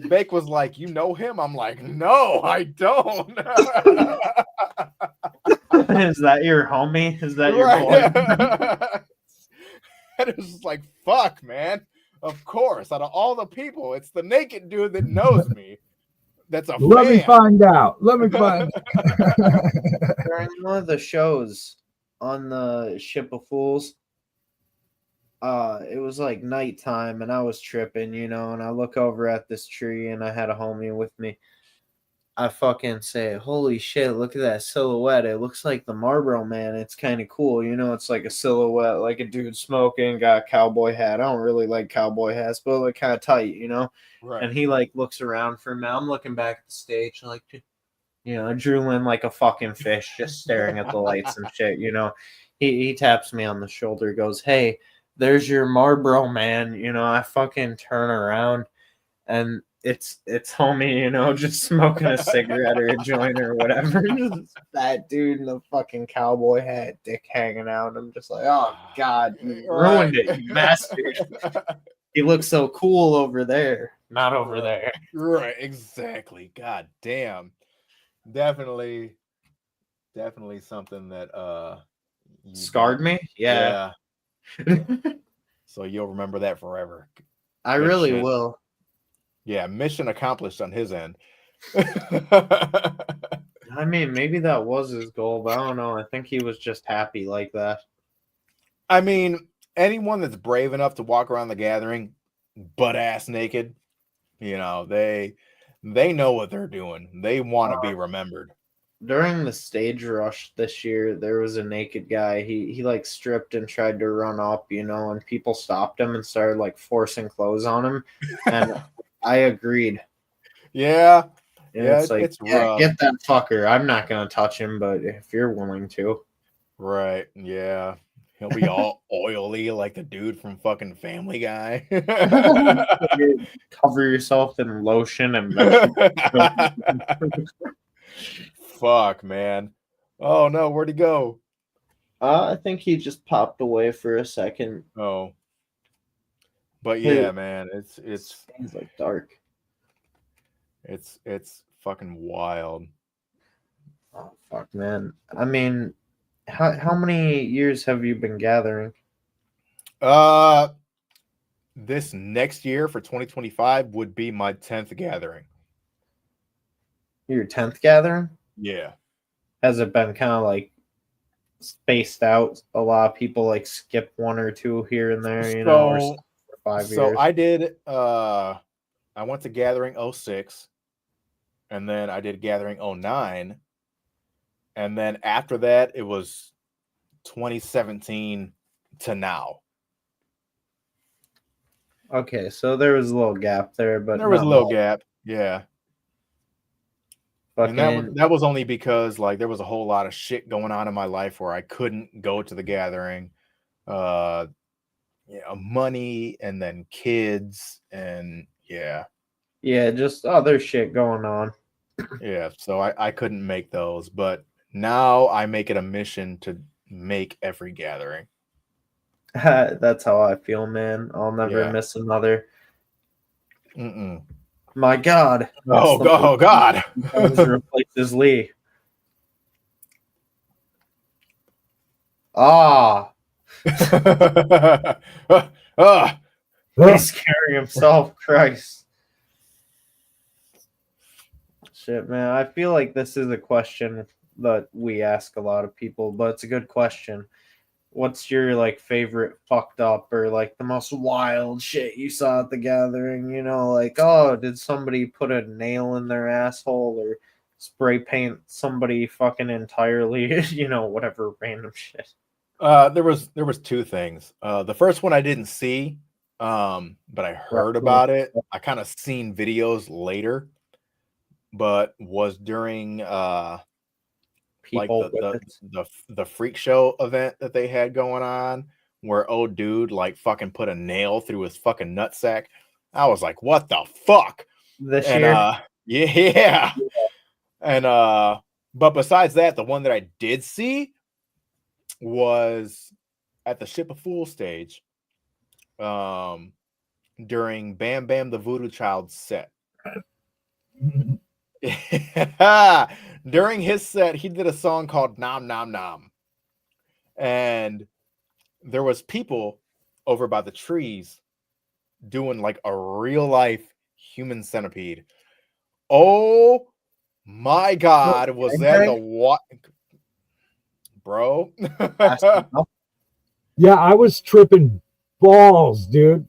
Bake was like, "You know him?" I'm like, "No, I don't." Is that your homie? Is that your boy? And it was just like, fuck, man. Of course, out of all the people, it's the naked dude that knows me. That's a Let fan. me find out. Let me find out. During one of the shows on the Ship of Fools, it was like nighttime and I was tripping, you know, and I look over at this tree and I had a homie with me. I fucking say, holy shit, look at that silhouette. It looks like the Marlboro Man. It's kind of cool. You know, it's like a silhouette, like a dude smoking, got a cowboy hat. I don't really like cowboy hats, but look kind of tight, you know? Right. And he like looks around for me. I'm looking back at the stage, like, you know, drooling like a fucking fish, just staring at the lights and shit, you know? He taps me on the shoulder, goes, "Hey, there's your Marlboro Man." You know, I fucking turn around and it's homie, you know, just smoking a cigarette or a joint or whatever. Just that dude in the fucking cowboy hat, dick hanging out. I'm just like, oh god, you ruined it, you bastard. He looks so cool over there, not over there. Right, exactly. God damn. Definitely something that Scarred me? Yeah. So you'll remember that forever. I Good really shit. will. Yeah, mission accomplished on his end. I mean, maybe that was his goal, but I don't know. I think he was just happy like that. I mean, anyone that's brave enough to walk around the gathering butt ass naked, you know, they know what they're doing. They want to be remembered. During the stage rush this year, there was a naked guy. He like stripped and tried to run up, you know, and people stopped him and started like forcing clothes on him. And I agreed. Yeah. And Yeah, it's like, it's yeah, rough. get that fucker. I'm not gonna touch him, but if you're willing to. Right. Yeah. He'll be all oily like the dude from fucking Family Guy. Cover yourself in lotion and Fuck, man. Oh no, where'd he go? I think he just popped away for a second. Oh. But yeah, man, it's Things like dark. it's fucking wild. Oh fuck, man. I mean, how many years have you been gathering? This next year for 2025 would be my 10th gathering. Your 10th gathering? Yeah. has it been kind of like spaced out? A lot of people like skip one or two here and there, you know, or So, for 5 so years. I did. I went to Gathering 06, and then I did Gathering 09, and then after that it was 2017 to now. Okay, so there was a little gap there, but There was a not little much. gap, yeah. Fucking, And that was only because like there was a whole lot of shit going on in my life where I couldn't go to the gathering. Money and then kids and yeah. yeah, just other shit going on. Yeah, so I couldn't make those, but now I make it a mission to make every gathering. That's how I feel, man. I'll never Yeah. miss another. Mm-mm. My God. Oh, oh God. Replaces Lee. Ah. He's scaring himself. Christ. Shit, man. I feel like this is a question that we ask a lot of people, but it's a good question. What's your like favorite fucked up or like the most wild shit you saw at the gathering? You know, like, oh, did somebody put a nail in their asshole or spray paint somebody fucking entirely? You know, whatever random shit. There was two things. The first one I didn't see, but I heard about it. I kind of seen videos later, but was during like the freak show event that they had going on, where old dude like fucking put a nail through his fucking nutsack. I was like, what the fuck? This year? Yeah. And but besides that, the one that I did see was at the Ship of Fools stage during Bam Bam the Voodoo Child set. During his set, he did a song called Nom Nom Nom. And there was people over by the trees doing like a real life human centipede. Oh my God, was that the what? Bro. Yeah, I was tripping balls, dude.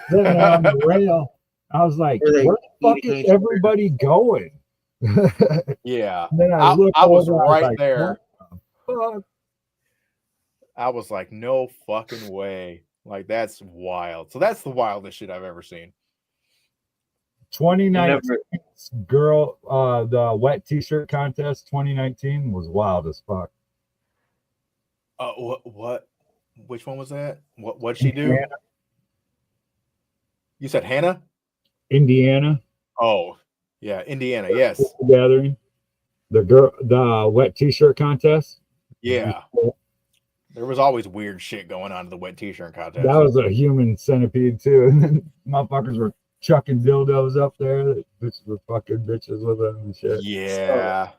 Sitting on the rail. I was like, where the fuck is everybody going? Yeah. And then I was over, right like, there. fuck? I was like, no fucking way. Like, that's wild. So that's the wildest shit I've ever seen. 2019 girl, the wet t-shirt contest 2019 was wild as fuck. What? Which one was that? What'd she do? You said Hannah? Indiana. Oh, yeah, Indiana. Yes. Gathering. The wet t-shirt contest. Yeah. There was always weird shit going on in the wet t-shirt contest. That was a human centipede too. And then motherfuckers were chucking dildos up there. Bitches were fucking bitches with them and shit. Yeah.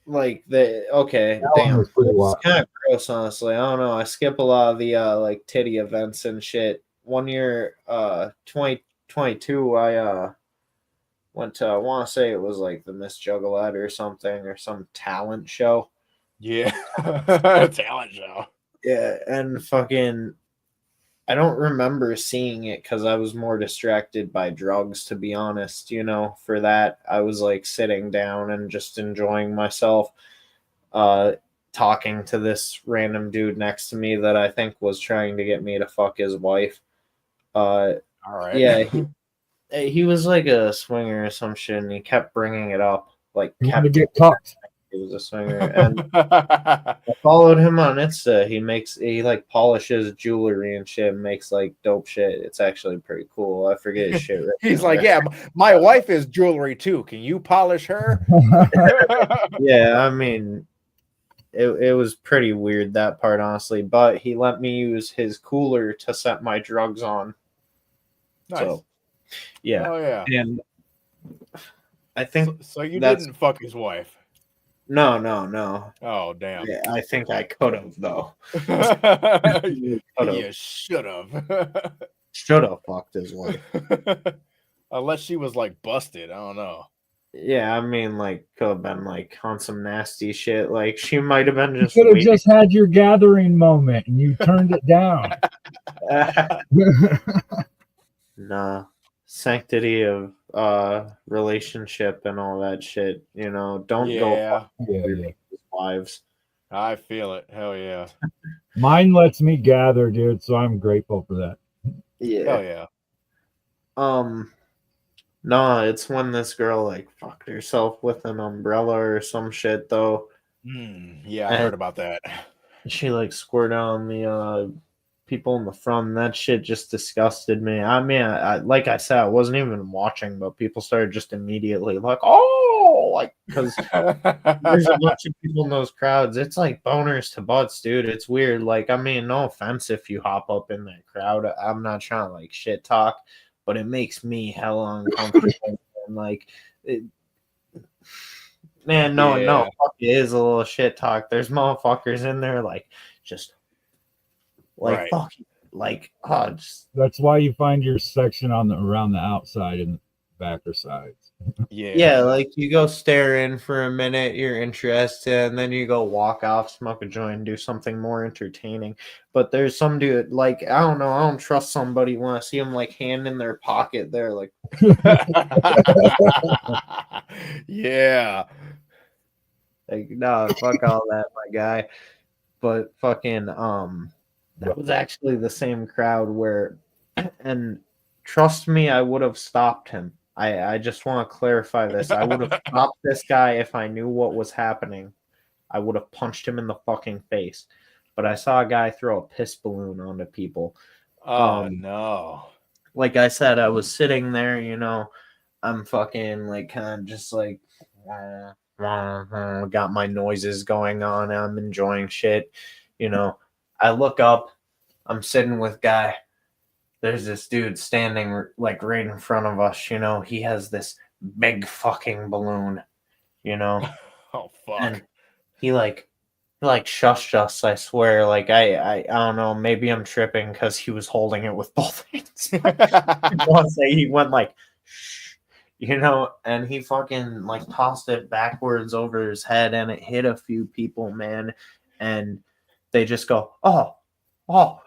Like damn, it's kind of gross, honestly. I don't know. I skip a lot of the like titty events and shit. One year, 2022, I went to, I want to say it was like the Miss Juggalette or something, or some talent show. Yeah. Talent show. Yeah, and fucking, I don't remember seeing it because I was more distracted by drugs, to be honest. You know, for that, I was like sitting down and just enjoying myself, talking to this random dude next to me that I think was trying to get me to fuck his wife. All right. Yeah, he was like a swinger or some shit, and he kept bringing it up. Like, kept to get cocked. He was a swinger, and I followed him on Insta. He like polishes jewelry and shit, and makes like dope shit. It's actually pretty cool. I forget his shit. Right He's like, yeah, my wife is jewelry too. Can you polish her? Yeah, I mean, it was pretty weird, that part, honestly. But he let me use his cooler to set my drugs on. Nice. So, yeah. Oh yeah. And I think so you didn't fuck his wife. No. Oh, damn. Yeah, I think I could have, though. You should have. Should have fucked his wife. Unless she was like busted. I don't know. Yeah, I mean, like, could have been like on some nasty shit. Like, she might have been You just could have waiting. just had your gathering moment and you turned it down. Nah, sanctity of relationship and all that shit. You know, don't go Yeah, Yeah, your yeah. people's wives. I feel it. Hell yeah. Mine lets me gather, dude, so I'm grateful for that. Yeah. Hell yeah. No, it's when this girl like fucked herself with an umbrella or some shit though. Yeah, I And heard about that. she like squirted on the people in the front. And that shit just disgusted me. I mean, like I said, I wasn't even watching, but people started just immediately like, oh, like because there's a bunch of people in those crowds. It's like boners to butts, dude. It's weird. Like, I mean, no offense if you hop up in that crowd. I'm not trying to like shit talk, but it makes me hella uncomfortable. And like, it, man, no, Yeah. fuck, it is a little shit talk. There's motherfuckers in there like just like Right. fuck, like oh, just That's why you find your section on the around the outside and back or sides. yeah, like you go stare in for a minute, you're interested, and then you go walk off, smoke a joint, and do something more entertaining. But there's some dude, like, I don't know, I don't trust somebody when I see them, like, hand in their pocket there, like, Yeah. nah, fuck all that, my guy. But fucking, that was actually the same crowd where, and trust me, I would have stopped him. I just want to clarify this. I would have stopped this guy if I knew what was happening. I would have punched him in the fucking face. But I saw a guy throw a piss balloon onto people. Oh no. Like I said, I was sitting there, you know, I'm fucking like kind of just like got my noises going on. I'm enjoying shit. You know, I look up, I'm sitting with guy. There's this dude standing like right in front of us, you know, he has this big fucking balloon, you know, Oh fuck. and he like shushed us, I swear. Like I don't know, maybe I'm tripping because he was holding it with both hands. I want to say he went like shh, you know, and he fucking like tossed it backwards over his head and it hit a few people, man, and they just go,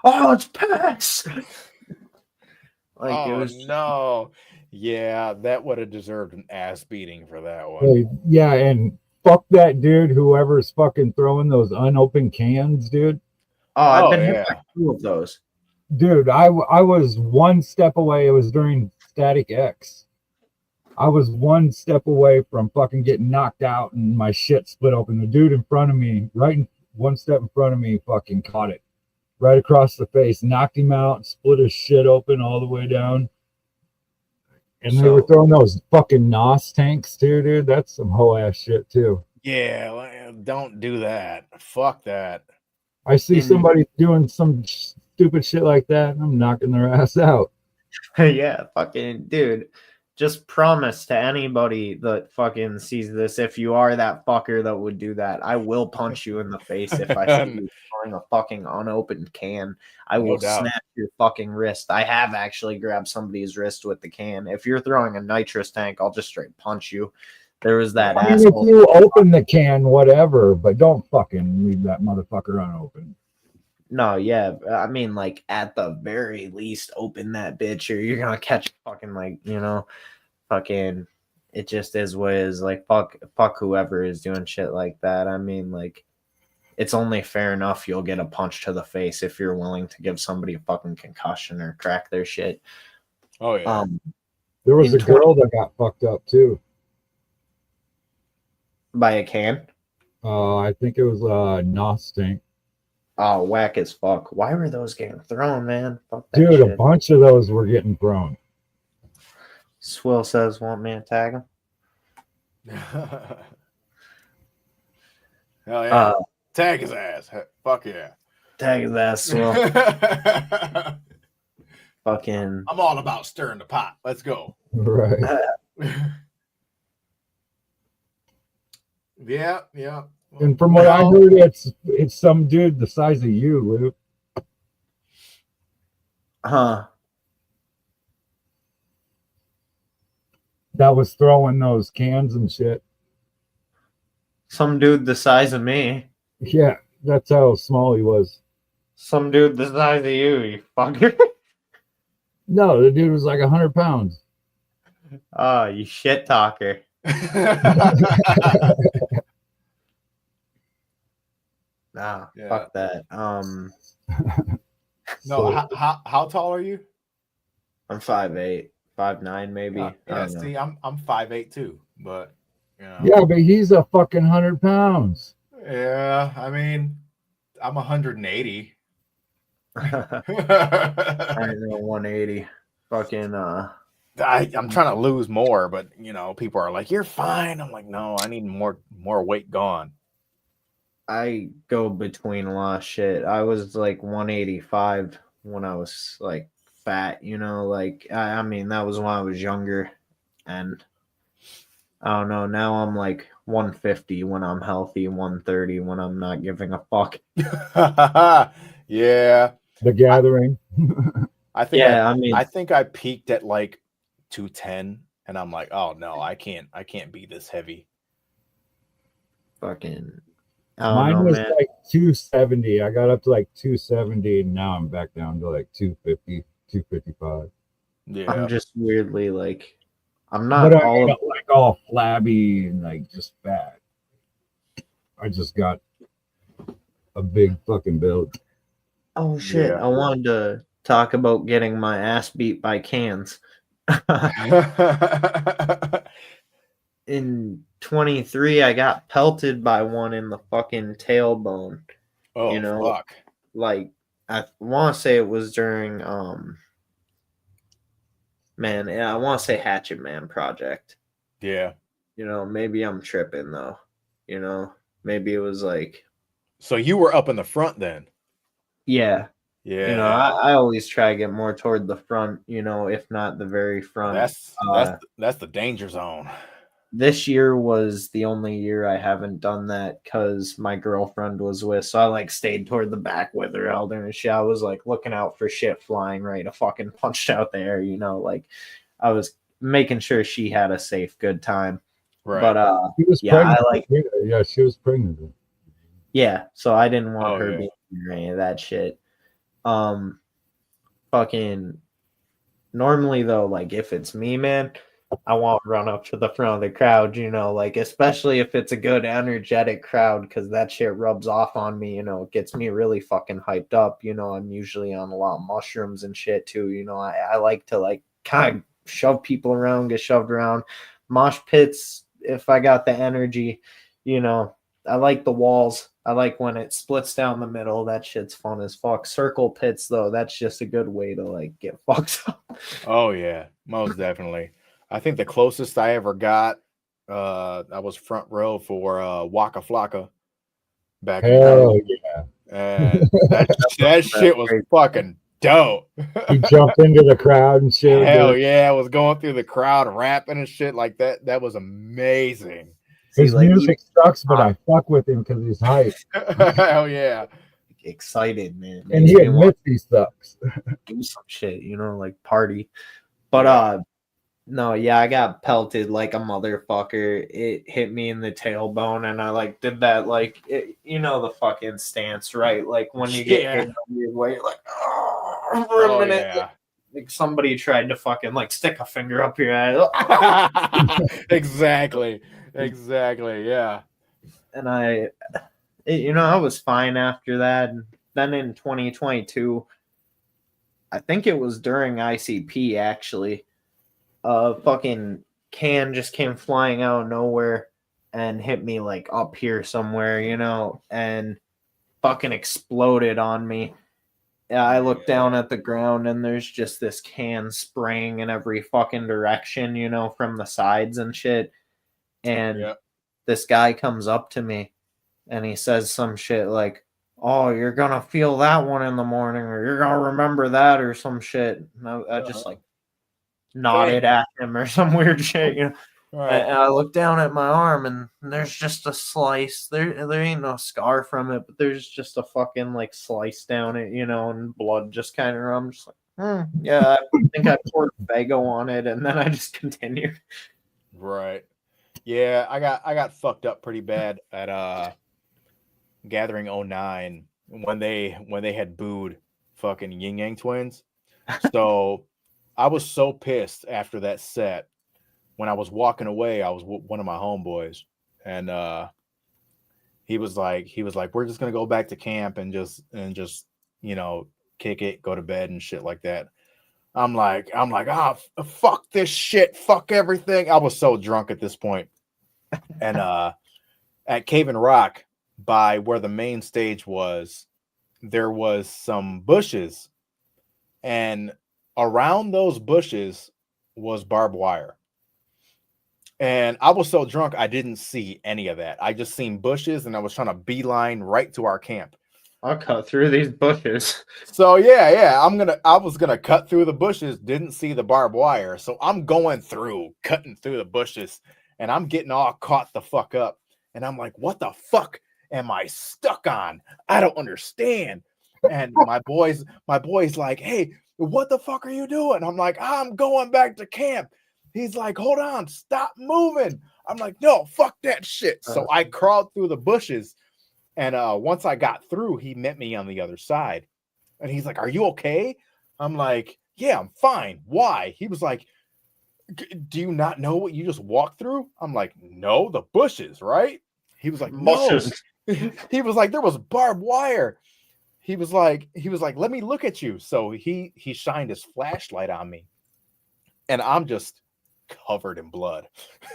it's piss. Like it Oh was no. Yeah, that would have deserved an ass beating for that one. Hey, yeah, and fuck that dude, whoever's fucking throwing those unopened cans, dude. I've been hit yeah. by 2 of those. Dude, I was one step away. It was during Static X. I was one step away from fucking getting knocked out and my shit split open. The dude in front of me, one step in front of me, fucking caught it right across the face, knocked him out, split his shit open all the way down. And they were throwing those fucking NOS tanks too, dude. That's some hoe ass shit too. Yeah, don't do that. Fuck that. I see somebody doing some stupid shit like that, and I'm knocking their ass out. Yeah, fucking dude. Just promise to anybody that fucking sees this, if you are that fucker that would do that, I will punch you in the face if I see you throwing a fucking unopened can. I will snap your fucking wrist. I have actually grabbed somebody's wrist with the can. If you're throwing a nitrous tank, I'll just straight punch you. There was that I mean, asshole. if you open the can, whatever, but don't fucking leave that motherfucker unopened. No, yeah. I mean, like, at the very least, open that bitch or you're gonna catch fucking, like, you know, fucking, it just is what it is. Like, fuck whoever is doing shit like that. I mean, like, it's only fair enough you'll get a punch to the face if you're willing to give somebody a fucking concussion or crack their shit. Oh, yeah. There was a girl that got fucked up, too. By a can? I think it was a NOS tank. Oh, whack as fuck. Why were those getting thrown, man? Fuck that Dude, shit. a bunch of those were getting thrown. Swill says, want me to tag him? Hell yeah. Tag his ass. Fuck yeah. Tag his ass, Swill. Fucking. I'm all about stirring the pot. Let's go. Right. Yeah. And from what I heard, it's some dude the size of you, Luke. Huh. that was throwing those cans and shit. Some dude the size of me. Yeah, that's how small he was. Some dude the size of you fucker. No, the dude was like 100 pounds. Oh, you shit talker. Nah, Yeah. fuck that. No, how tall are you? I'm 5'8", 5'9", maybe. I Yeah, don't know. see, I'm 5'8" too, but you know. Yeah, but he's a fucking 100 pounds. Yeah, I mean, I'm 180. I know 180. Fucking I'm trying to lose more, but you know, people are like, "You're fine." I'm like, "No, I need more weight gone." I go between a lot of shit. I was like 185 when I was like fat, you know, like I mean that was when I was younger, and I don't know, now I'm like 150 when I'm healthy, 130 when I'm not giving a fuck. Yeah, The Gathering. I think Yeah, I mean I think I peaked at like 210, and I'm like, "Oh no, I can't be this heavy." fucking I don't Mine know, was man. like 270. I got up to like 270, and now I'm back down to like 250, 255. Yeah, I'm just weirdly like I'm But not I all got like all flabby and like just fat. I just got a big fucking build. Oh shit, Yeah. I wanted to talk about getting my ass beat by cans. In 23, I got pelted by one in the fucking tailbone. Oh, You know, fuck. like I want to say it was during man, yeah, I want to say Hatchet Man project. Yeah. You know, maybe I'm tripping though. You know, maybe it was like So you were up in the front then? yeah. Yeah. You know, I always try to get more toward the front, you know, if not the very front. That's the danger zone. This year was the only year I haven't done that because my girlfriend was with, so I like stayed toward the back with her elder and shit. I was like looking out for shit flying right to fucking punched out there, you know, like I was making sure she had a safe, good time. Right. But She was yeah, pregnant. I like Yeah, she was pregnant. yeah, so I didn't want Oh, her yeah. being near any of that shit. Fucking normally though, like if it's me, man, I won't run up to the front of the crowd, you know, like especially if it's a good energetic crowd, because that shit rubs off on me, you know, it gets me really fucking hyped up. You know, I'm usually on a lot of mushrooms and shit too. You know, I like to like kind of shove people around, get shoved around. Mosh pits, if I got the energy, you know, I like the walls. I like when it splits down the middle. That shit's fun as fuck. Circle pits, though, that's just a good way to like get fucked up. Oh yeah, most definitely. I think the closest I ever got, I was front row for Waka Flocka back in Hell June. yeah. And that shit was fucking dope. He jumped into the crowd and shit. Hell yeah, I was going through the crowd rapping and shit like that. That was amazing. His See, like, music sucks, but I fuck with him because he's hype. Hell yeah. excited, man. And Makes he me want admits he sucks. to do some shit, you know, like party. But no, yeah, I got pelted like a motherfucker. It hit me in the tailbone, and I like did that like you know the fucking stance, right? Like when you get hit in a weird way, like for a minute, Yeah. like somebody tried to fucking like stick a finger up your ass. Exactly. Yeah. And I was fine after that. And then in 2022, I think it was during ICP actually, a fucking can just came flying out of nowhere and hit me like up here somewhere, you know, and fucking exploded on me. Yeah, I look down at the ground and there's just this can spraying in every fucking direction, you know, from the sides and shit. And Yep. this guy comes up to me and he says some shit like, "Oh, you're gonna feel that one in the morning, or you're gonna remember that," or some shit. And I just like nodded at him or some weird shit, you know. Right. And I look down at my arm and there's just a slice. There ain't no scar from it, but there's just a fucking like slice down it, you know, and blood just kind of. I'm just like, yeah, I think I poured Fago on it, and then I just continued. Right. Yeah, I got fucked up pretty bad at Gathering '09 when they had booed fucking Yin Yang Twins. So I was so pissed after that set. When I was walking away, I was with one of my homeboys, and he was like, we're just gonna go back to camp and just kick it, go to bed and shit like that. I'm like, fuck this shit, fuck everything. I was so drunk at this point. And at Cave and Rock, by where the main stage was, there was some bushes, and around those bushes was barbed wire. And I was so drunk I didn't see any of that. I just seen bushes, and I was trying to beeline right to our camp. I'll cut through these bushes. So yeah, I was gonna cut through the bushes, didn't see the barbed wire. So I'm going through, cutting through the bushes, and I'm getting all caught the fuck up. And I'm like, what the fuck am I stuck on? I don't understand. And my boy's like, hey, what the fuck are you doing? I'm like, I'm going back to camp. He's like, hold on, stop moving. I'm like, no, fuck that shit. So I crawled through the bushes. And once I got through, he met me on the other side. And he's like, are you okay? I'm like, yeah, I'm fine. Why? He was like, do you not know what you just walked through? I'm like, no, the bushes, right? He was like, no. Bushes. He was like, there was barbed wire. He was like, let me look at you. So he shined his flashlight on me. And I'm just covered in blood.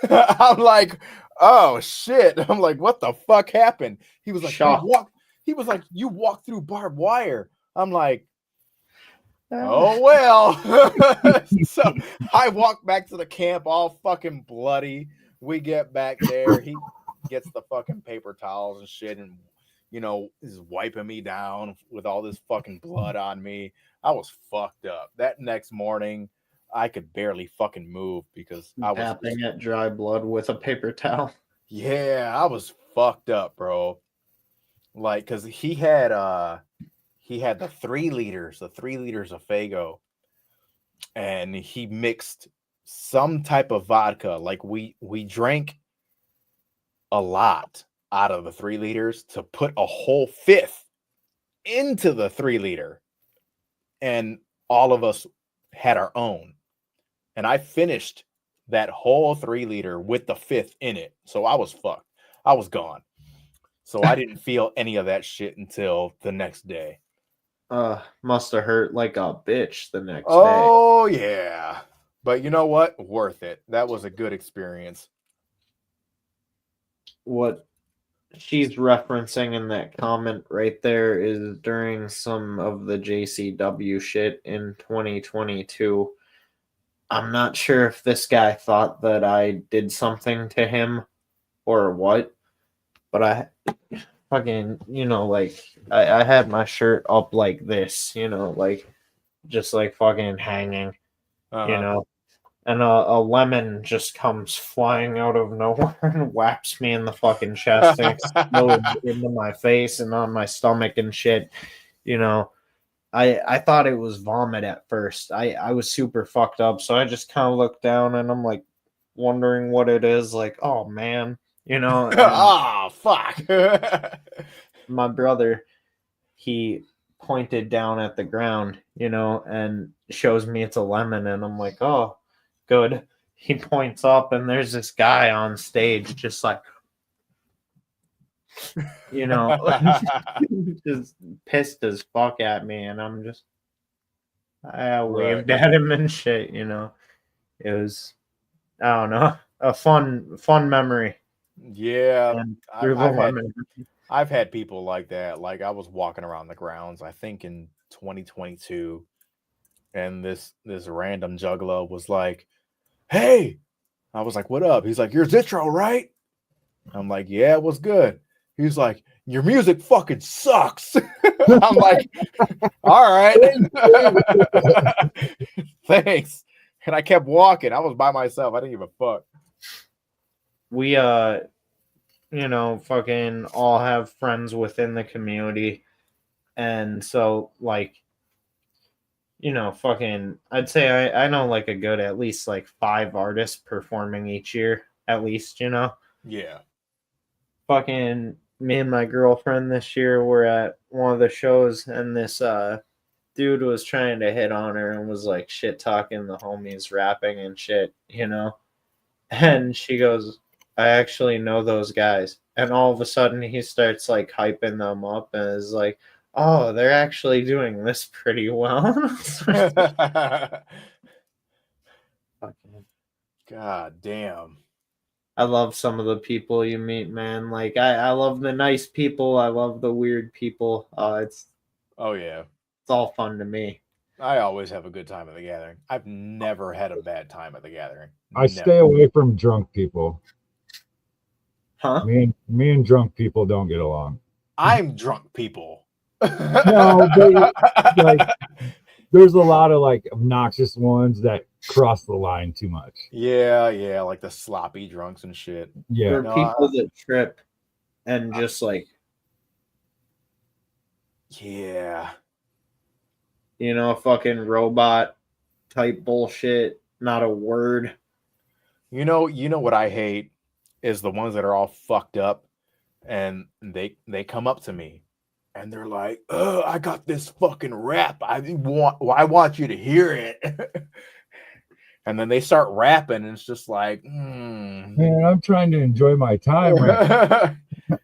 I'm like, oh shit. I'm like, what the fuck happened? He was like, you walked through barbed wire. I'm like, oh well. So I walk back to the camp all fucking bloody. We get back there. He gets the fucking paper towels and shit, and is wiping me down with all this fucking blood on me. I was fucked up. That next morning, I could barely fucking move because I was tapping at dry blood with a paper towel. Yeah, I was fucked up, bro. Like, cause he had the 3 liters of Fago, and he mixed some type of vodka. Like we drank a lot out of the 3 liters to put a whole fifth into the 3 liter, and all of us had our own. And I finished that whole 3 liter with the fifth in it. So I was fucked. I was gone. So I didn't feel any of that shit until the next day. Must have hurt like a bitch the next day. Oh, yeah. But you know what? Worth it. That was a good experience. What she's referencing in that comment right there is during some of the JCW shit in 2022. I'm not sure if this guy thought that I did something to him or what, but I fucking, like, I had my shirt up like this, like, just like fucking hanging, and a lemon just comes flying out of nowhere and whaps me in the fucking chest and explodes into my face and on my stomach and shit, I thought it was vomit at first. I was super fucked up, so I just kind of looked down and I'm like wondering what it is. Like, oh man, Oh fuck. My brother, he pointed down at the ground, and shows me it's a lemon, and I'm like, oh, good. He points up, and there's this guy on stage, just like, just pissed as fuck at me, and I'm just I waved at him and shit, It was, I don't know, a fun memory. Yeah, I've had people like that. Like I was walking around the grounds, I think in 2022, and this random juggalo was like, "Hey," I was like, "What up?" He's like, "You're Zitro, right?" I'm like, "Yeah, what's good?" He's like, "Your music fucking sucks." I'm like, "All right, thanks." And I kept walking. I was by myself. I didn't give a fuck. We fucking all have friends within the community, and so like you know, fucking, I'd say I know like a good at least like 5 artists performing each year, at least, you know. Yeah. Fucking me and my girlfriend this year were at one of the shows, and this dude was trying to hit on her and was like shit talking the homies, rapping and shit, you know. And she goes, I actually know those guys. And all of a sudden he starts like hyping them up and is like, oh, they're actually doing this pretty well. God damn. I love some of the people you meet, man. Like I love the nice people. I love the weird people. It's Oh yeah. all fun to me. I always have a good time at the gathering. I've never had a bad time at the gathering. I stay away from drunk people. Huh? Me and drunk people don't get along. I'm drunk people. No, like there's a lot of like obnoxious ones that cross the line too much. Yeah, like the sloppy drunks and shit. Yeah. There are No, people that trip and just like, yeah. you know, fucking robot type bullshit, not a word. You know what I hate is the ones that are all fucked up and they come up to me and they're like, "Oh, I got this fucking rap. I want you to hear it." And then they start rapping and it's just like, Man, I'm trying to enjoy my time right.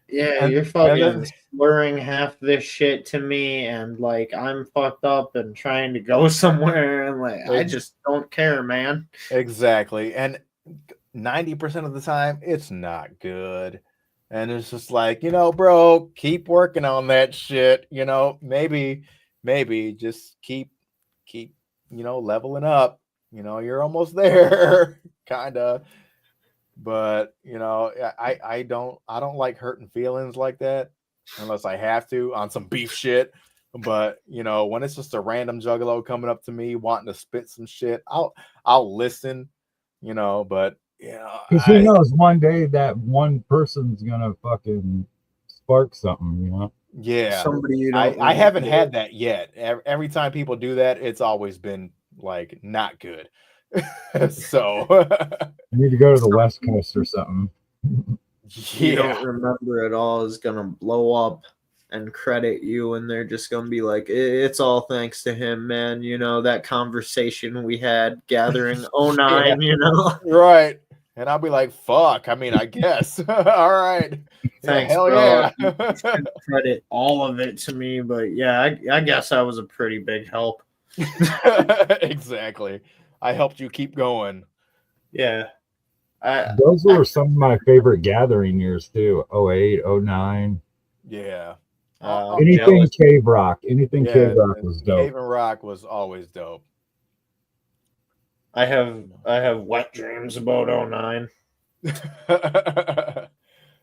Yeah, And- you're and fucking then- slurring half this shit to me, and like I'm fucked up and trying to go somewhere, and like I just don't care, man. Exactly. And 90% of the time, it's not good. And it's just like, bro, keep working on that shit. Maybe just keep, leveling up. You're almost there, kind of. But, I don't like hurting feelings like that unless I have to on some beef shit. But, when it's just a random juggalo coming up to me wanting to spit some shit, I'll listen, but Because who knows, one day that one person's gonna fucking spark something. Yeah, Somebody you don't. I really haven't know. had that yet. Every time people do that, it's always been like not good. So You need to go to the West Coast or something. You yeah, don't remember it all is gonna blow up and credit you, and they're just gonna be like, it's all thanks to him, man. You know that conversation we had gathering 09, you know. right. And I'll be like, fuck. I mean, I guess. All right. Thanks, hell bro. yeah. You should credit all of it to me, but yeah, I guess I was a pretty big help. Exactly. I helped you keep going. Yeah. Those were some of my favorite gathering years too. 08, 09. Yeah. Anything jealous. Cave Rock. Anything Yeah, Cave Rock was dope. Cave and Rock was always dope. I have wet dreams about 09.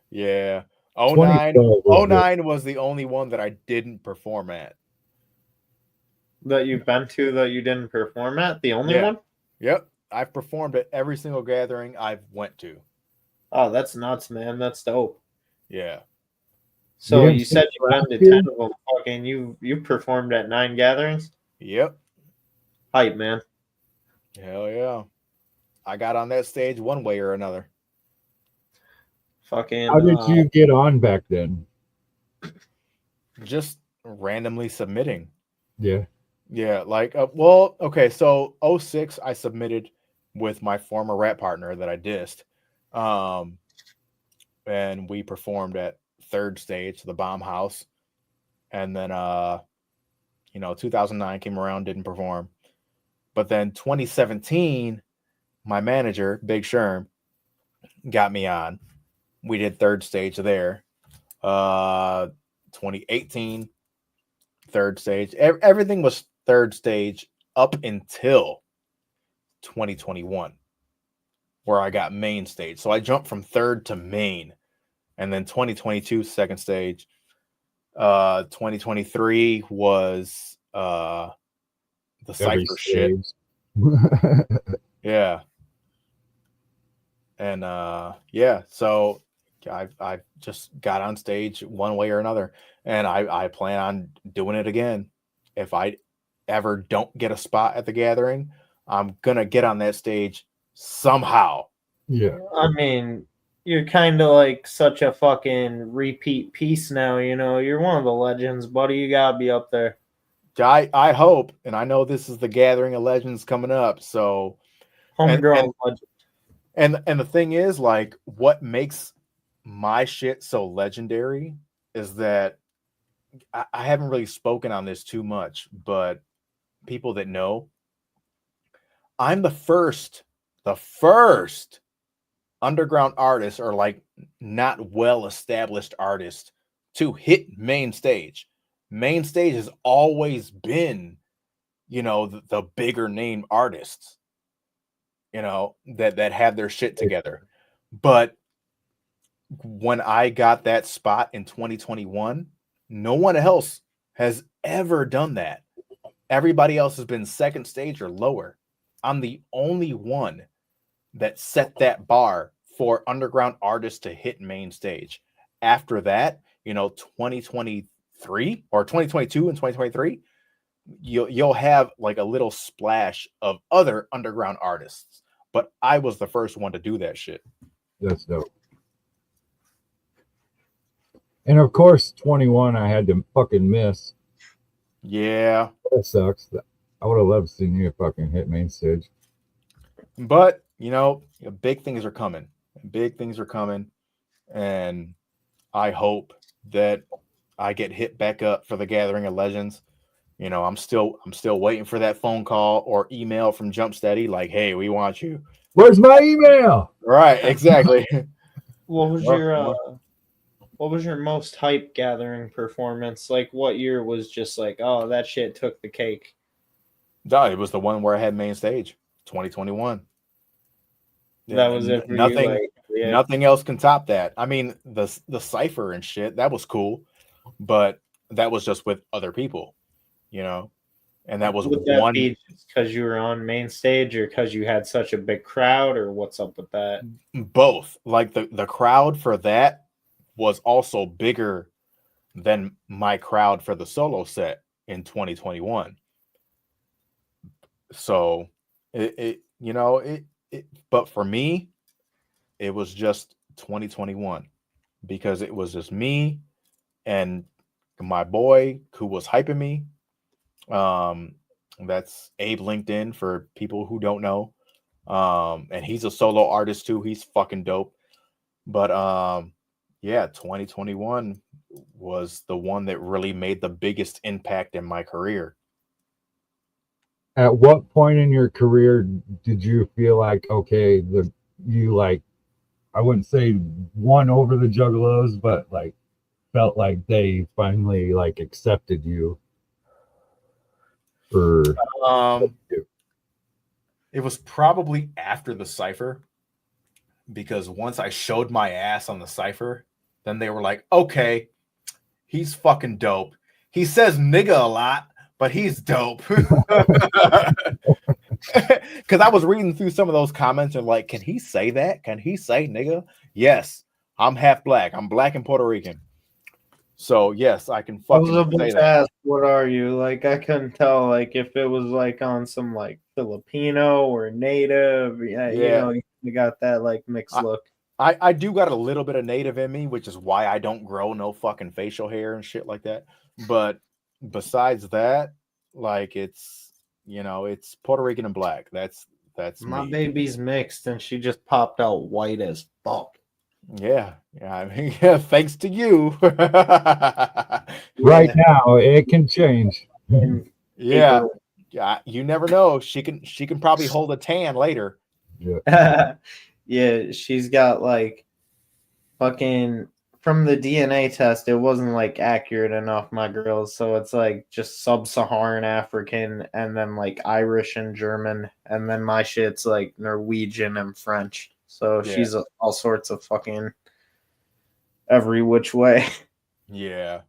Yeah. 2012 was 09 was the only one that I didn't perform at. That you've been to that you didn't perform at? The only Yeah. one? Yep. I've performed at every single gathering I've went to. Oh, that's nuts, man. That's dope. Yeah. So didn't you said you've last been to year? 10 of them. Fucking you performed at 9 gatherings? Yep. Hype, man. Hell yeah. I got on that stage one way or another. Fucking How did you get on back then? Just randomly submitting. Yeah. Yeah, like okay, so 06 I submitted with my former rap partner that I dissed. And we performed at third stage, the Bomb House. And then 2009 came around, didn't perform. But then 2017, my manager, Big Sherm, got me on. We did third stage there. 2018, third stage. Everything was third stage up until 2021, where I got main stage. So I jumped from third to main. And then 2022, second stage. 2023 was the Every Cypher shit. stage. Yeah. And yeah, so I just got on stage one way or another, and I plan on doing it again. If I ever don't get a spot at the gathering, I'm gonna get on that stage somehow. Yeah. I mean, you're kind of like such a fucking repeat piece now. You know, you're one of the legends, buddy. You gotta be up there. I hope, and I know this is the Gathering of Legends coming up. So, Homegrown legend. and the thing is, like, what makes my shit so legendary is that I haven't really spoken on this too much, but people that know, I'm the first underground artist, or like not well established artist, to hit main stage. Main stage has always been, the bigger name artists, that have their shit together. But when I got that spot in 2021, no one else has ever done that. Everybody else has been second stage or lower. I'm the only one that set that bar for underground artists to hit main stage. After that, 2023 or 2022 and 2023, you'll have like a little splash of other underground artists. But I was the first one to do that shit. That's dope. And of course, 21, I had to fucking miss. Yeah. That sucks. I would have loved to see you fucking hit main stage. But, big things are coming. Big things are coming. And I hope that I get hit back up for the Gathering of Legends. I'm still waiting for that phone call or email from Jumpsteady, like, hey, we want you. Where's my email? Right, exactly. What was your most hype gathering performance? Like, what year was just like, oh, that shit took the cake? No, it was the one where I had main stage, 2021. That was it for nothing, you, like, yeah. Nothing else can top that. I mean, the cipher and shit, that was cool, but that was just with other people, and that was Would one. That be because you were on main stage, or because you had such a big crowd, or what's up with that? Both. Like the crowd for that was also bigger than my crowd for the solo set in 2021. So but for me, it was just 2021 because it was just me and my boy who was hyping me. That's Abe LinkedIn for people who don't know. And he's a solo artist too. He's fucking dope. But 2021 was the one that really made the biggest impact in my career. At what point in your career did you feel like, okay, I wouldn't say won over the Juggalos, but like felt like they finally like accepted you for it was probably after the cipher, because once I showed my ass on the cipher, then they were like, okay, he's fucking dope. He says nigga a lot, but he's dope. Because I was reading through some of those comments and like, can he say that? Can he say nigga? Yes, I'm half black. I'm black and Puerto Rican. So yes, I can fucking I was about say to that. ask, what are you? Like, I couldn't tell, like, if it was like on some like Filipino or native. Yeah. You got that like mixed look. I do got a little bit of native in me, which is why I don't grow no fucking facial hair and shit like that. But besides that, like it's Puerto Rican and black. That's My me. baby's mixed, and she just popped out white as fuck. Yeah. I mean, yeah, thanks to you. Right now, it can change. Yeah. You never know. She can probably hold a tan later. Yeah. Yeah, she's got like fucking from the DNA test, it wasn't like accurate enough, my girls. So it's like just sub-Saharan African and then like Irish and German, and then my shit's like Norwegian and French. So she's all sorts of fucking every which way. Yeah.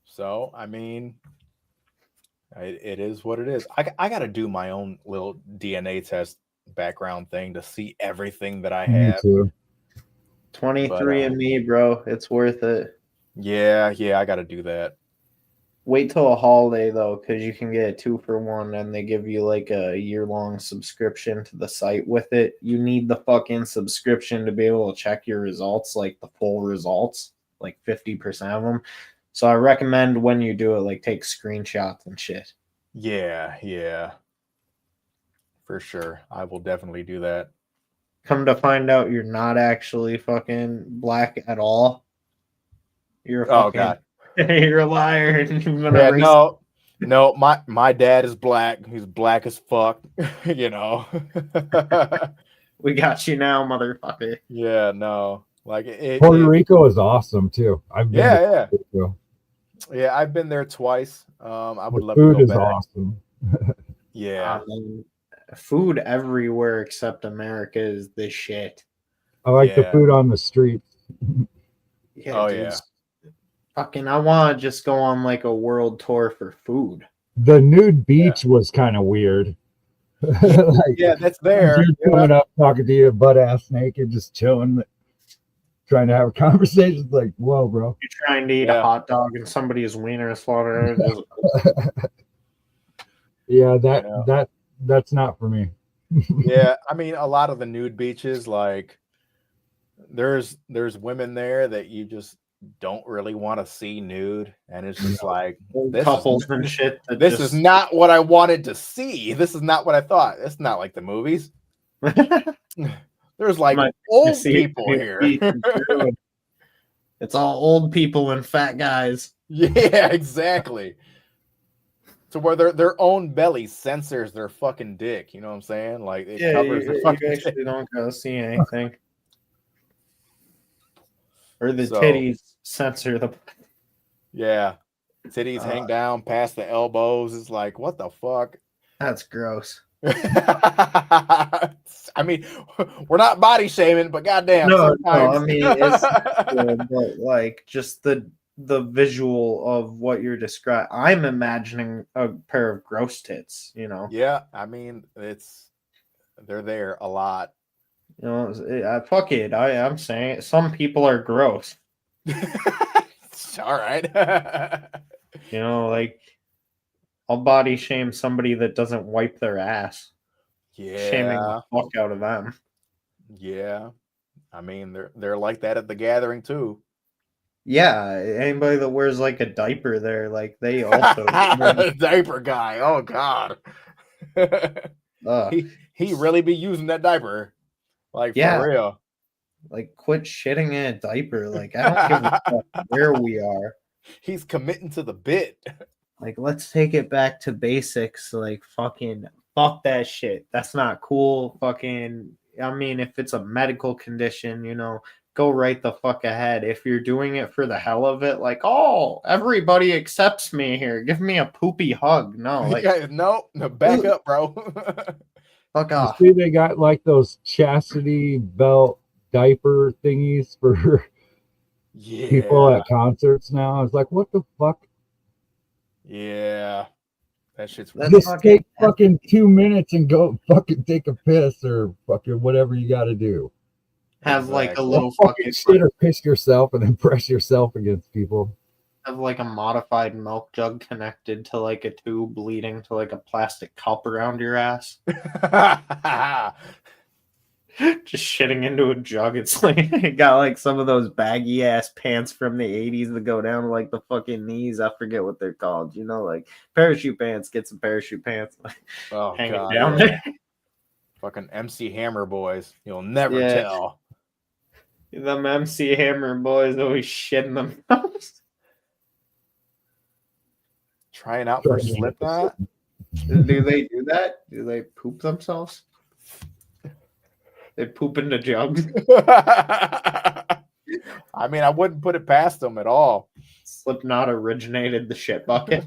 So I mean, it is what it is. I got to do my own little DNA test background thing to see everything that I have. Me too. 23 and me, bro. It's worth it. Yeah, I got to do that. Wait till a holiday though, because you can get a 2-for-1, and they give you like a year-long subscription to the site with it. You need the fucking subscription to be able to check your results, like the full results, like 50% of them. So I recommend when you do it, like take screenshots and shit. Yeah. For sure. I will definitely do that. Come to find out, you're not actually fucking black at all. You're a Oh fucking, God. you're a liar. And you've been Yeah, erased. no, my dad is black. He's black as fuck, you know. We got you now, motherfucker. Yeah, no. Like Puerto Rico is awesome too. I've been to yeah. Puerto Rico. Yeah, I've been there twice. I would The love to food go is back. awesome. Yeah. Food everywhere except America is the shit. I like the Yeah. food on the streets. Yeah, Oh, dude. yeah. Fucking, I want to just go on like a world tour for food. The nude beach was kind of weird. Like, Yeah, that's there. dude Yeah. coming up talking to you butt ass naked, just chilling, trying to have a conversation. It's like, whoa, bro. You're trying to eat a hot dog and somebody's wiener is floating. Yeah, Yeah. that's not for me. Yeah, I mean, a lot of the nude beaches, like there's women there that you just don't really want to see nude, and it's just like couples and shit. This is not what I wanted to see. This is not what I thought. It's not like the movies. There's like old people here. It's all old people and fat guys. Yeah, exactly. To where their own belly censors their fucking dick. You know what I'm saying? Like it covers the fucking you actually dick. don't go see anything. Or the titties censor the. Yeah, titties hang down past the elbows. It's like, what the fuck? That's gross. I mean, we're not body shaming, but goddamn, No, sometimes. I mean it's good, but like just the visual of what you're describing. I'm imagining a pair of gross tits. You know. Yeah, I mean they're there a lot. You know, fuck it. I'm saying it. Some people are gross. All right. You know, like I'll body shame somebody that doesn't wipe their ass. Yeah. Shaming the fuck out of them. Yeah. I mean, they're like that at the gathering too. Yeah, anybody that wears like a diaper there, like they also diaper guy. Oh God. He really be using that diaper. Like for real. Like quit shitting in a diaper. Like I don't give a fuck where we are. He's committing to the bit. Like let's take it back to basics. Like fucking fuck that shit. That's not cool. Fucking I mean, if it's a medical condition, you know, go right the fuck ahead. If you're doing it for the hell of it, like, oh, everybody accepts me here. Give me a poopy hug. No, like no, back up, bro. Fuck off. You see, they got like those chastity belt diaper thingies for people at concerts now. It's like, what the fuck? Yeah. That shit's just take fucking 2 minutes and go fucking take a piss or fucking whatever you got to do. Have like a little fucking shit or piss yourself and then press yourself against people. Have like a modified milk jug connected to like a tube leading to like a plastic cup around your ass. Just shitting into a jug. It's like it got like some of those baggy ass pants from the 80s that go down to like the fucking knees. I forget what they're called. You know, like parachute pants. Get some parachute pants. Oh, hanging God, down there. Fucking MC Hammer boys. You'll never tell. Them MC Hammer boys always shitting themselves. Trying out for Slipknot? Do they do that? Do they poop themselves? They poop into jugs. I mean, I wouldn't put it past them at all. Slipknot originated the shit bucket.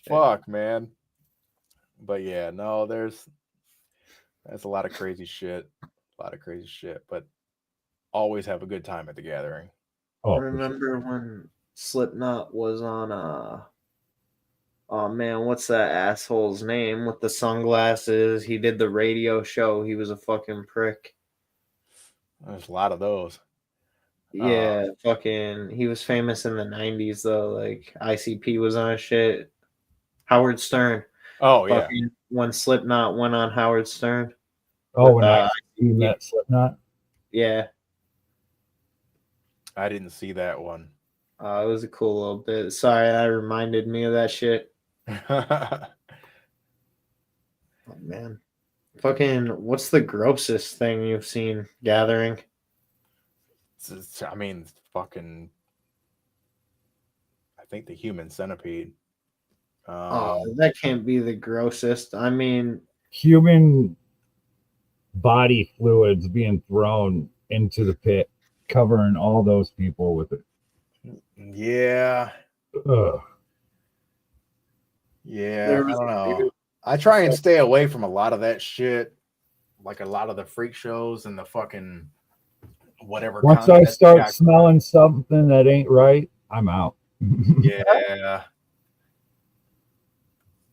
Fuck, man. But yeah, no, there's a lot of crazy shit. But always have a good time at the gathering. I remember when Slipknot was on oh man, what's that asshole's name with the sunglasses? He did the radio show. He was a fucking prick. There's a lot of those. Yeah, fucking. He was famous in the 90s, though. Like, ICP was on his shit. Howard Stern. Oh yeah, Fucking when Slipknot went on Howard Stern. Oh, With, when I met Slipknot. yeah, I didn't see that one. it was a cool little bit. Sorry, that reminded me of that shit. Oh, man. Fucking, what's the grossest thing you've seen gathering? I mean, fucking. I think the human centipede. That can't be the grossest. I mean, Human body fluids being thrown into the pit, covering all those people with it. Yeah, Ugh. yeah. There I was don't a know. dude- I try and stay away from a lot of that shit, like a lot of the freak shows and the fucking whatever. Once I contests they start got. smelling something that ain't right, I'm out. Yeah,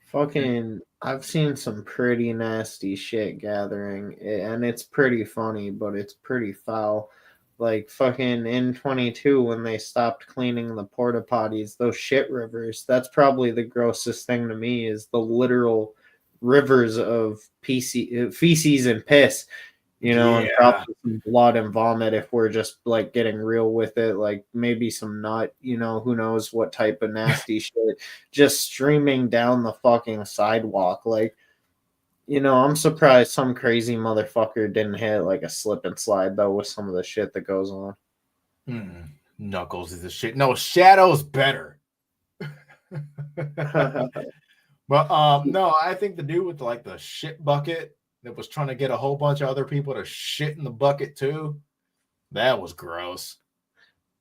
fucking, I've seen some pretty nasty shit gathering, and it's pretty funny, but it's pretty foul. Like fucking in 22 when they stopped cleaning the porta potties, those shit rivers. That's probably the grossest thing to me is the literal rivers of feces and piss. You know, and Yeah. probably some blood and vomit if we're just like getting real with it, like maybe some nut, you know, who knows what type of nasty shit just streaming down the fucking sidewalk. Like, you know, I'm surprised some crazy motherfucker didn't hit like a slip and slide though with some of the shit that goes on. Knuckles is the shit. No, Shadow's better. But no, I think the dude with like the shit bucket that was trying to get a whole bunch of other people to shit in the bucket too. That was gross.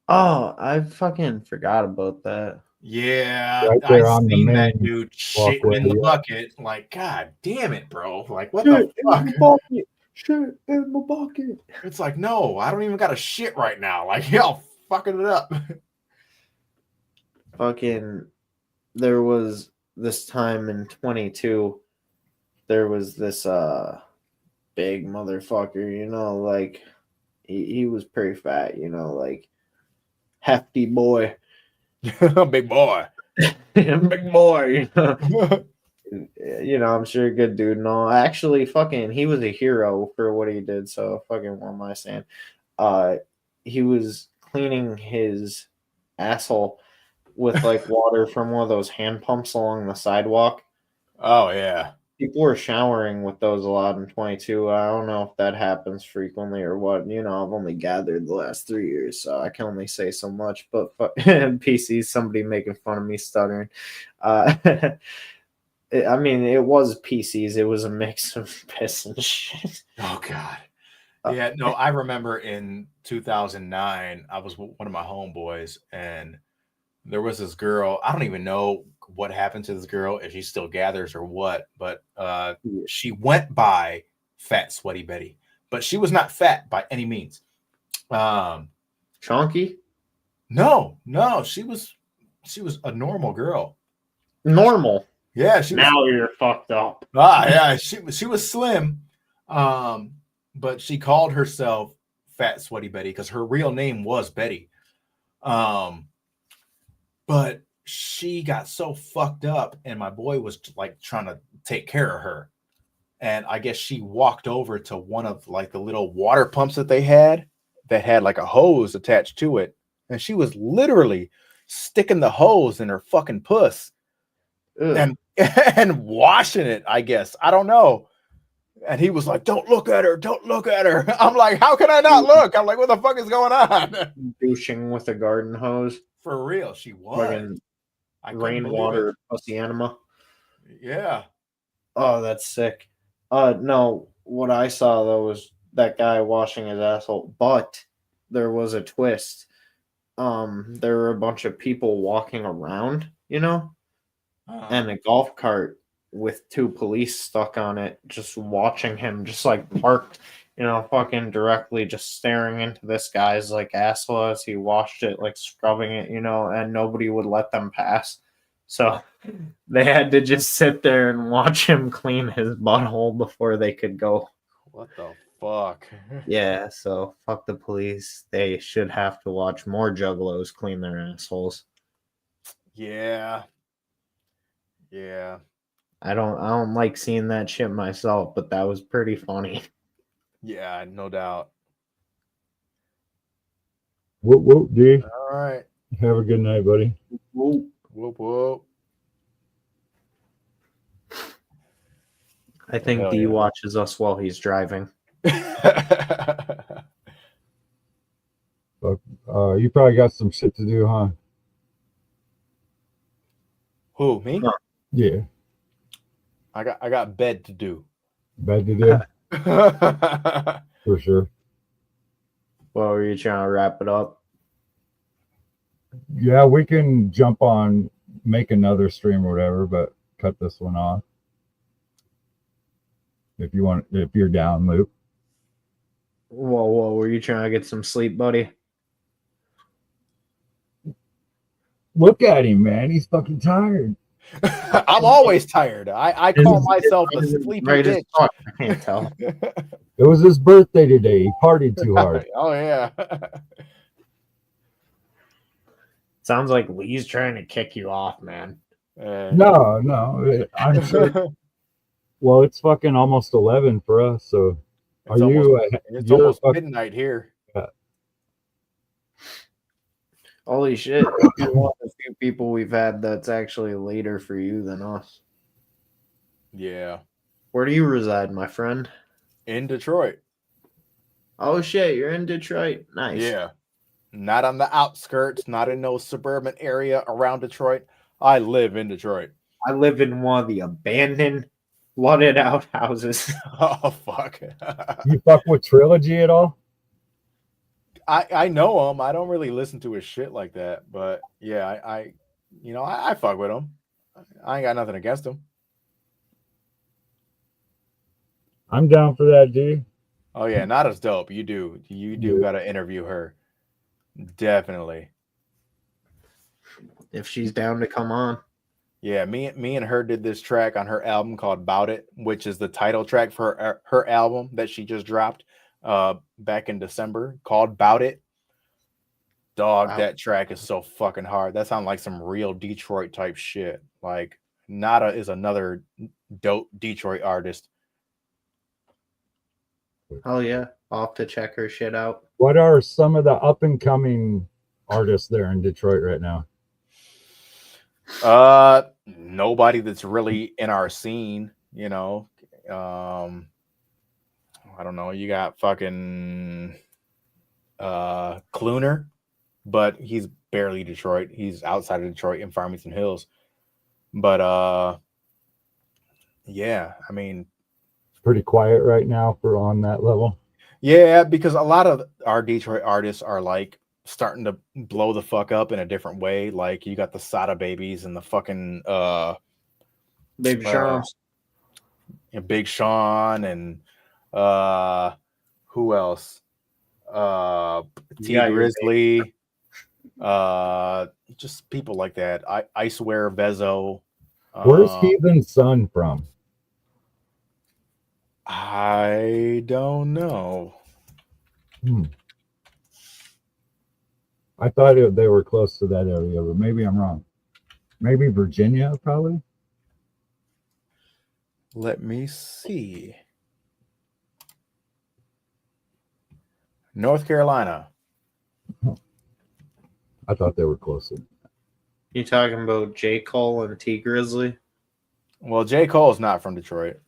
Oh, I fucking forgot about that. Yeah, Right I there on the seen that main dude shitting walkway, in the yeah. bucket. Like, god damn it, bro. Like, what the fuck? Bucket. Shit in my bucket. It's like, no, I don't even got a shit right now. Like, y'all fucking it up. Fucking, there was this time in 22, there was this big motherfucker, you know, like he was pretty fat, you know, like hefty boy. Big boy. Big boy, you know. You know, I'm sure a good dude and all. Actually, fucking, he was a hero for what he did. So, fucking, what am I saying? He was cleaning his asshole with like water from one of those hand pumps along the sidewalk. Oh yeah. People were showering with those a lot in 22. I don't know if that happens frequently or what. You know, I've only gathered the last 3 years, so I can only say so much. But PC, somebody making fun of me stuttering. I mean, it was PCs. It was a mix of piss and shit. Oh god. Yeah, no, I remember in 2009, I was with one of my homeboys, and there was this girl. I don't even know what happened to this girl, if she still gathers or what, but she went by Fat Sweaty Betty, but she was not fat by any means. Chonky? No, she was a normal girl. Normal. Yeah, she was. Now you're fucked up. Yeah, she was slim, but she called herself Fat Sweaty Betty because her real name was Betty. But she got so fucked up, and my boy was like trying to take care of her, and I guess she walked over to one of like the little water pumps that they had that had like a hose attached to it, and she was literally sticking the hose in her fucking puss. Ugh. And washing it, I guess. I don't know. And he was like, don't look at her. Don't look at her. I'm like, how can I not look? I'm like, what the fuck is going on? Douching with a garden hose. For real, she was. Fucking rainwater pussy enema. Yeah. Oh, that's sick. No, what I saw though was that guy washing his asshole, but there was a twist. There were a bunch of people walking around, you know, and a golf cart with 2 police stuck on it, just watching him, just like parked, you know, fucking directly, just staring into this guy's like asshole as he washed it, like scrubbing it, you know, and nobody would let them pass. So they had to just sit there and watch him clean his butthole before they could go. What the fuck. Yeah, so fuck the police. They should have to watch more juggalos clean their assholes. Yeah. Yeah. I don't like seeing that shit myself, but that was pretty funny. Yeah, no doubt. Whoop whoop, D. All right. Have a good night, buddy. Whoop whoop. I think Hell D yeah. watches us while he's driving. You probably got some shit to do, huh? Who, me? Huh. Yeah, I got bed to do. bad to do for sure. Well, were you trying to wrap it up? Yeah, we can jump on, make another stream or whatever, but cut this one off if you want. If you're down, Luke. Whoa, were you trying to get some sleep, buddy? Look at him, man. He's fucking tired. I'm always tired. I call myself a sleepy Right as bitch. fuck. I can't tell. It was his birthday today. He partied too hard. Oh yeah. Sounds like Lee's trying to kick you off, man. No, I'm sure. Well, it's fucking almost 11 for us. So, It's are you? It's you're almost fucking- midnight here. Holy shit. You're one of the few people we've had that's actually later for you than us. Yeah. Where do you reside, my friend? In Detroit. Oh shit, you're in Detroit. Nice. Yeah. Not on the outskirts, not in no suburban area around Detroit. I live in Detroit. I live in one of the abandoned, flooded out houses. Oh fuck. You fuck with Trilogy at all? I know him. I don't really listen to his shit like that, but yeah, I fuck with him. I ain't got nothing against him. I'm down for that, D. Oh yeah, not as dope. You do Yeah. got to interview her. Definitely. If she's down to come on. Yeah, me and her did this track on her album called "Bout It," which is the title track for her album that she just dropped back in December, called "Bout It." Dog, Wow. that track is so fucking hard. That sounds like some real Detroit type shit. Like Nada is another dope Detroit artist. Oh yeah. I'll have to check her shit out. What are some of the up and coming artists there in Detroit right now? Nobody that's really in our scene, you know. I don't know. You got fucking Cluner, but he's barely Detroit. He's outside of Detroit in Farmington Hills. But yeah, I mean, It's pretty quiet right now for on that level. yeah, because a lot of our Detroit artists are like starting to blow the fuck up in a different way. Like you got the Sada Babies and the fucking Big Sean. Big Sean and who else? T got your Grizzly, just people like that. Icewear Vezo. Where's Heathen Sun from? I don't know. I thought they were close to that area, but maybe I'm wrong. Maybe Virginia, probably. Let me see. North Carolina. I thought they were closer. You talking about J. Cole and T Grizzly? Well, J. Cole's not from Detroit.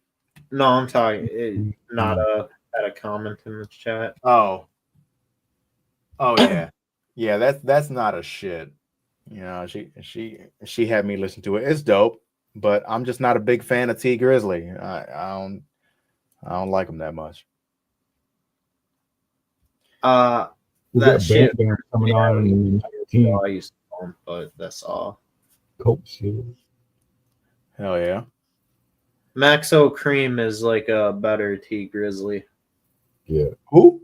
No, I'm talking not had a comment in the chat. Oh yeah. Yeah, that's not a shit. You know, she had me listen to it. It's dope, but I'm just not a big fan of T Grizzly. I don't like him that much. We That got shit. Band coming on in I used to know him, but that's all. Cope shit. Hell yeah. Maxo Cream is like a better T Grizzly. Yeah. Who?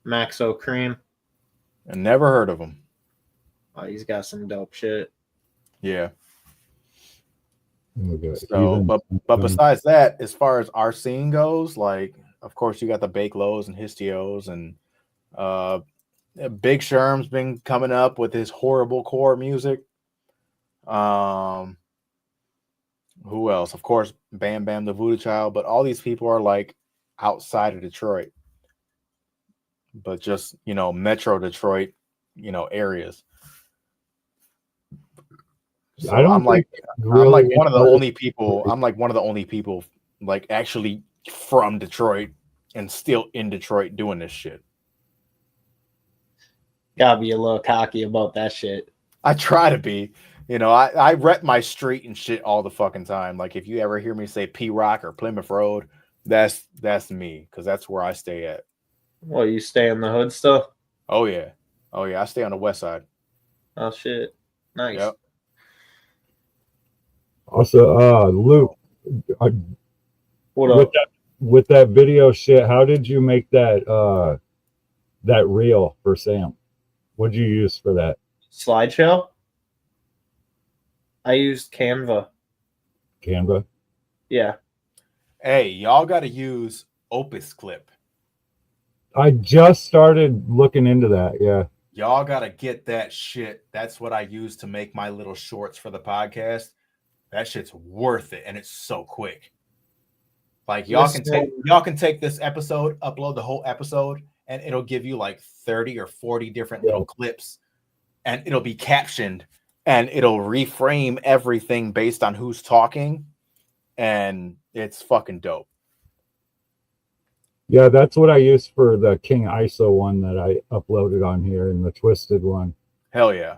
Maxo Cream. I never heard of him. He's got some dope shit. Yeah. So, but besides that, as far as our scene goes, like, of course, you got the Bake Lows and Histios, and Big Sherm's been coming up with his horrible core music. Who else? Of course, Bam Bam the Voodoo Child, but all these people are like outside of Detroit, but just, you know, Metro Detroit, you know, areas. So I'm like one of the only people. I'm like one of the only people like actually from Detroit and still in Detroit doing this shit. Gotta be a little cocky about that shit. I try to be. You know, I rep my street and shit all the fucking time. Like, if you ever hear me say P Rock or Plymouth Road, that's me, because that's where I stay at. Well, you stay in the hood still? Oh yeah, I stay on the west side. Oh shit, nice. Yep. Also, Luke, What up? With that video shit, how did you make that that reel for Sam? What'd you use for that? Slideshow? I used Canva. Canva? Yeah. Hey, y'all got to use Opus Clip. I just started looking into that. Yeah. Y'all got to get that shit. That's what I use to make my little shorts for the podcast. That shit's worth it, and it's so quick. Like, y'all can take this episode, upload the whole episode, and it'll give you like 30 or 40 different little clips, and it'll be captioned, and it'll reframe everything based on who's talking, and it's fucking dope. Yeah, that's what I used for the King ISO one that I uploaded on here, and the Twisted one. Hell yeah.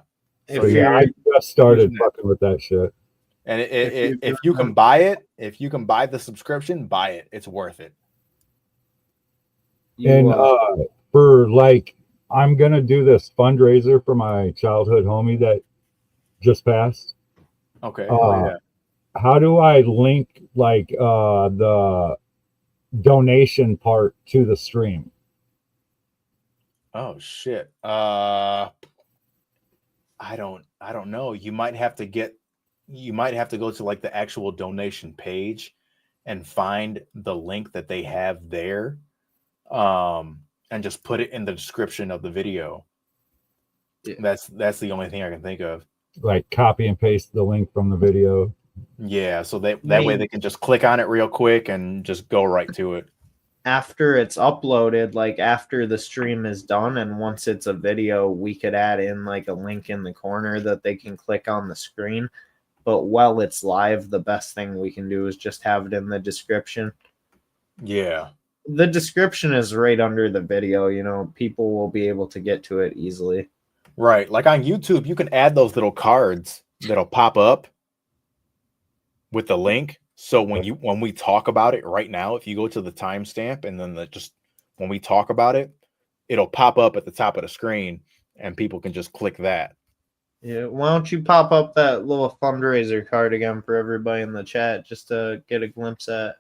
So yeah, I just started fucking with that shit. And if you can buy it, if you can buy the subscription, buy it. It's worth it. And for like, I'm gonna do this fundraiser for my childhood homie that just passed. Okay. Yeah. How do I link like the donation part to the stream? Oh shit. I don't know. You might have to go to like the actual donation page and find the link that they have there. And just put it in the description of the video. Yeah. That's the only thing I can think of. Like copy and paste the link from the video. Yeah, so that way they can just click on it real quick and just go right to it. After it's uploaded, like after the stream is done, and once it's a video, we could add in like a link in the corner that they can click on the screen. But while it's live, the best thing we can do is just have it in the description. Yeah. The description is right under the video, you know, people will be able to get to it easily. Right. Like on YouTube, you can add those little cards that'll pop up with the link. So when we talk about it right now, if you go to the timestamp and then when we talk about it, it'll pop up at the top of the screen and people can just click that. Yeah, why don't you pop up that little fundraiser card again for everybody in the chat just to get a glimpse at,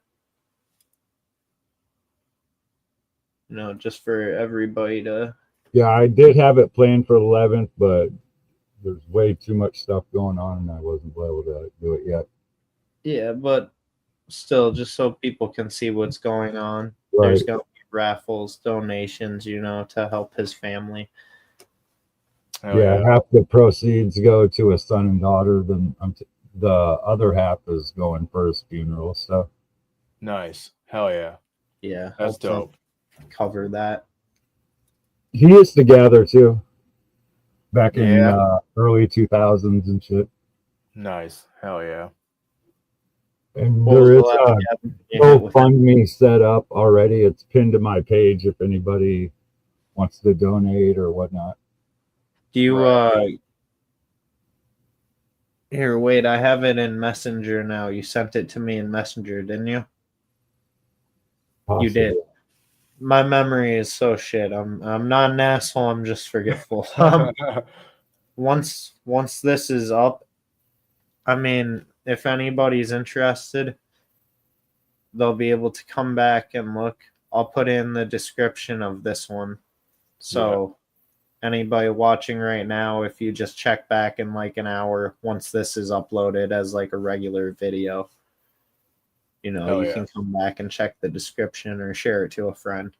you know, just for everybody to. Yeah, I did have it planned for 11th, but there's way too much stuff going on and I wasn't able to do it yet. Yeah, but still, just so people can see what's going on. Right. There's going to be raffles, donations, you know, to help his family. Yeah, half the proceeds go to a son and daughter. Then the other half is going for his funeral. So nice. Hell yeah. Yeah, that's dope. Cover that. He used to gather too, back in early 2000s and shit. Nice. Hell yeah. And there is a GoFundMe set up already. It's pinned to my page if anybody wants to donate or whatnot. Do you here, wait, I have it in Messenger now. You sent it to me in Messenger, didn't you? Possibly. You did. My memory is so shit. I'm not an asshole, I'm just forgetful. Once this is up, I mean, if anybody's interested, they'll be able to come back and look. I'll put in the description of this one. So anybody watching right now, if you just check back in like an hour once this is uploaded as like a regular video, you know, Hell you yeah. can come back and check the description or share it to a friend.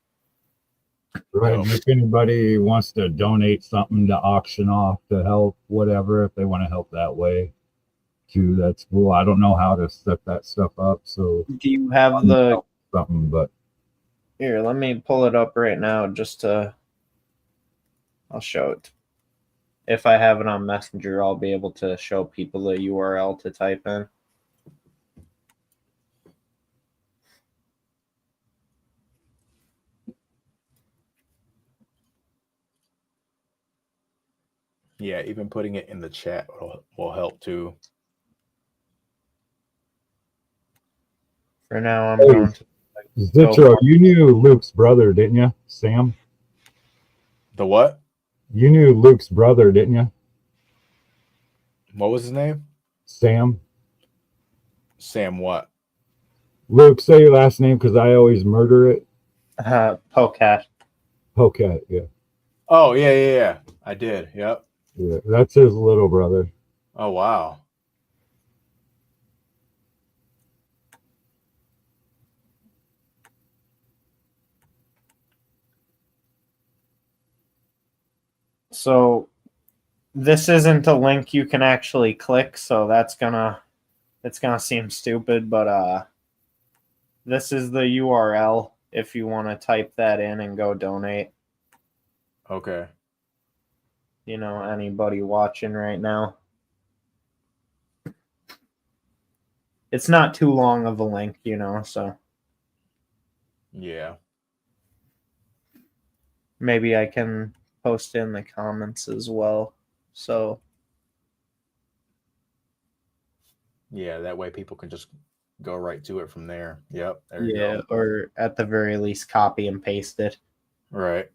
Right. Dope. And if anybody wants to donate something to auction off to help, whatever, if they want to help that way too, that's cool. I don't know how to set that stuff up. So Do you have the something, but here? Let me pull it up right now just to. I'll show it. If I have it on Messenger, I'll be able to show people the URL to type in. Yeah, even putting it in the chat will help too. For now, I'm Hey, going to. Zitro, you knew Luke's brother, didn't you? Sam? The what? You knew Luke's brother, didn't you? What was his name? Sam? Sam what? Luke, say your last name because I always murder it. Polecat. Polecat, yeah. Oh, yeah. I did. Yep. Yeah, that's his little brother. Oh, wow. So this isn't a link you can actually click, so it's gonna seem stupid, but this is the URL if you want to type that in and go donate. Okay. You know, anybody watching right now. It's not too long of a link, you know, so Yeah. maybe I can post in the comments as well. So Yeah, that way people can just go right to it from there. Yep. There you yeah, go. or at the very least copy and paste it. Right.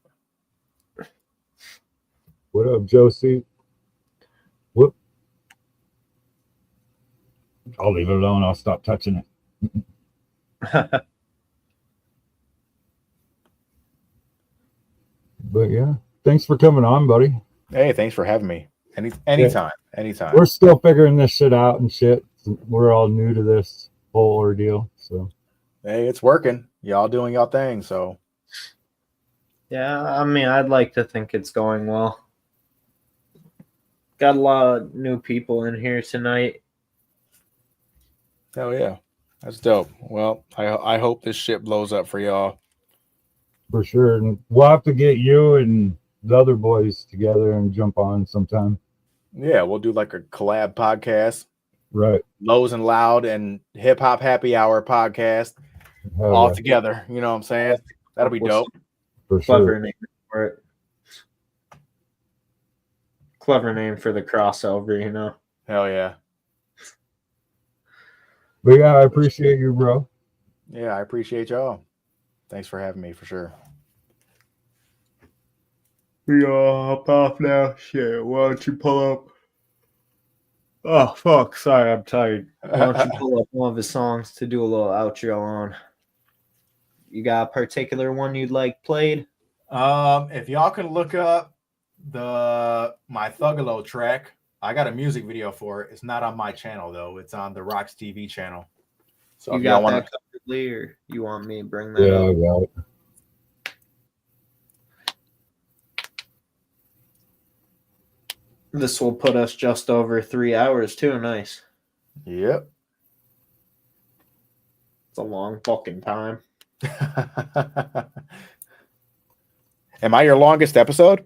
What up, Josie? Whoop. I'll leave it alone. I'll stop touching it. But yeah, thanks for coming on, buddy. Hey, thanks for having me. Anytime. We're still figuring this shit out and shit. We're all new to this whole ordeal. So Hey, it's working. Y'all doing y'all thing. So Yeah, I mean, I'd like to think it's going well. Got a lot of new people in here tonight. hell yeah. That's dope. Well, I hope this shit blows up for y'all. for sure. And we'll have to get you and the other boys together and jump on sometime. Yeah, we'll do like a collab podcast. Right. Lows and Loud and Hip Hop Happy Hour podcast Hell all yeah. together. You know what I'm saying? That'll be dope. For Clever sure. name for it. Clever name for the crossover, you know. Hell yeah. But yeah, I appreciate you, bro. Yeah, I appreciate y'all. Thanks for having me for sure. We all hop off now. Shit, why don't you pull up? Oh, fuck. Sorry, I'm tired. Why don't you pull up one of his songs to do a little outro on? You got a particular one you'd like played? If y'all could look up my Thuggalo track, I got a music video for it. It's not on my channel though. It's on the Rocks TV channel. So You if y'all got want that covered, Lee, or you want me to bring that Yeah, up? I got it. This will put us just over 3 hours too. Nice. Yep. It's a long fucking time. Am I your longest episode?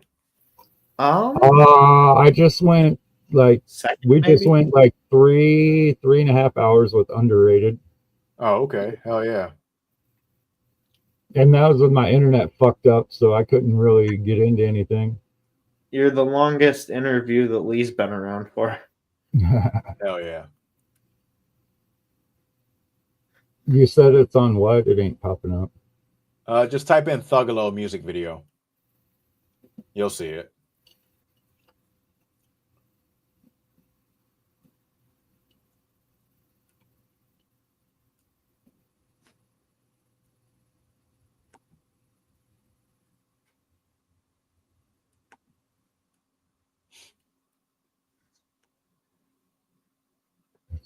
I just went like Second, we just maybe? went like 3.5 hours with underrated. Oh, okay. Hell yeah. And that was with my internet fucked up, so I couldn't really get into anything. You're the longest interview that Lee's been around for. Hell yeah. You said it's on what? It ain't popping up. Just type in Thuggalo music video. You'll see it.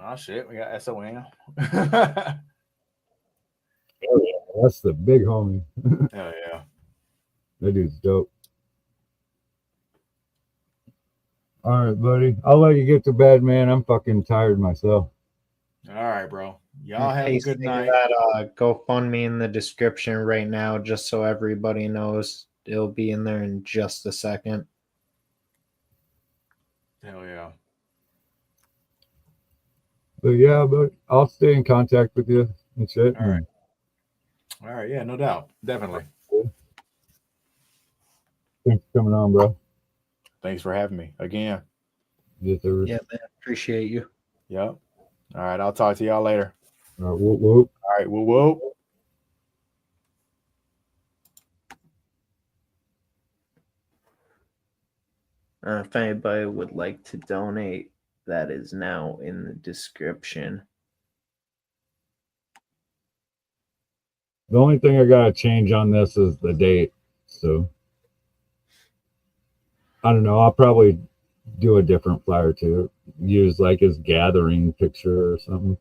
Oh shit, we got SOM. Oh, yeah, that's the big homie. Hell yeah. That dude's dope. All right, buddy. I'll let you get to bed, man. I'm fucking tired myself. All right, bro. Y'all have a Pasting good night. that GoFundMe in the description right now, just so everybody knows. It'll be in there in just a second. Hell yeah. But yeah, but I'll stay in contact with you and shit. All right. All right. Yeah, no doubt. Definitely. Thanks for coming on, bro. Thanks for having me again. Yes, sir. Yeah, man. Appreciate you. Yep. All right. I'll talk to y'all later. All right, whoop, whoop. All right. Woo woo. If anybody would like to donate, that is now in the description. The only thing I gotta change on this is the date. So I don't know. I'll probably do a different flyer too. Use like his gathering picture or something.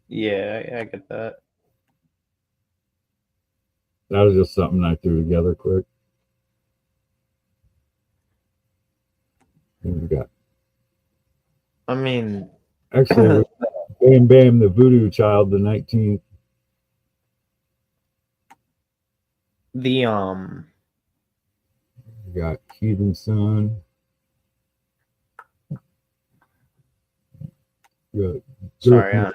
Yeah, I get that. That was just something I threw together quick. What we got? I mean, Actually, Bam Bam, the Voodoo Child, the 19th. the We got Heathen Sun. Good. sorry, I'm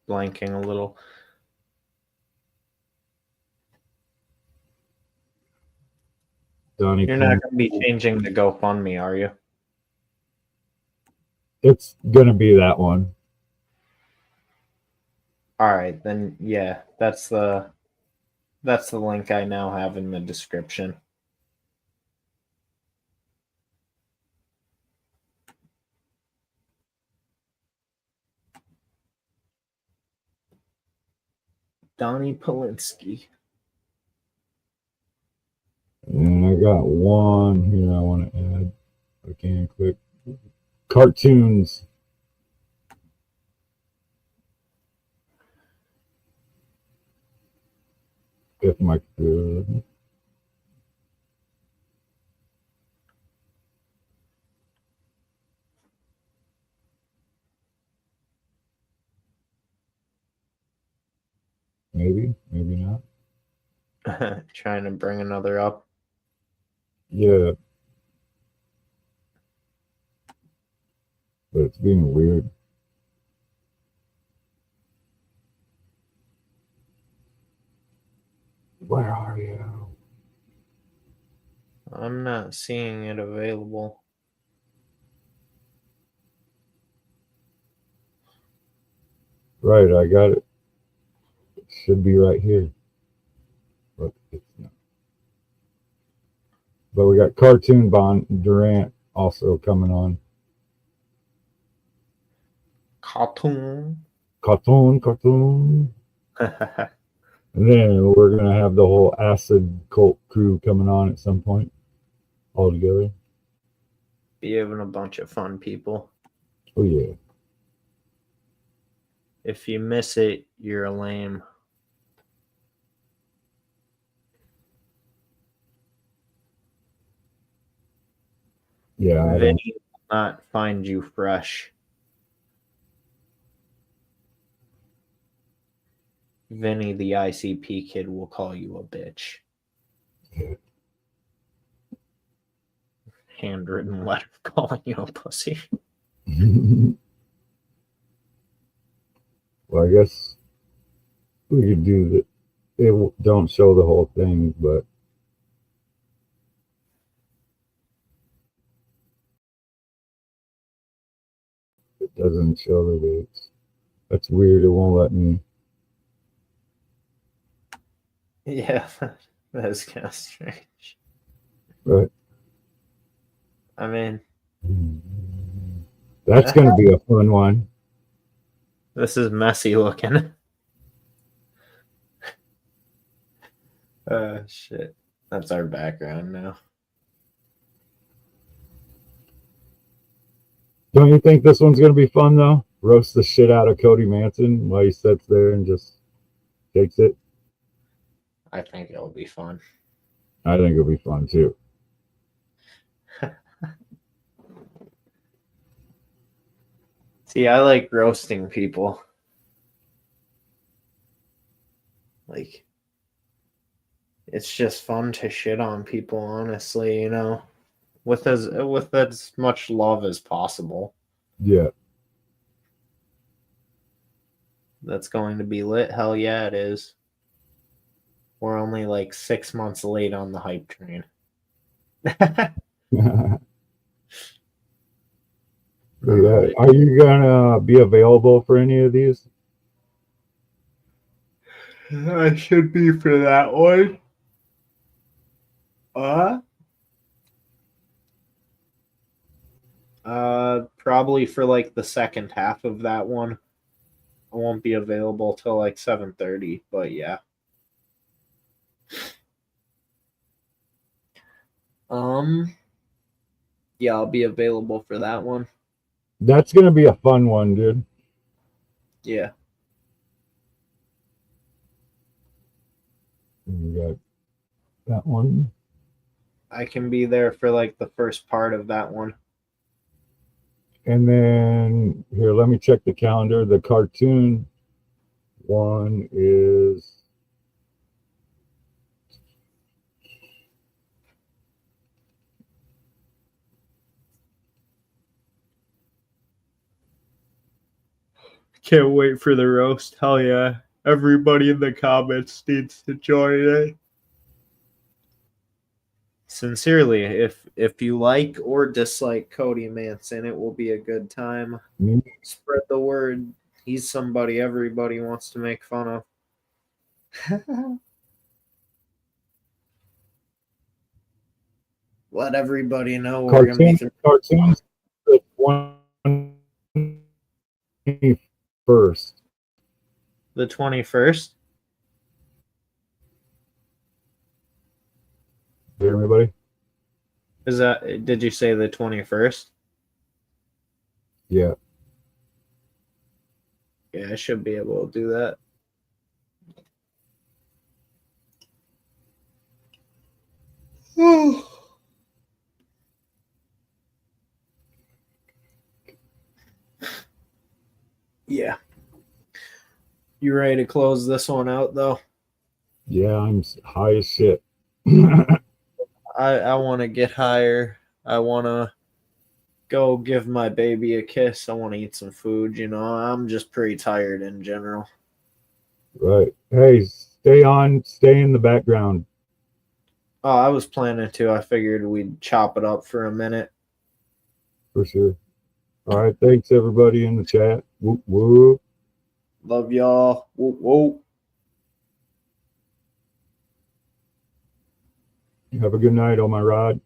blanking a little. Donnie You're King. not going to be changing the GoFundMe, are you? It's gonna be that one. All right, then yeah, that's the link I now have in the description. Donnie Polinsky. And I got one here I want to add. I can click cartoons. If my maybe not. Trying to bring another up. Yeah. But it's being weird. Where are you? I'm not seeing it available. Right, I got it. It should be right here. But it's not. But we got Cartoon Bond Durant also coming on. Cartoon. Cartoon. And then we're going to have the whole Acid Cult crew coming on at some point all together. Be having a bunch of fun people. Oh, yeah. If you miss it, you're a lame. Yeah. I don't- Vinny will not find you fresh. Vinny, the ICP kid, will call you a bitch. Yeah. Handwritten letter calling you a pussy. Well, I guess we could do that. It don't show the whole thing, but it doesn't show the dates. That's weird. It won't let me. Yeah, that's kind of strange. Right. I mean, That's going to be a fun one. this is messy looking. Shit. That's our background now. Don't you think this one's going to be fun, though? roast the shit out of Cody Manson while he sits there and just takes it. I think it'll be fun. I think it'll be fun too. See, I like roasting people. Like, it's just fun to shit on people, honestly, you know, with as much love as possible. Yeah. That's going to be lit. Hell yeah, it is. We're only like 6 months late on the hype train. Yeah. Are you gonna be available for any of these? I should be for that one. Probably for like the second half of that one. I won't be available till like 7:30, but yeah. Yeah, I'll be available for that one. That's gonna be a fun one, dude. Yeah. You got that one. I can be there for like the first part of that one. And then here, let me check the calendar. The cartoon one is Can't wait for the roast. Hell yeah. Everybody in the comments needs to join it. Sincerely, if you like or dislike Cody Manson, it will be a good time. Spread the word. He's somebody everybody wants to make fun of. Let everybody know we're gonna be cartoons the 21st. the 21st. Hear me, buddy? Is that? Did you say the 21st? Yeah. Yeah, I should be able to do that. Yeah. You ready to close this one out, though? Yeah, I'm high as shit. I want to get higher. I want to go give my baby a kiss. I want to eat some food, you know. I'm just pretty tired in general. Right. Hey, stay in the background. Oh, I was planning to. I figured we'd chop it up for a minute. For sure. All right. Thanks, everybody in the chat. Whoop, whoop. Love y'all. Whoop, whoop. Have a good night on my ride.